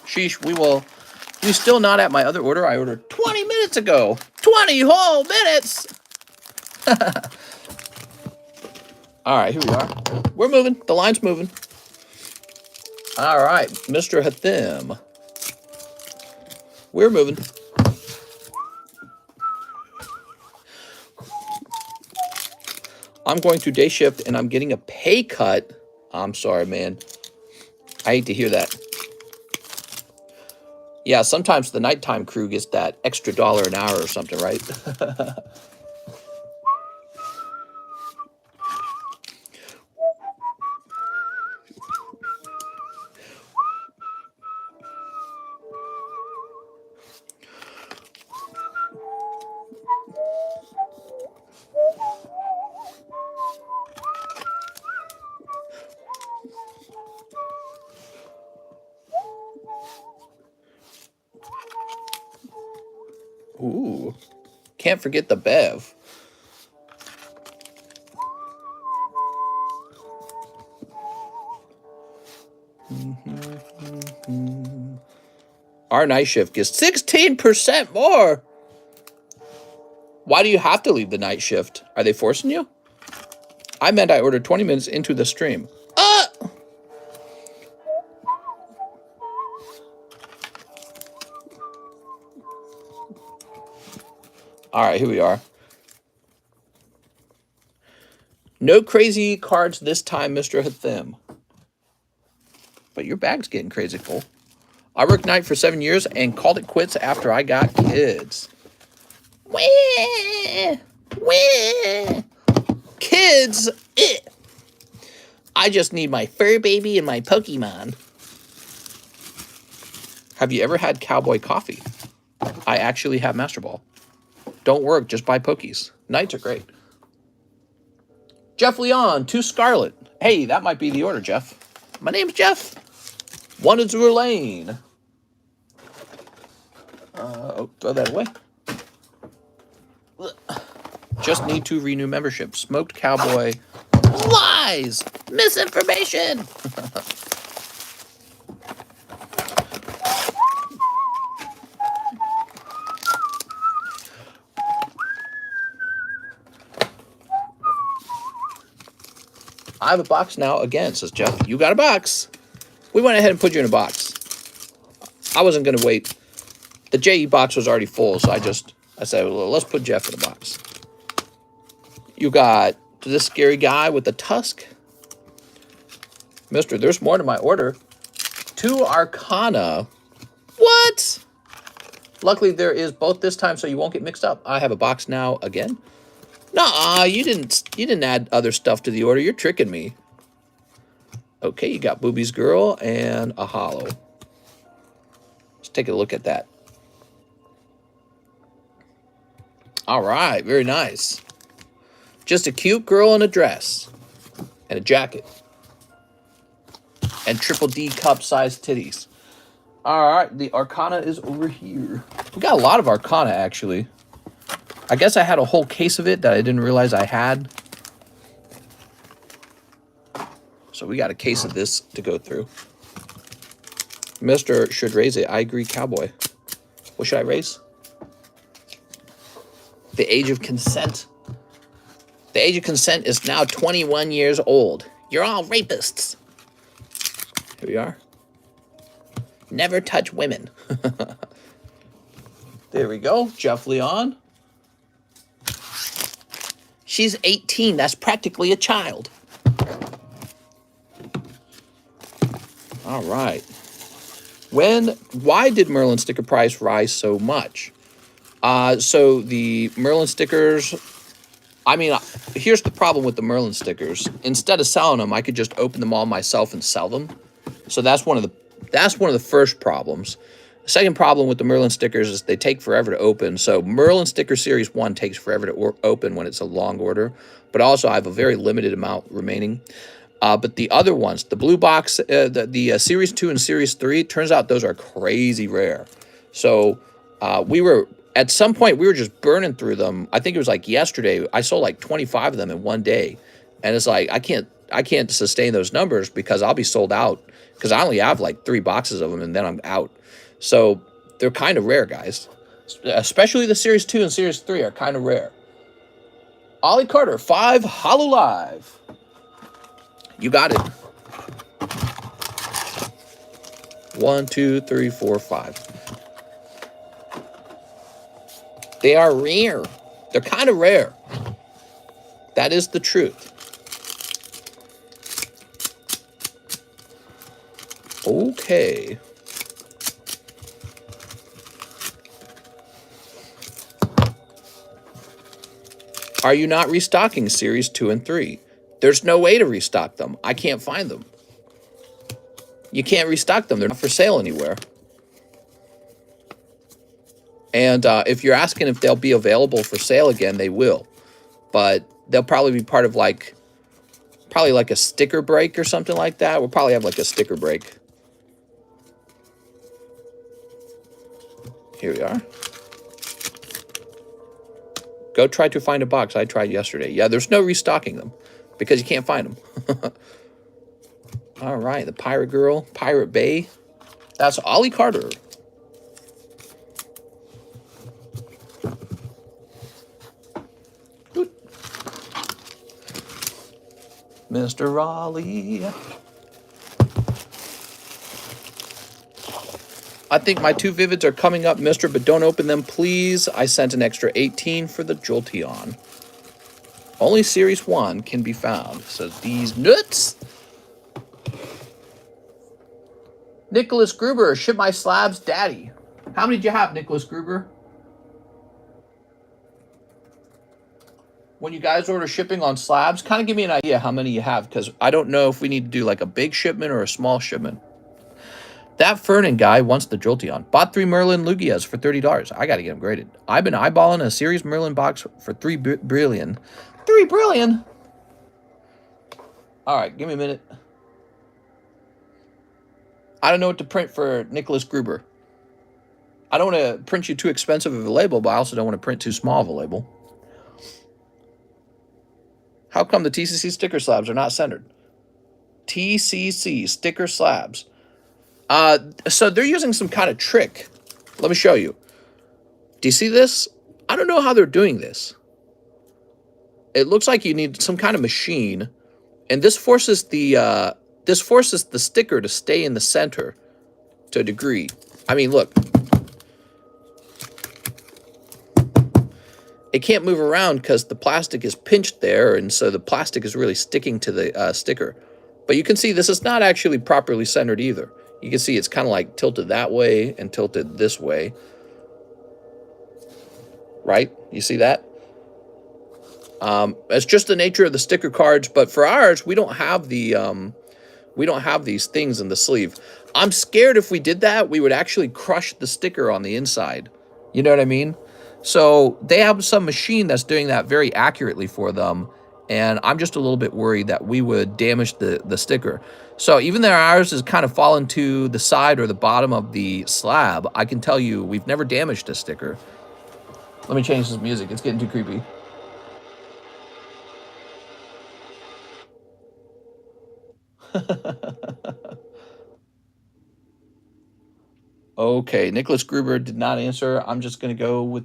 Sheesh, we still not at my other order. I ordered 20 minutes ago. 20 whole minutes. All right, here we are. We're moving. The line's moving. All right, Mr. Hathim. We're moving. I'm going to day shift and I'm getting a pay cut. I'm sorry, man. I hate to hear that. Yeah, sometimes the nighttime crew gets that extra $1 an hour or something, right? Ooh, can't forget the Bev. Our night shift gets 16% more. Why do you have to leave the night shift? Are they forcing you? I meant I ordered 20 minutes into the stream. All right, here we are. No crazy cards this time, Mr. Hathim. But your bag's getting crazy full. I worked night for 7 years and called it quits after I got kids. Wah, wah. Kids, I just need my fur baby and my Pokemon. Have you ever had cowboy coffee? I actually have Master Ball. Don't work, just buy Pokies. Nights are great. Jeff Leon, 2 Scarlet. Hey, that might be the order, Jeff. My name's Jeff. 1 Azure Lane. Oh, throw that away. Just need to renew membership. Smoked Cowboy. Lies! Misinformation! I have a box now again, says Jeff. You got a box. We went ahead and put you in a box. I wasn't going to wait. The JE box was already full, so I said, well, let's put Jeff in a box. You got this scary guy with the tusk. Mister, there's more to my order. 2 Arcana. What? Luckily, there is both this time, so you won't get mixed up. I have a box now again. Nuh-uh, you didn't add other stuff to the order. You're tricking me. Okay, you got Booby's Girl and a holo. Let's take a look at that. All right, very nice. Just a cute girl in a dress and a jacket and triple D cup sized titties. All right, the Arcana is over here. We got a lot of Arcana, actually. I guess I had a whole case of it that I didn't realize I had. So we got a case of this to go through. Mister should raise it. I agree, Cowboy. What should I raise? The age of consent. The age of consent is now 21 years old. You're all rapists. Here we are. Never touch women. There we go. Jeff Leon. She's 18. That's practically a child. All right. Why did Merlin sticker price rise so much? So the Merlin stickers, I mean, here's the problem with the Merlin stickers. Instead of selling them, I could just open them all myself and sell them. So that's one of the first problems. The second problem with the Merlin stickers is they take forever to open. So Merlin sticker series 1 takes forever to open when it's a long order, but also I have a very limited amount remaining. But the other ones, the blue box, the series 2 and series 3, turns out those are crazy rare. So at some point we were just burning through them. I think it was like yesterday. I sold like 25 of them in one day, and it's like I can't sustain those numbers because I'll be sold out because I only have like 3 boxes of them and then I'm out. So they're kind of rare, guys. Especially the series 2 and series 3 are kind of rare. Ollie Carter, 5 Hololive. You got it. 1, 2, 3, 4, 5. They are rare. They're kind of rare. That is the truth. Okay. Are you not restocking series 2 and 3? There's no way to restock them. I can't find them. You can't restock them. They're not for sale anywhere. And if you're asking if they'll be available for sale again, they will. But they'll probably be part of probably like a sticker break or something like that. We'll probably have like a sticker break. Here we are. Go try to find a box. I tried yesterday. Yeah, there's no restocking them because you can't find them. All right, the Pirate Girl, Pirate Bay. That's Ollie Carter. Mr. Raleigh. I think my 2 Vivids are coming up, mister, but don't open them, please. I sent an extra 18 for the Jolteon. Only Series 1 can be found. So these nuts. Nicholas Gruber, ship my slabs, daddy. How many did you have, Nicholas Gruber? When you guys order shipping on slabs, kind of give me an idea how many you have, because I don't know if we need to do like a big shipment or a small shipment. That Fernan guy wants the Jolteon. Bought 3 Merlin Lugias for $30. I got to get them graded. I've been eyeballing a series Merlin box for 3 Brillion. 3 Brillion? All right, give me a minute. I don't know what to print for Nicholas Gruber. I don't want to print you too expensive of a label, but I also don't want to print too small of a label. How come the TCC sticker slabs are not centered? TCC sticker slabs. So they're using some kind of trick. Let me show you. Do you see this? I don't know how they're doing this. It looks like you need some kind of machine, and this forces the sticker to stay in the center to a degree. I mean, look. It can't move around because the plastic is pinched there, and so the plastic is really sticking to the sticker. But you can see this is not actually properly centered either. You can see it's kind of like tilted that way and tilted this way. Right? You see that? It's just the nature of the sticker cards, but for ours, we don't have the we don't have these things in the sleeve. I'm scared if we did that, we would actually crush the sticker on the inside. You know what I mean? So they have some machine that's doing that very accurately for them, and I'm just a little bit worried that we would damage the sticker. So even though ours is kind of fallen to the side or the bottom of the slab, I can tell you we've never damaged a sticker. Let me change this music. It's getting too creepy. Okay, Nicholas Gruber did not answer. I'm just going to go with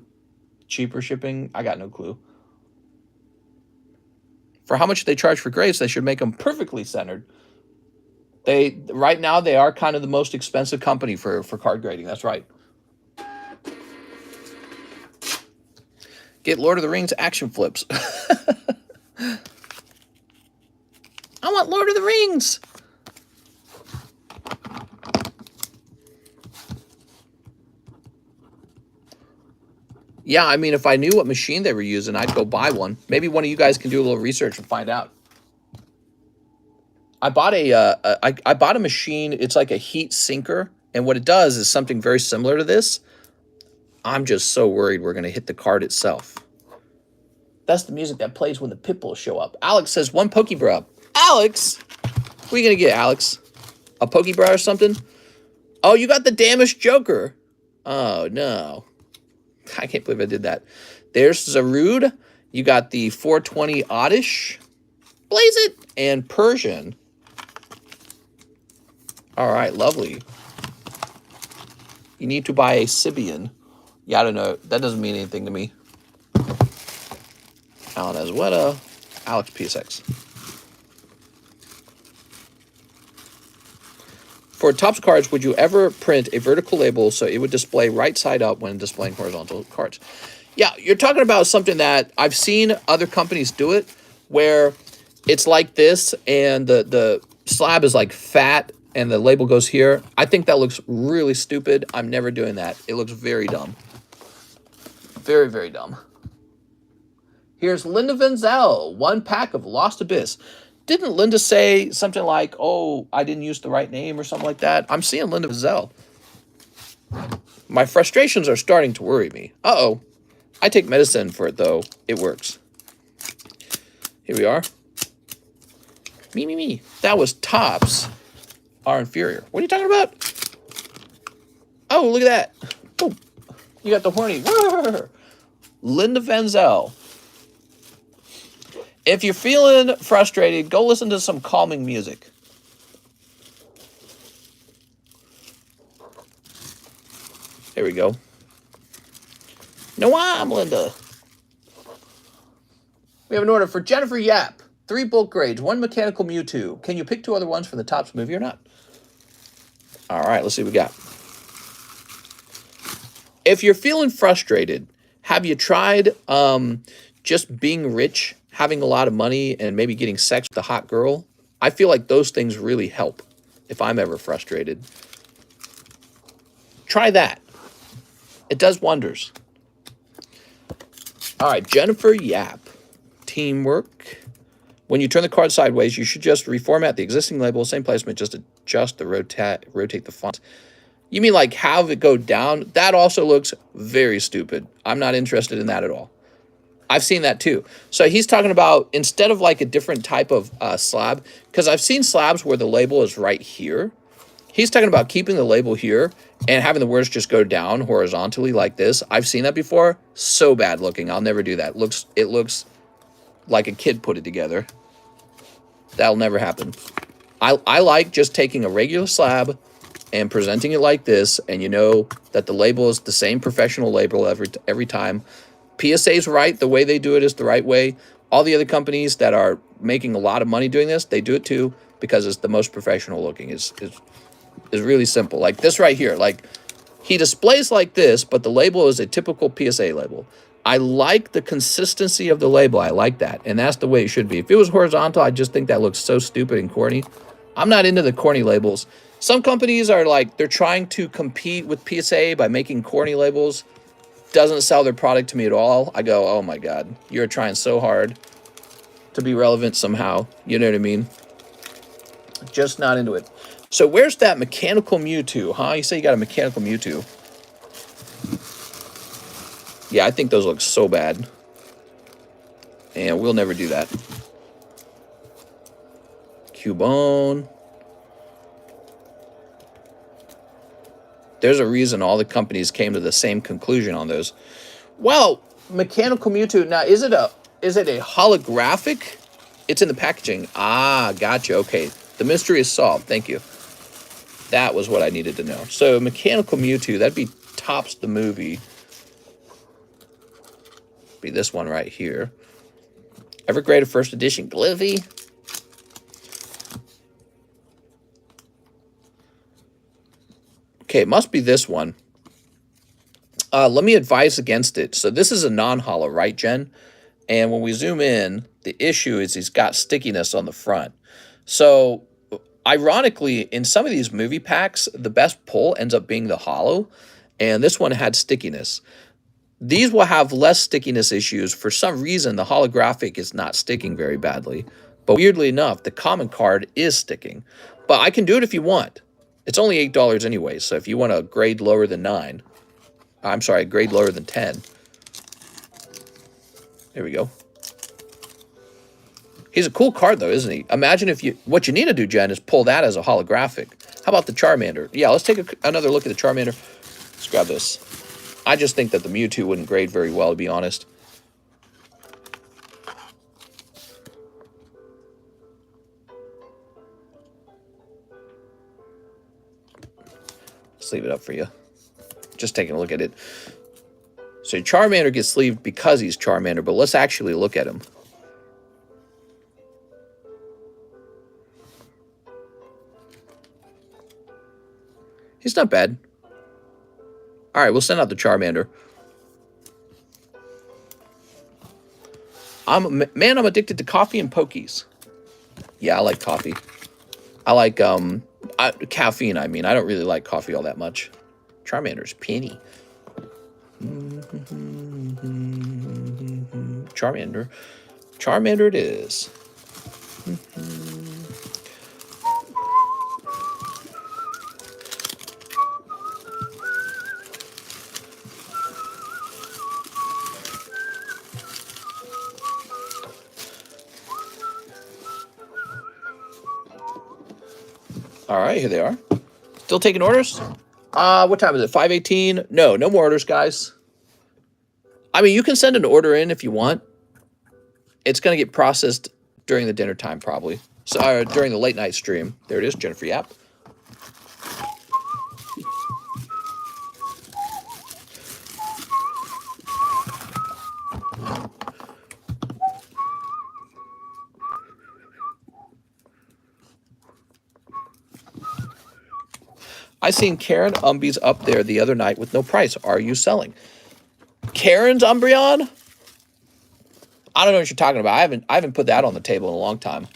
cheaper shipping. I got no clue. For how much they charge for grades, they should make them perfectly centered. Right now, they are kind of the most expensive company for card grading. That's right. Get Lord of the Rings action flips. I want Lord of the Rings. Yeah, I mean, if I knew what machine they were using, I'd go buy one. Maybe one of you guys can do a little research and find out. I bought I bought a machine. It's like a heat sinker, and what it does is something very similar to this. I'm just so worried we're going to hit the card itself. That's the music that plays when the pit bulls show up. Alex says 1 Pokebra. Alex? What are you going to get, Alex? A Pokebra or something? Oh, you got the damaged Joker. Oh, no. I can't believe I did that. There's Zarude. You got the 420 Oddish. Blaze it. And Persian. All right, lovely. You need to buy a Sibian. Yeah, I don't know. That doesn't mean anything to me. Alan Azueta. Alex PSX. For Topps cards, would you ever print a vertical label so it would display right side up when displaying horizontal cards? Yeah, you're talking about something that I've seen other companies do it, where it's like this and the slab is like fat and the label goes here. I think that looks really stupid. I'm never doing that. It looks very dumb. Very, very dumb. Here's Linda Venzel, 1 pack of Lost Abyss. Didn't Linda say something like, oh, I didn't use the right name or something like that? I'm seeing Linda Venzel. My frustrations are starting to worry me. Uh-oh. I take medicine for it, though. It works. Here we are. Me. That was Topps are inferior. What are you talking about? Oh, look at that. Oh, you got the horny. Linda Venzel. If you're feeling frustrated, go listen to some calming music. There we go. No, I'm Linda. We have an order for Jennifer Yap. 3 bulk grades, 1 mechanical Mewtwo. Can you pick 2 other ones from the Topps movie or not? All right, let's see what we got. If you're feeling frustrated, have you tried just being rich, having a lot of money, and maybe getting sex with a hot girl? I feel like those things really help if I'm ever frustrated. Try that. It does wonders. All right, Jennifer Yap. Teamwork. When you turn the card sideways, you should just reformat the existing label, same placement, just adjust the rotate the font. You mean like have it go down? That also looks very stupid. I'm not interested in that at all. I've seen that too. So he's talking about instead of like a different type of slab, because I've seen slabs where the label is right here. He's talking about keeping the label here and having the words just go down horizontally like this. I've seen that before. So bad looking. I'll never do that. It looks like a kid put it together. That'll never happen. I like just taking a regular slab and presenting it like this, and you know that the label is the same professional label every time. PSA's right. The way they do it is the right way. All the other companies that are making a lot of money doing this, they do it too because it's the most professional looking. Is really simple. Like this right here. Like he displays like this, but the label is a typical PSA label. I like the consistency of the label. I like that. And that's the way it should be. If it was horizontal, I just think that looks so stupid and corny. I'm not into the corny labels. Some companies are like, they're trying to compete with PSA by making corny labels. Doesn't sell their product to me at all. I go, oh my God, you're trying so hard to be relevant somehow. You know what I mean? Just not into it. So where's that mechanical Mewtwo, huh? You say you got a mechanical Mewtwo. Yeah, I think those look so bad. And we'll never do that. Cubone. There's a reason all the companies came to the same conclusion on those. Well, mechanical Mewtwo. Now, is it a holographic? It's in the packaging. Ah, gotcha. Okay. The mystery is solved. Thank you. That was what I needed to know. So, mechanical Mewtwo, that'd be tops the movie. Be this one right here. Evergrade First Edition Gliffy. Okay, it must be this one. Let me advise against it. So this is a non-holo, right, Jen? And when we zoom in, the issue is he's got stickiness on the front. So ironically, in some of these movie packs, the best pull ends up being the holo. And this one had stickiness. These will have less stickiness issues. For some reason, the holographic is not sticking very badly. But weirdly enough, the common card is sticking. But I can do it if you want. It's only $8 anyway, so if you want a grade lower than 9, I'm sorry, a grade lower than 10. There we go. He's a cool card, though, isn't he? Imagine if you... What you need to do, Jen, is pull that as a holographic. How about the Charmander? Yeah, let's take another look at the Charmander. Let's grab this. I just think that the Mewtwo wouldn't grade very well, to be honest. Let's leave it up for you. Just taking a look at it. So Charmander gets sleeved because he's Charmander, but let's actually look at him. He's not bad. All right, we'll send out the Charmander. I'm addicted to coffee and Pokies. Yeah, I like coffee. I like caffeine, I mean. I don't really like coffee all that much. Charmander's penny. Charmander. Charmander it is. All right, here they are. Still taking orders? What time is it? 5:18? No more orders, guys. I mean, you can send an order in if you want. It's going to get processed during the dinner time, probably. So, during the late night stream. There it is, Jennifer Yap. I seen Karen Umbies up there the other night with no price. Are you selling? Karen's Umbreon? I don't know what you're talking about. I haven't put that on the table in a long time.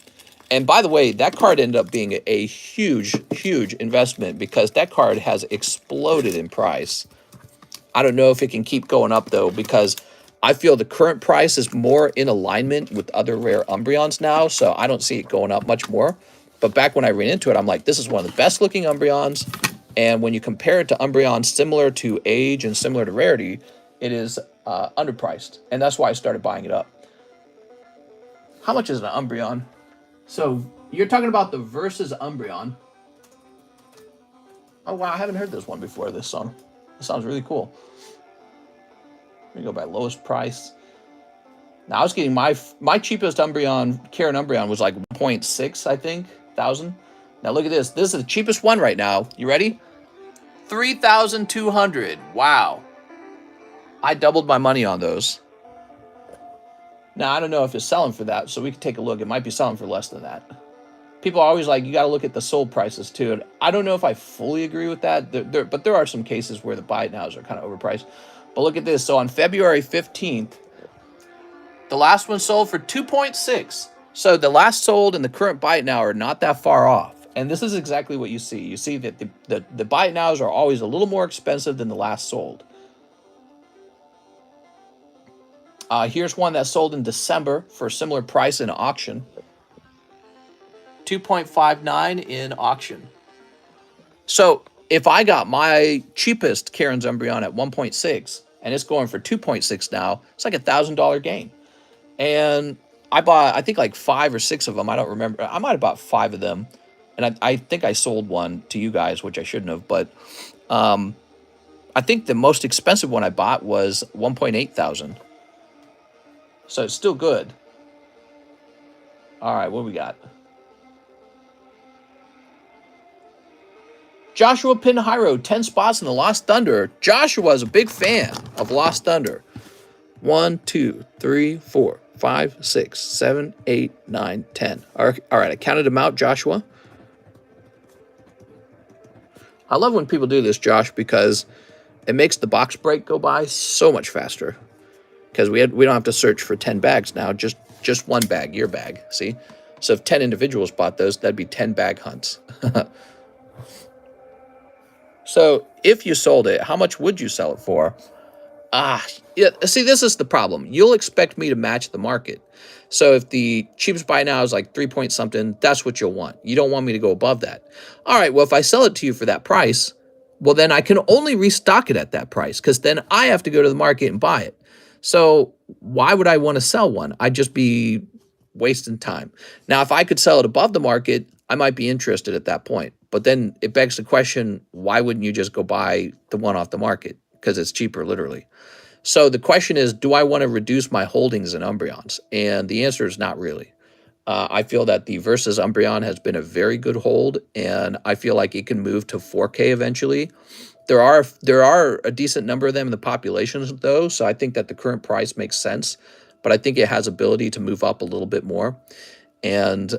And by the way, that card ended up being a huge, huge investment because that card has exploded in price. I don't know if it can keep going up, though, because I feel the current price is more in alignment with other rare Umbreons now, so I don't see it going up much more. But back when I ran into it, I'm like, this is one of the best-looking Umbreons, and when you compare it to Umbreons similar to age and similar to rarity, it is underpriced, and that's why I started buying it up. How much is an Umbreon? So, you're talking about the Versus Umbreon. Oh, wow, I haven't heard this one before, this song. It sounds really cool. Let me go by lowest price. Now, I was getting my cheapest Umbreon, Karen Umbreon, was like 1.6, I think, thousand. Now, look at this. This is the cheapest one right now. You ready? 3,200. Wow. I doubled my money on those. Now, I don't know if it's selling for that, so we can take a look. It might be selling for less than that. People are always like, you got to look at the sold prices, too. And I don't know if I fully agree with that, but there are some cases where the buy it nows are kind of overpriced. But look at this. So on February 15th, the last one sold for 2.6. So the last sold and the current buy it now are not that far off. And this is exactly what you see. You see that the buy it nows are always a little more expensive than the last sold. Here's one that sold in December for a similar price in auction. 2.59 in auction. So if I got my cheapest Karen's Umbreon at 1.6 and it's going for 2.6 now, it's like $1,000 gain. And I bought, I think like 5 or 6 of them. I don't remember. I might have bought 5 of them. And I think I sold one to you guys, which I shouldn't have. But I think the most expensive one I bought was 1.8 thousand. So it's still good. All right, what do we got? Joshua Pinheiro, 10 spots in the Lost Thunder. Joshua is a big fan of Lost Thunder. 1, 2, 3, 4, 5, 6, 7, 8, 9, 10. All right, I counted them out, Joshua. I love when people do this, Josh, because it makes the box break go by so much faster. Because we don't have to search for 10 bags now, just one bag, your bag, see? So if 10 individuals bought those, that'd be 10 bag hunts. So if you sold it, how much would you sell it for? Yeah, see, this is the problem. You'll expect me to match the market. So if the cheapest buy now is like 3 point something, that's what you'll want. You don't want me to go above that. All right, well, if I sell it to you for that price, well, then I can only restock it at that price because then I have to go to the market and buy it. So why would I want to sell one? I'd just be wasting time. Now, if I could sell it above the market, I might be interested at that point. But then it begs the question, why wouldn't you just go buy the one off the market? Because it's cheaper, literally. So the question is, do I want to reduce my holdings in Umbreons? And the answer is not really. I feel that the Versus Umbreon has been a very good hold, and I feel like it can move to 4K eventually. There are a decent number of them in the populations, though, so I think that the current price makes sense. But I think it has ability to move up a little bit more. And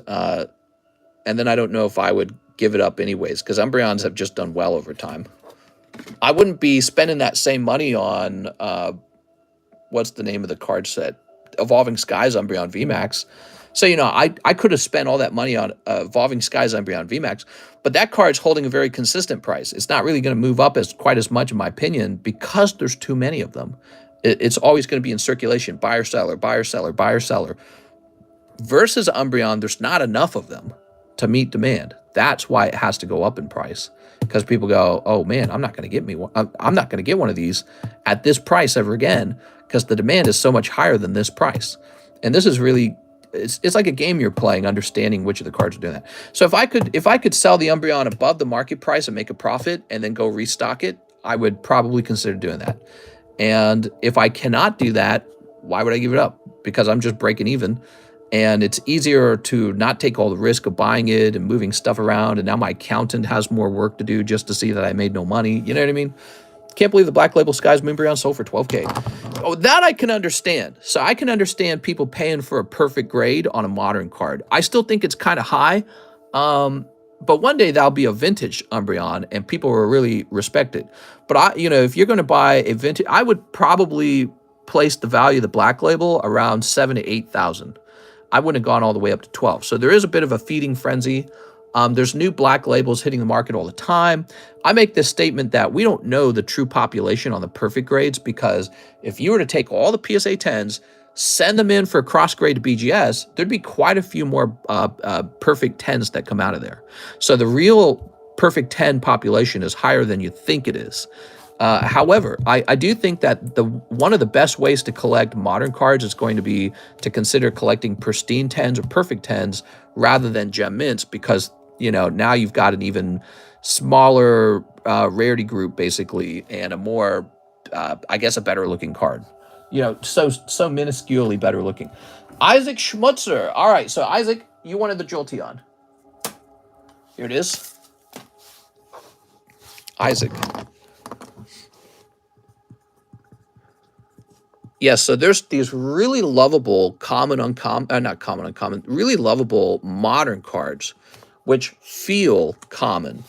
then I don't know if I would give it up anyways, because Umbreons have just done well over time. I wouldn't be spending that same money on, what's the name of the card set? Evolving Skies Umbreon VMAX. So, you know, I could have spent all that money on Evolving Skies Umbreon VMAX, but that card's holding a very consistent price. It's not really going to move up quite as much, in my opinion, because there's too many of them. It's always going to be in circulation, buyer, seller, buyer, seller, buyer, seller. Versus Umbreon, there's not enough of them to meet demand. That's why it has to go up in price, because people go, oh man, I'm not going to get me one. I'm not going to get one of these at this price ever again, because the demand is so much higher than this price. And this is really, it's like a game you're playing, understanding which of the cards are doing that. So if I could sell the Umbreon above the market price and make a profit and then go restock it, I would probably consider doing that. And if I cannot do that, why would I give it up? Because I'm just breaking even. And it's easier to not take all the risk of buying it and moving stuff around. And now my accountant has more work to do just to see that I made no money. You know what I mean? Can't believe the Black Label Skies Moonbreon sold for $12K. Oh, that I can understand. So I can understand people paying for a perfect grade on a modern card. I still think it's kind of high. But one day that'll be a vintage Umbreon, and people will really respect it. But if you're going to buy a vintage, I would probably place the value of the Black Label around 7,000 to 8,000. I wouldn't have gone all the way up to 12. So there is a bit of a feeding frenzy. There's new Black Labels hitting the market all the time. I make this statement that we don't know the true population on the perfect grades, because if you were to take all the PSA 10s, send them in for cross grade to BGS, there'd be quite a few more perfect 10s that come out of there. So the real perfect 10 population is higher than you think it is. However, I do think that one of the best ways to collect modern cards is going to be to consider collecting pristine 10s or perfect 10s rather than gem mints, because now you've got an even smaller rarity group basically, and a more I guess a better looking card. So minusculely better looking. Isaac Schmutzer. All right, so Isaac, you wanted the Jolteon. Here it is. Isaac. Yes, so there's these really lovable really lovable modern cards, which feel common.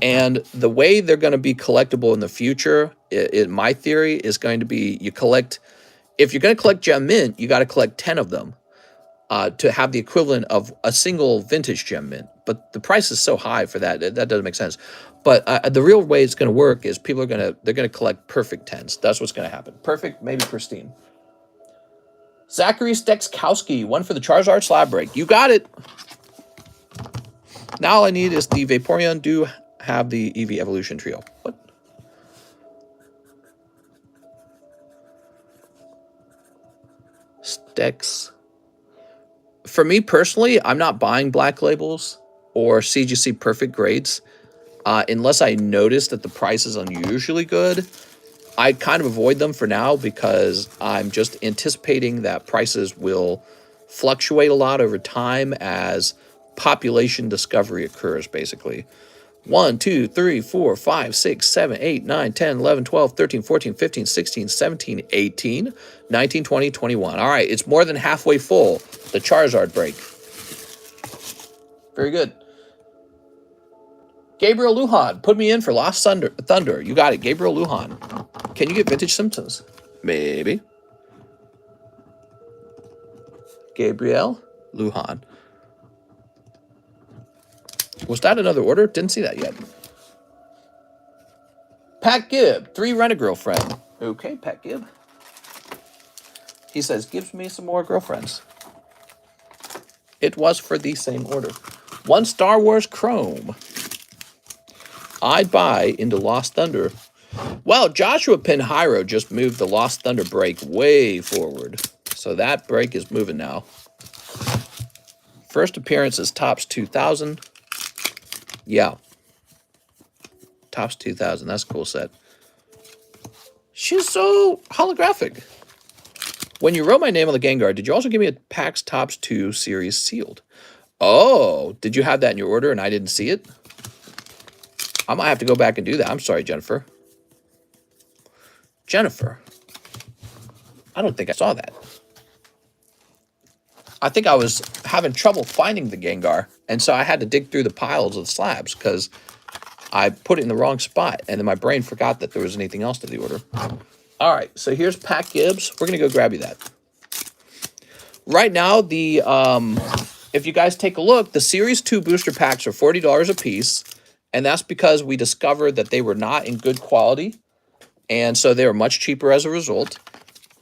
And the way they're going to be collectible in the future, in my theory, is going to be if you're going to collect Gem Mint, you got to collect 10 of them to have the equivalent of a single vintage Gem Mint. But the price is so high for that, that doesn't make sense. But the real way it's going to work is they're going to collect perfect 10s. That's what's going to happen. Perfect, maybe pristine. Zachary Stekskowski, one for the Charizard Slab break. You got it. Now all I need is the Vaporeon. Do have the EV Evolution Trio. What? Stex. For me personally, I'm not buying Black Labels or CGC perfect grades unless I notice that the price is unusually good. I kind of avoid them for now because I'm just anticipating that prices will fluctuate a lot over time as population discovery occurs, basically. 1, 2, 3, 4, 5, 6, 7, 8, 9, 10, 11, 12, 13, 14, 15, 16, 17, 18, 19, 20, 21. All right, it's more than halfway full. The Charizard break. Very good. Gabriel Lujan, put me in for Lost Thunder. You got it, Gabriel Lujan. Can you get Vintage Symptoms? Maybe. Gabriel Lujan. Was that another order? Didn't see that yet. Pat Gibb, 3 Rent-A-Girlfriend. Okay, Pat Gibb. He says, gives me some more girlfriends. It was for the same order. 1 Star Wars Chrome. I'd buy into Lost Thunder. Well, Joshua Pinheiro just moved the Lost Thunder break way forward. So that break is moving now. First appearance is Topps 2000. Yeah. Topps 2000. That's a cool set. She's so holographic. When you wrote my name on the Gengar, did you also give me a PAX Topps 2 series sealed? Oh, did you have that in your order and I didn't see it? I might have to go back and do that. I'm sorry, Jennifer. Jennifer. I don't think I saw that. I think I was having trouble finding the Gengar, and so I had to dig through the piles of the slabs because I put it in the wrong spot, and then my brain forgot that there was anything else to the order. All right, so here's Pat Gibbs. We're going to go grab you that. Right now, if you guys take a look, the Series 2 booster packs are $40 a piece, and that's because we discovered that they were not in good quality, and so they were much cheaper as a result.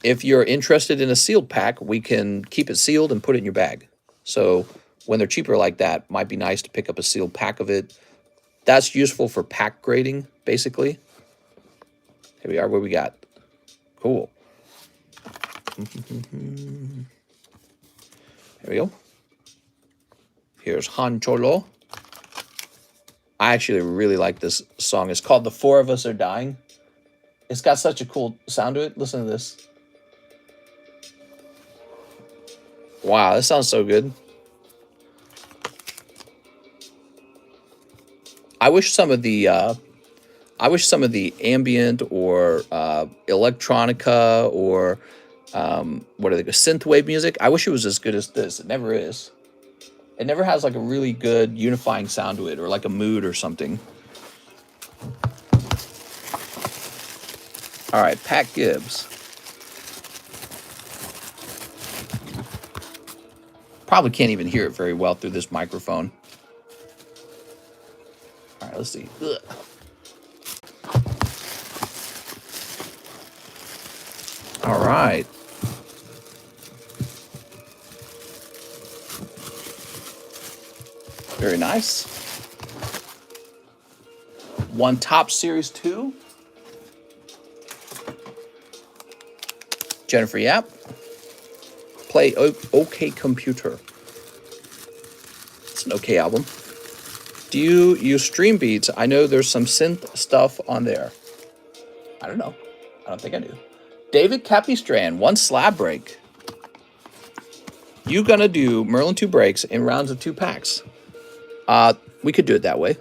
If you're interested in a sealed pack, we can keep it sealed and put it in your bag. So when they're cheaper like that, it might be nice to pick up a sealed pack of it. That's useful for pack grading, basically. Here we are, what we got. Cool. Here we go. Here's Han Cholo. I actually really like this song. It's called The Four of Us Are Dying. It's got such a cool sound to it. Listen to this. Wow, that sounds so good. I wish some of the ambient or electronica or what are they, synthwave music, I wish it was as good as this. It never is. It never has like a really good unifying sound to it, or like a mood or something. All right, Pat Gibbs. Probably can't even hear it very well through this microphone. All right, let's see. Ugh. All right. Very nice. One Top Series 2. Jennifer Yap. Play OK Computer. It's an OK album. Do you use Stream Beats? I know there's some synth stuff on there. I don't know. I don't think I do. David Capistrand, 1 slab break. You gonna do Merlin 2 breaks in rounds of 2 packs? We could do it that way.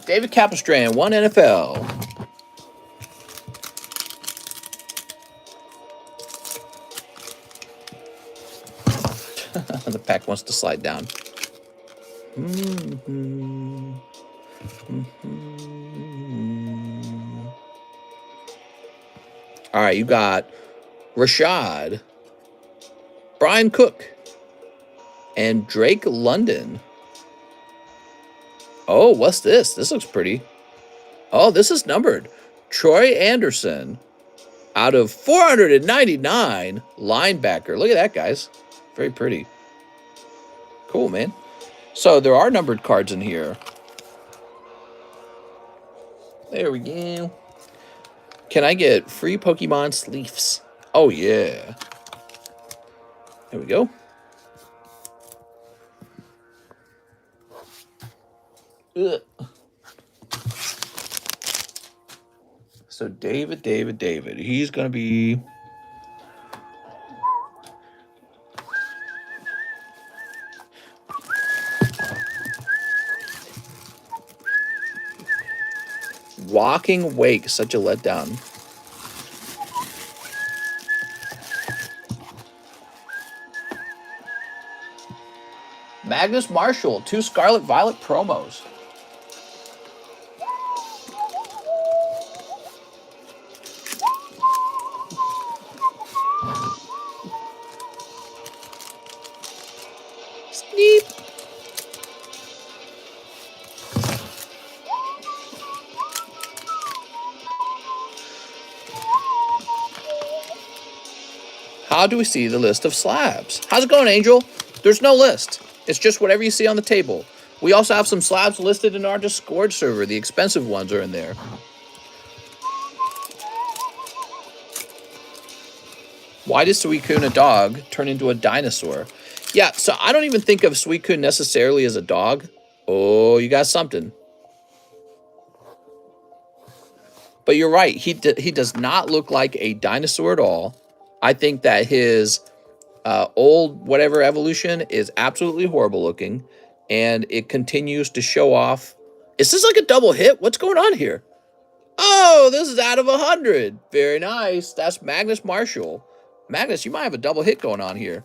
David Capistrand, 1 NFL. The pack wants to slide down. All right, you got Rashad, Brian Cook, and Drake London. Oh, what's this? This looks pretty. Oh, this is numbered. Troy Anderson out of 499, linebacker. Look at that, guys. Very pretty. Cool, man. So there are numbered cards in here. There we go. Can I get free Pokemon sleeves? Oh, yeah. There we go. Ugh. So David. He's going to be... Walking Wake, such a letdown. Magnus Marshall, 2 Scarlet Violet promos. Sneep. How do we see the list of slabs? How's it going, Angel? There's no list. It's just whatever you see on the table. We also have some slabs listed in our Discord server. The expensive ones are in there. Why does Suicune, a dog, turn into a dinosaur? Yeah, so I don't even think of Suicune necessarily as a dog. Oh, you got something. But you're right. He does not look like a dinosaur at all. I think that his old whatever evolution is absolutely horrible looking. And it continues to show off. Is this like a double hit? What's going on here? Oh, this is out of 100. Very nice. That's Magnus Marshall. Magnus, you might have a double hit going on here.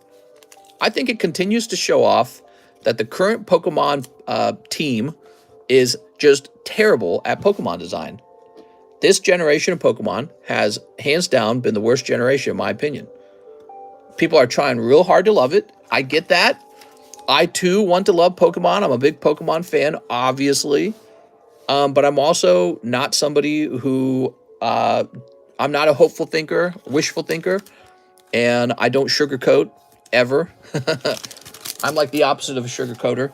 I think it continues to show off that the current Pokemon team is just terrible at Pokemon design. This generation of Pokemon has, hands down, been the worst generation, in my opinion. People are trying real hard to love it. I get that. I, too, want to love Pokemon. I'm a big Pokemon fan, obviously. But I'm also not somebody who... I'm not a hopeful thinker, wishful thinker. And I don't sugarcoat, ever. I'm like the opposite of a sugarcoater.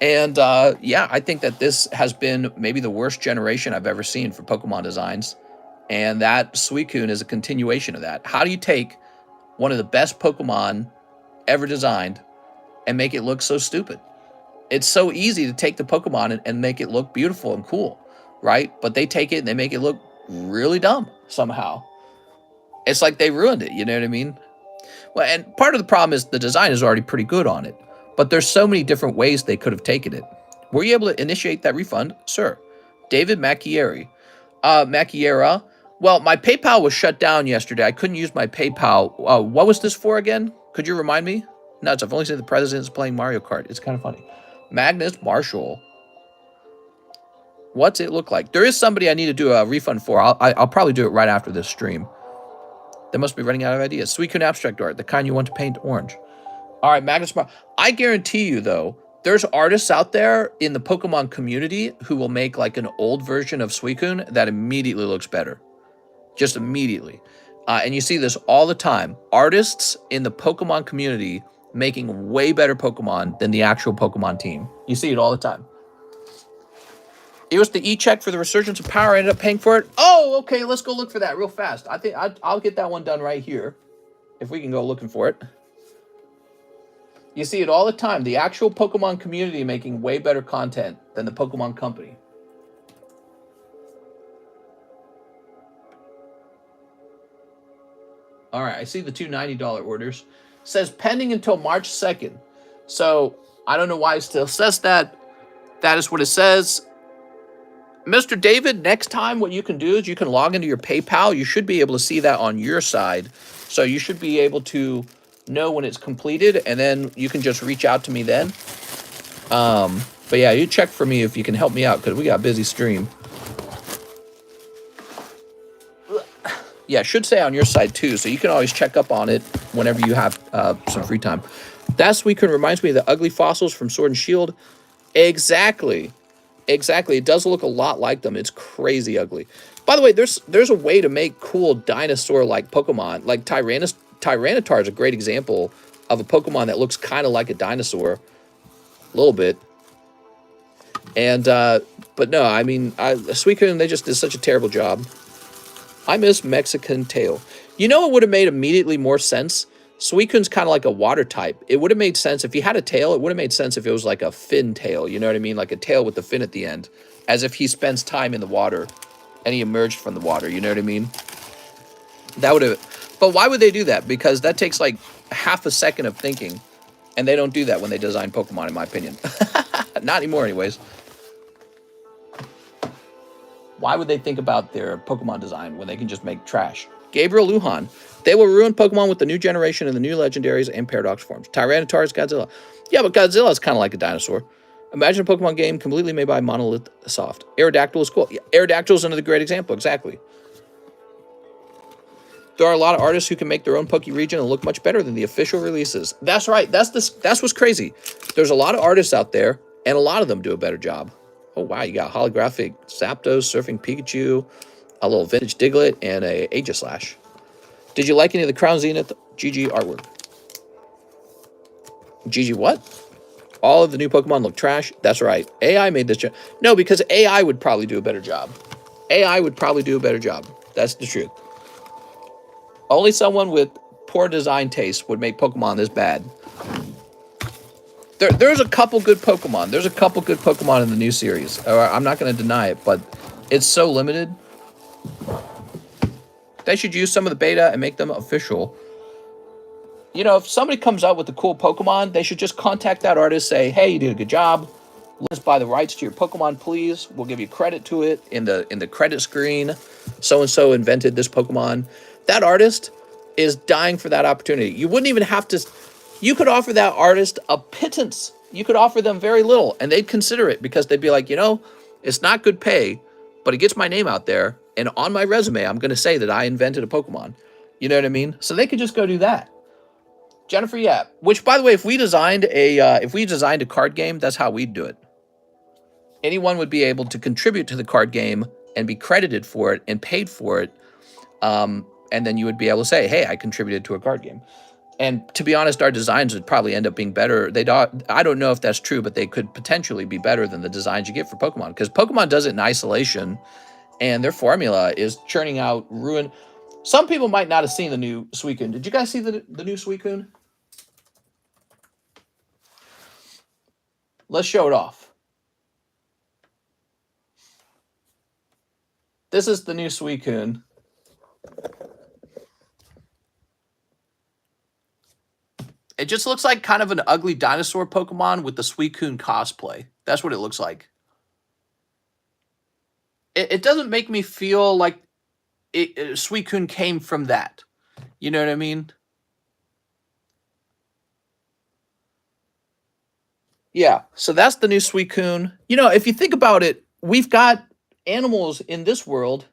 And, yeah, I think that this has been maybe the worst generation I've ever seen for Pokemon designs. And that Suicune is a continuation of that. How do you take one of the best Pokemon ever designed and make it look so stupid? It's so easy to take the Pokemon and make it look beautiful and cool, right? But they take it and they make it look really dumb somehow. It's like they ruined it, you know what I mean? Well, and part of the problem is the design is already pretty good on it. But there's so many different ways they could have taken it. Were you able to initiate that refund, sir? David Macchieri. Macchiera. Well, my PayPal was shut down yesterday. I couldn't use my PayPal. What was this for again? Could you remind me? Nuts. I've only seen the president's playing Mario Kart. It's kind of funny. Magnus Marshall. What's it look like? There is somebody I need to do a refund for. I'll probably do it right after this stream. They must be running out of ideas. Suicune abstract art, the kind you want to paint orange. All right, Magnus. I guarantee you, though, there's artists out there in the Pokemon community who will make like an old version of Suicune that immediately looks better. Just immediately. And you see this all the time. Artists in the Pokemon community making way better Pokemon than the actual Pokemon team. You see it all the time. It was the e-check for the Resurgence of Power. I ended up paying for it. Oh, okay. Let's go look for that real fast. I think I'll get that one done right here. If we can go looking for it. You see it all the time. The actual Pokemon community making way better content than the Pokemon company. All right. I see the two $90 orders. It says pending until March 2nd. So I don't know why it still says that. That is what it says. Mr. David, next time what you can do is you can log into your PayPal. You should be able to see that on your side. So you should be able to know when it's completed, and then you can just reach out to me then. But yeah, you check for me if you can help me out, because we got a busy stream. Yeah, it should say on your side too, so you can always check up on it whenever you have some free time. That Suicune reminds me of the ugly fossils from Sword and Shield. Exactly. Exactly. It does look a lot like them. It's crazy ugly. By the way, there's a way to make cool dinosaur-like Pokemon. Like Tyranitar is a great example of a Pokemon that looks kind of like a dinosaur. A little bit. And, but no, I mean, Suicune, they just did such a terrible job. I miss Mexican tail. You know, it would have made immediately more sense. Suicune's kind of like a water type. It would have made sense if he had a tail. It would have made sense if it was like a fin tail. You know what I mean? Like a tail with the fin at the end. As if he spends time in the water and he emerged from the water. You know what I mean? That would have... But why would they do that? Because that takes like half a second of thinking. And they don't do that when they design Pokemon, in my opinion. Not anymore, anyways. Why would they think about their Pokemon design when they can just make trash? Gabriel Lujan. They will ruin Pokemon with the new generation and the new legendaries and paradox forms. Tyranitar is Godzilla. Yeah, but Godzilla is kind of like a dinosaur. Imagine a Pokemon game completely made by Monolith Soft. Aerodactyl is cool. Yeah, Aerodactyl is another great example. Exactly. There are a lot of artists who can make their own Poke region and look much better than the official releases. That's right. That's what's crazy. There's a lot of artists out there, and a lot of them do a better job. Oh, wow. You got holographic Zapdos, Surfing Pikachu, a little vintage Diglett, and a Aegislash. Did you like any of the Crown Zenith GG artwork? GG what? All of the new Pokemon look trash? That's right. AI made this... No, because AI would probably do a better job. AI would probably do a better job. That's the truth. Only someone with poor design taste would make Pokemon this bad. There's a couple good Pokemon. There's a couple good Pokemon in the new series. I'm not going to deny it, but it's so limited. They should use some of the beta and make them official. You know, if somebody comes out with a cool Pokemon, they should just contact that artist, say, hey, you did a good job. Let's buy the rights to your Pokemon, please. We'll give you credit to it in the credit screen. So-and-so invented this Pokemon. That artist is dying for that opportunity. You wouldn't even have to... You could offer that artist a pittance. You could offer them very little, and they'd consider it because they'd be like, you know, it's not good pay, but it gets my name out there. And on my resume, I'm going to say that I invented a Pokemon. You know what I mean? So they could just go do that. Jennifer Yap. Which, by the way, if we designed a card game, that's how we'd do it. Anyone would be able to contribute to the card game and be credited for it and paid for it. And then you would be able to say, hey, I contributed to a card game. And to be honest, our designs would probably end up being better. I don't know if that's true, but they could potentially be better than the designs you get for Pokemon. Because Pokemon does it in isolation, and their formula is churning out ruin. Some people might not have seen the new Suicune. Did you guys see the new Suicune? Let's show it off. This is the new Suicune. It just looks like kind of an ugly dinosaur Pokemon with the Suicune cosplay. That's what it looks like. It doesn't make me feel like Suicune came from that. You know what I mean? Yeah, so that's the new Suicune. You know, if you think about it, we've got animals in this world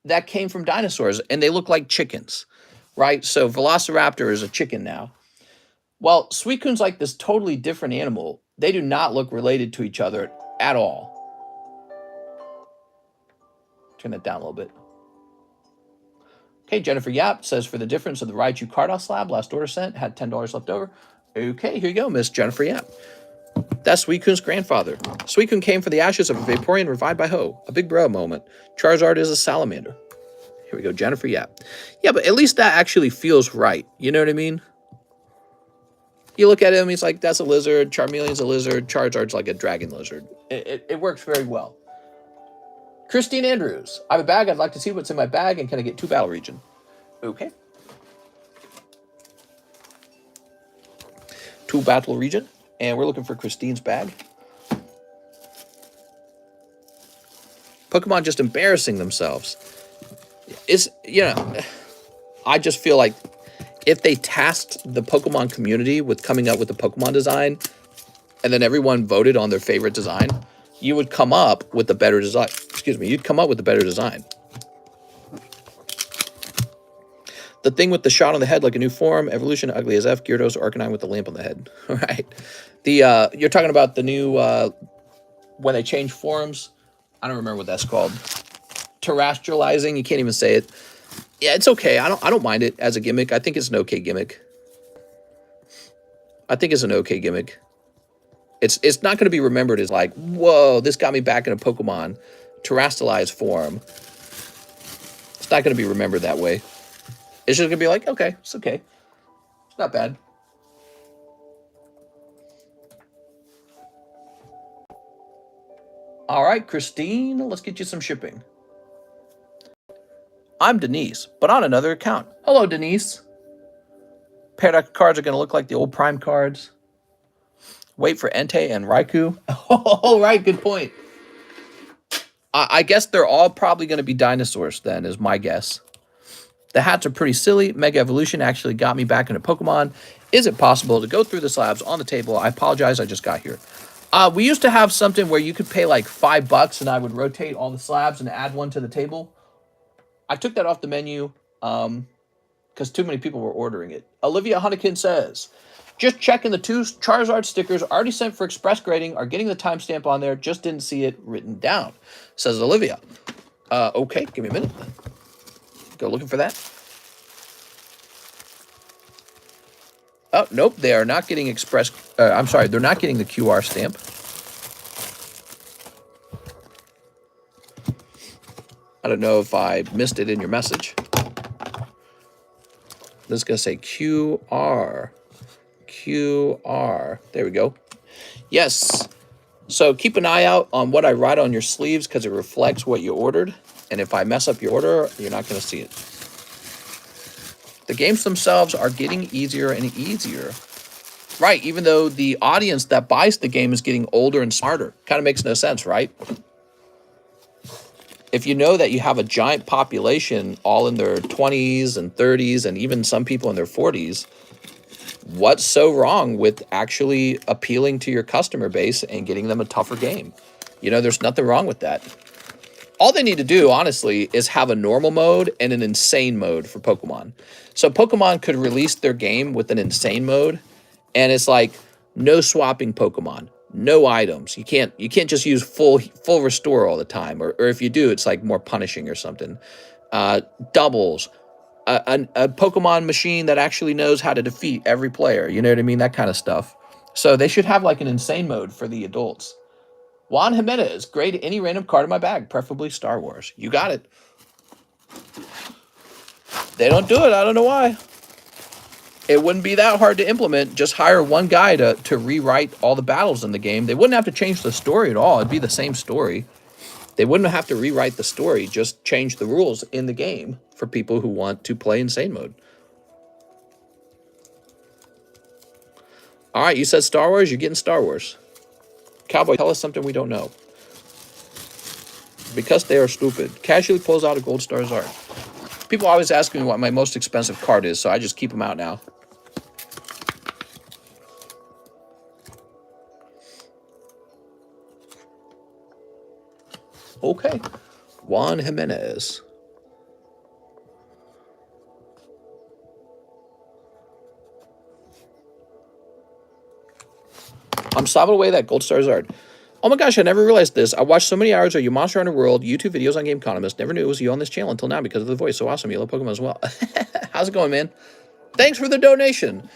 that came from dinosaurs, and they look like chickens, right? So Velociraptor is a chicken now. Well, Suicune's like this totally different animal. They do not look related to each other at all. Turn that down a little bit. Okay, Jennifer Yap says, for the difference of the Raichu Cardall slab, last order sent, had $10 left over. Okay, here you go, Miss Jennifer Yap. That's Suicune's grandfather. Suicune came from the ashes of a Vaporeon revived by Ho. A big bro moment. Charizard is a salamander. Here we go, Jennifer Yap. Yeah, but at least that actually feels right. You know what I mean? You look at him, he's like, that's a lizard. Charmeleon's a lizard. Charizard's like a dragon lizard. It works very well. Christine Andrews. I have a bag. I'd like to see what's in my bag, and can I get 2 battle region? Okay. 2 battle region. And we're looking for Christine's bag. Pokemon just embarrassing themselves. It's, you know, I just feel like if they tasked the Pokemon community with coming up with a Pokemon design, and then everyone voted on their favorite design, you would come up with a better design. Excuse me, you'd come up with a better design. The thing with the shot on the head like a new form, evolution, ugly as F, Gyarados, Arcanine with the lamp on the head. All right. The you're talking about the new when they change forms. I don't remember what that's called. Terrestrializing. You can't even say it. Yeah, it's okay. I don't mind it as a gimmick. I think it's an okay gimmick. I think it's an okay gimmick. It's not going to be remembered as like, whoa, this got me back in a Pokemon terrestrialized form. It's not going to be remembered that way. It's just going to be like, okay, it's okay. It's not bad. All right, Christine, let's get you some shipping. I'm Denise, but on another account. Hello, Denise. Paradox cards are going to look like the old Prime cards. Wait for Entei and Raikou. All right, good point. I guess they're all probably going to be dinosaurs then, is my guess. The hats are pretty silly. Mega Evolution actually got me back into Pokemon. Is it possible to go through the slabs on the table? I apologize, I just got here. We used to have something where you could pay like $5 and I would rotate all the slabs and add one to the table. I took that off the menu because too many people were ordering it. Olivia Hunnikin says, just checking the 2 Charizard stickers already sent for express grading are getting the timestamp on there. Just didn't see it written down, says Olivia. Okay, give me a minute. Go looking for that. Oh, nope, they are not getting express. I'm sorry, they're not getting the QR stamp. I don't know if I missed it in your message. This is going to say QR. QR. There we go. Yes. So keep an eye out on what I write on your sleeves because it reflects what you ordered. And if I mess up your order, you're not going to see it. The games themselves are getting easier and easier. Right, even though the audience that buys the game is getting older and smarter. Kind of makes no sense, right? If you know that you have a giant population all in their 20s and 30s and even some people in their 40s, what's so wrong with actually appealing to your customer base and getting them a tougher game? You know, there's nothing wrong with that. All they need to do, honestly, is have a normal mode and an insane mode for Pokemon. So Pokemon could release their game with an insane mode, and it's like no swapping Pokemon, no items. You can't just use full restore all the time, or if you do, it's like more punishing or something. Doubles, a Pokemon machine that actually knows how to defeat every player. You know what I mean? That kind of stuff. So they should have like an insane mode for the adults. Juan Jimenez, grade any random card in my bag, preferably Star Wars. You got it. They don't do it. I don't know why. It wouldn't be that hard to implement. Just hire one guy to rewrite all the battles in the game. They wouldn't have to change the story at all. It'd be the same story. They wouldn't have to rewrite the story. Just change the rules in the game for people who want to play insane mode. All right, you said Star Wars. You're getting Star Wars. Cowboy, tell us something we don't know. Because they are stupid. Casually pulls out a Gold Star Zard. People always ask me what my most expensive card is, so I just keep them out now. Okay. Juan Jimenez. I'm sobbing away that Gold Star Zard. Oh my gosh, I never realized this. I watched so many hours of your Monster Hunter World YouTube videos on TheCardconomist. Never knew it was you on this channel until now because of the voice. So awesome. You love Pokemon as well. How's it going, man? Thanks for the donation.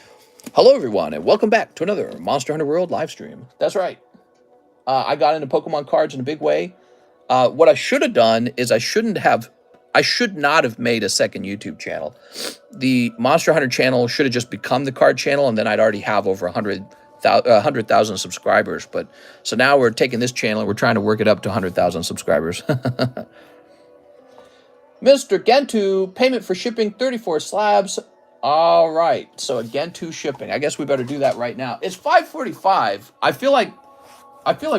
Hello, everyone, and welcome back to another Monster Hunter World live stream. That's right. I got into Pokemon cards in a big way. What I should have done is I should not have made a second YouTube channel. The Monster Hunter channel should have just become the card channel, and then I'd already have over 100,000 subscribers. But so now we're taking this channel and we're trying to work it up to 100,000 subscribers. Mr. Gentu, payment for shipping 34 slabs. All right, so a Gentu shipping. I guess we better do that right now. It's 5:45. I feel like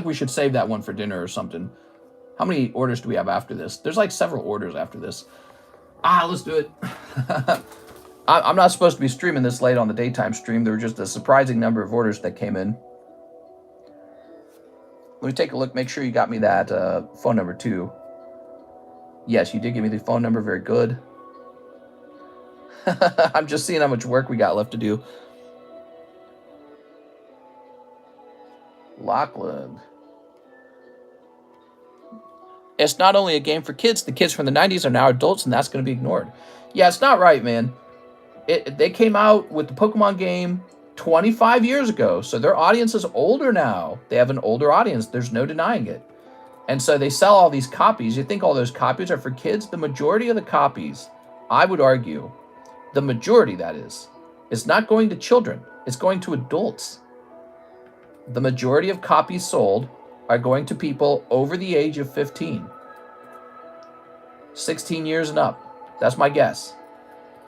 we should save that one for dinner or something. How many orders do we have after this? There's like several orders after this. Let's do it. I'm not supposed to be streaming this late on the daytime stream. There were just a surprising number of orders that came in. Let me take a look. Make sure you got me that phone number too. Yes, you did give me the phone number. Very good. I'm just seeing how much work we got left to do. Lachlan. It's not only a game for kids. The kids from the 90s are now adults, and that's going to be ignored. Yeah, it's not right, man. They came out with the Pokemon game 25 years ago, so their audience is older now. They have an older audience. There's no denying it. And so they sell all these copies. You think all those copies are for kids? The majority of the copies, I would argue, the majority, that is not going to children. It's going to adults. The majority of copies sold are going to people over the age of 15. 16 years and up. That's my guess.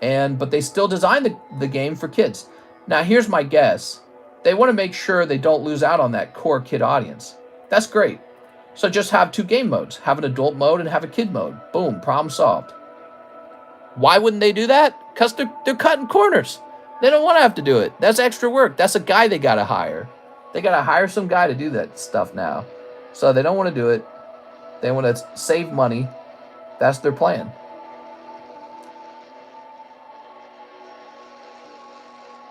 But they still designed the game for kids. Now, here's my guess. They want to make sure they don't lose out on that core kid audience. That's great. So just have two game modes. Have an adult mode and have a kid mode. Boom, problem solved. Why wouldn't they do that? Because they're cutting corners. They don't want to have to do it. That's extra work. That's a guy they got to hire. They got to hire some guy to do that stuff now. So they don't want to do it. They want to save money. That's their plan.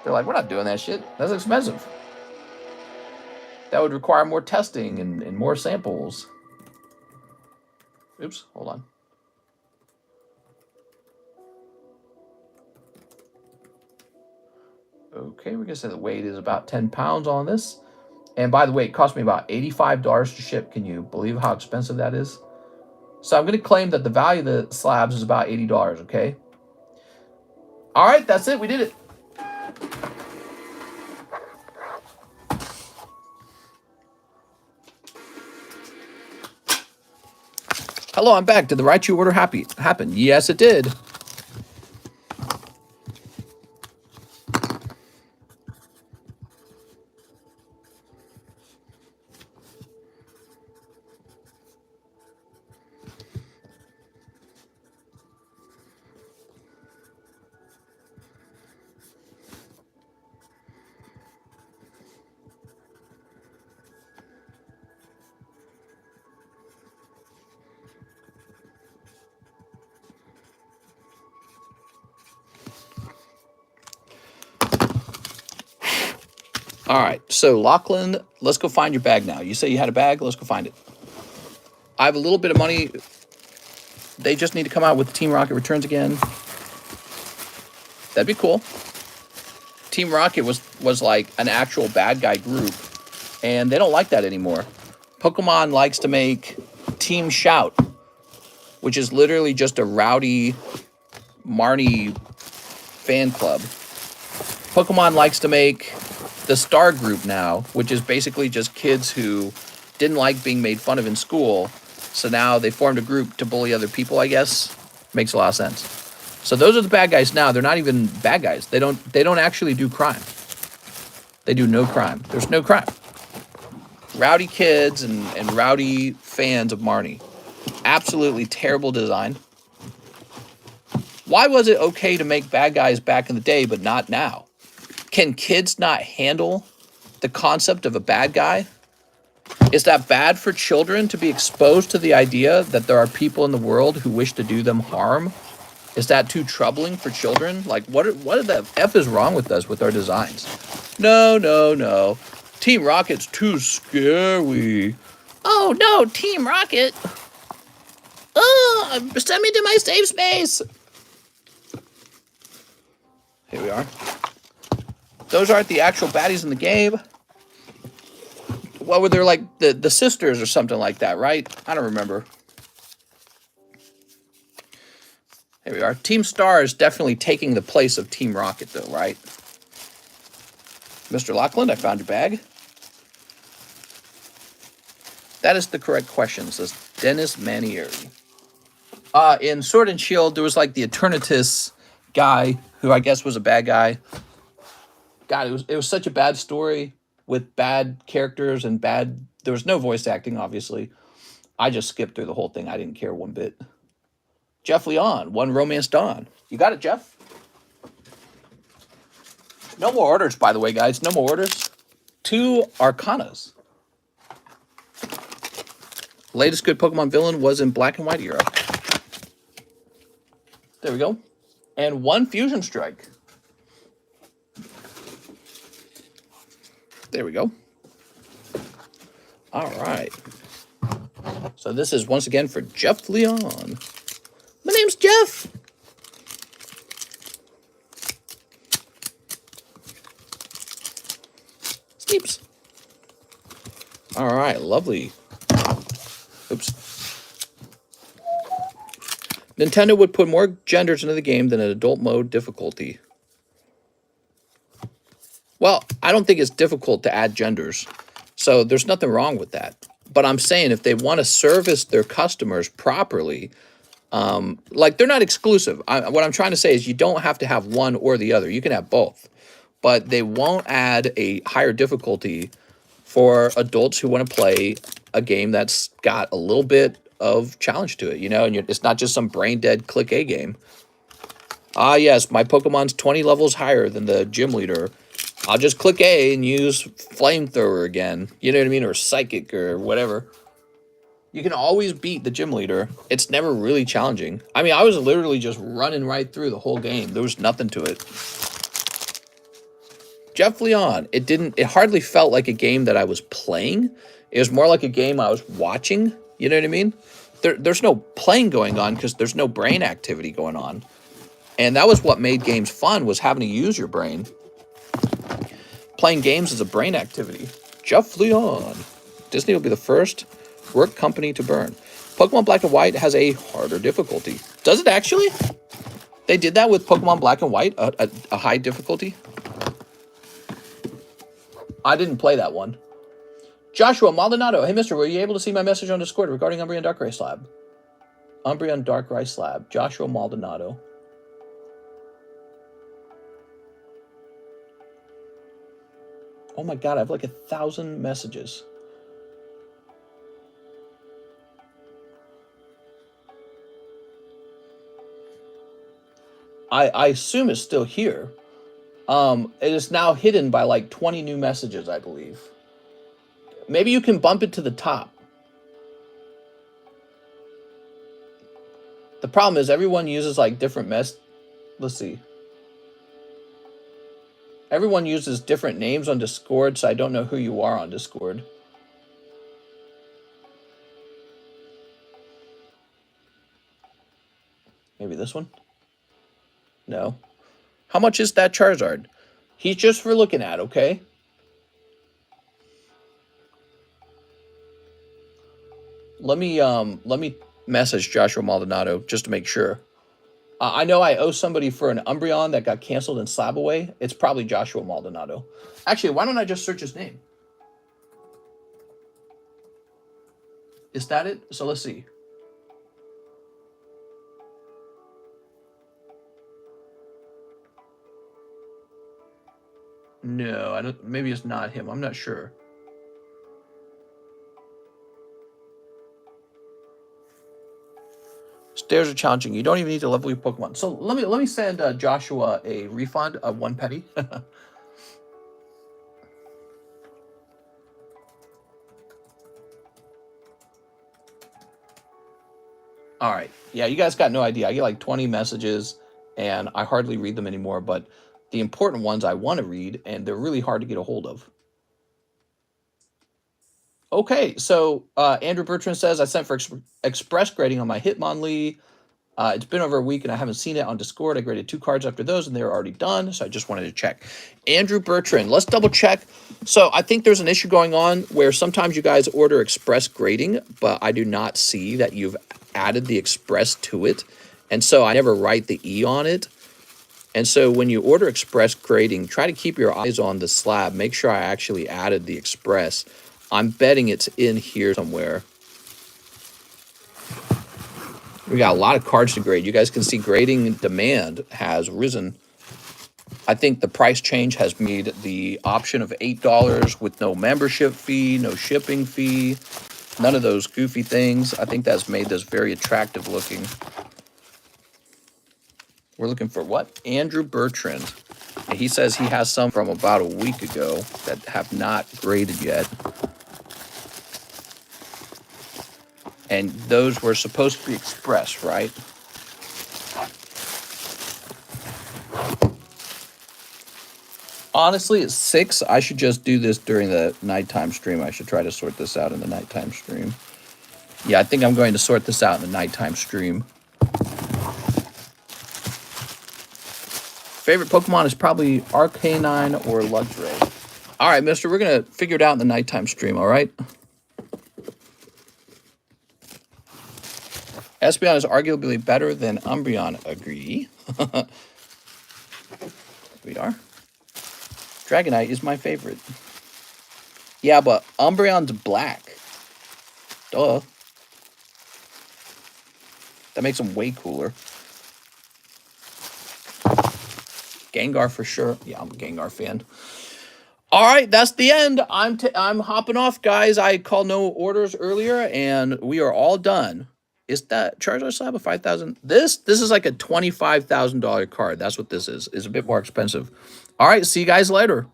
They're like, we're not doing that shit. That's expensive. That would require more testing and more samples. Oops, hold on. Okay, we're going to say the weight is about 10 pounds on this. And by the way, it cost me about $85 to ship. Can you believe how expensive that is? So I'm going to claim that the value of the slabs is about $80, okay? All right, that's it. We did it. Hello, I'm back. Did the Raichu order happen? Yes, it did. All right, so Lachlan, let's go find your bag now. You say you had a bag. Let's go find it. I have a little bit of money. They just need to come out with Team Rocket Returns again. That'd be cool. Team Rocket was like an actual bad guy group, and they don't like that anymore. Pokemon likes to make Team Shout, which is literally just a rowdy Marnie fan club. Pokemon likes to make the Star Group now, which is basically just kids who didn't like being made fun of in school. So now they formed a group to bully other people, I guess. Makes a lot of sense. So those are the bad guys now. They're not even bad guys. They don't actually do crime. They do no crime. There's no crime. Rowdy kids and rowdy fans of Marnie. Absolutely terrible design. Why was it okay to make bad guys back in the day, but not now? Can kids not handle the concept of a bad guy? Is that bad for children to be exposed to the idea that there are people in the world who wish to do them harm? Is that too troubling for children? Like, what the F is wrong with us with our designs? No, no, no. Team Rocket's too scary. Oh, no, Team Rocket. Oh, send me to my safe space. Here we are. Those aren't the actual baddies in the game. What were they, like the sisters or something like that, right? I don't remember. Here we are. Team Star is definitely taking the place of Team Rocket, though, right? Mr. Lachlan, I found your bag. That is the correct question, says Dennis Manieri. In Sword and Shield, there was like the Eternatus guy, who I guess was a bad guy. God, it was such a bad story with bad characters and bad... There was no voice acting, obviously. I just skipped through the whole thing. I didn't care one bit. Jeff Leon, One Romance Dawn. You got it, Jeff? No more orders, by the way, guys. No more orders. 2 Arcanas. Latest good Pokemon villain was in Black and White era. There we go. And 1 Fusion Strike. There we go. All right. So this is once again for Jeff Leon. My name's Jeff. Sleeps. All right, lovely. Oops. Nintendo would put more genders into the game than an adult mode difficulty. Well, I don't think it's difficult to add genders, so there's nothing wrong with that. But I'm saying if they want to service their customers properly, like they're not exclusive. What I'm trying to say is you don't have to have one or the other. You can have both. But they won't add a higher difficulty for adults who want to play a game that's got a little bit of challenge to it, you know, and it's not just some brain-dead click A game. Ah, yes, my Pokemon's 20 levels higher than the gym leader. I'll just click A and use Flamethrower again. You know what I mean? Or Psychic or whatever. You can always beat the gym leader. It's never really challenging. I mean, I was literally just running right through the whole game. There was nothing to it. Jeff Leon. It hardly felt like a game that I was playing. It was more like a game I was watching. You know what I mean? There's no playing going on because there's no brain activity going on. And that was what made games fun, was having to use your brain. Playing games is a brain activity. Jeff Leon. Disney will be the first work company to burn. Pokemon Black and White has a harder difficulty. Does it actually? They did that with Pokemon Black and White, a high difficulty? I didn't play that one. Joshua Maldonado. Hey, mister, were you able to see my message on Discord regarding Umbreon Darkrai Slab? Umbreon Darkrai Slab. Joshua Maldonado. Oh my god, I have like 1,000 messages. I assume it's still here. It is now hidden by like 20 new messages, I believe. Maybe you can bump it to the top. The problem is everyone uses like different Let's see. Everyone uses different names on Discord, so I don't know who you are on Discord. Maybe this one? No. How much is that Charizard? He's just for looking at, okay? Let me message Joshua Maldonado just to make sure. I know I owe somebody for an Umbreon that got canceled in SLAB-AWAY. It's probably Joshua Maldonado. Actually, why don't I just search his name? Is that it? So let's see. No, I don't. Maybe it's not him. I'm not sure. Stairs are challenging. You don't even need to level your Pokemon. So let me send Joshua a refund of 1 penny. All right. Yeah, you guys got no idea. I get like 20 messages, and I hardly read them anymore. But the important ones I want to read, and they're really hard to get a hold of. Okay, so Andrew Bertrand says, I sent for express grading on my Hitmonlee. It's been over a week and I haven't seen it on Discord. I graded 2 cards after those and they were already done. So I just wanted to check. Andrew Bertrand, let's double check. So I think there's an issue going on where sometimes you guys order express grading, but I do not see that you've added the express to it. And so I never write the E on it. And so when you order express grading, try to keep your eyes on the slab. Make sure I actually added the express. I'm betting it's in here somewhere. We got a lot of cards to grade. You guys can see grading demand has risen. I think the price change has made the option of $8 with no membership fee, no shipping fee, none of those goofy things. I think that's made this very attractive looking. We're looking for what? Andrew Bertrand. And he says he has some from about a week ago that have not graded yet. And those were supposed to be express, right? Honestly, at 6, I should just do this during the nighttime stream. I should try to sort this out in the nighttime stream. Yeah, I think I'm going to sort this out in the nighttime stream. Favorite Pokemon is probably Arcanine or Luxray. All right, mister, we're going to figure it out in the nighttime stream, all right? Espeon is arguably better than Umbreon. Agree. We are. Dragonite is my favorite. Yeah, but Umbreon's black. Duh. That makes him way cooler. Gengar for sure. Yeah, I'm a Gengar fan. All right, that's the end. I'm hopping off, guys. I called no orders earlier, and we are all done. Is that Charizard Slab of 5,000? This is like a $25,000 card. That's what this is. It's a bit more expensive. All right, see you guys later.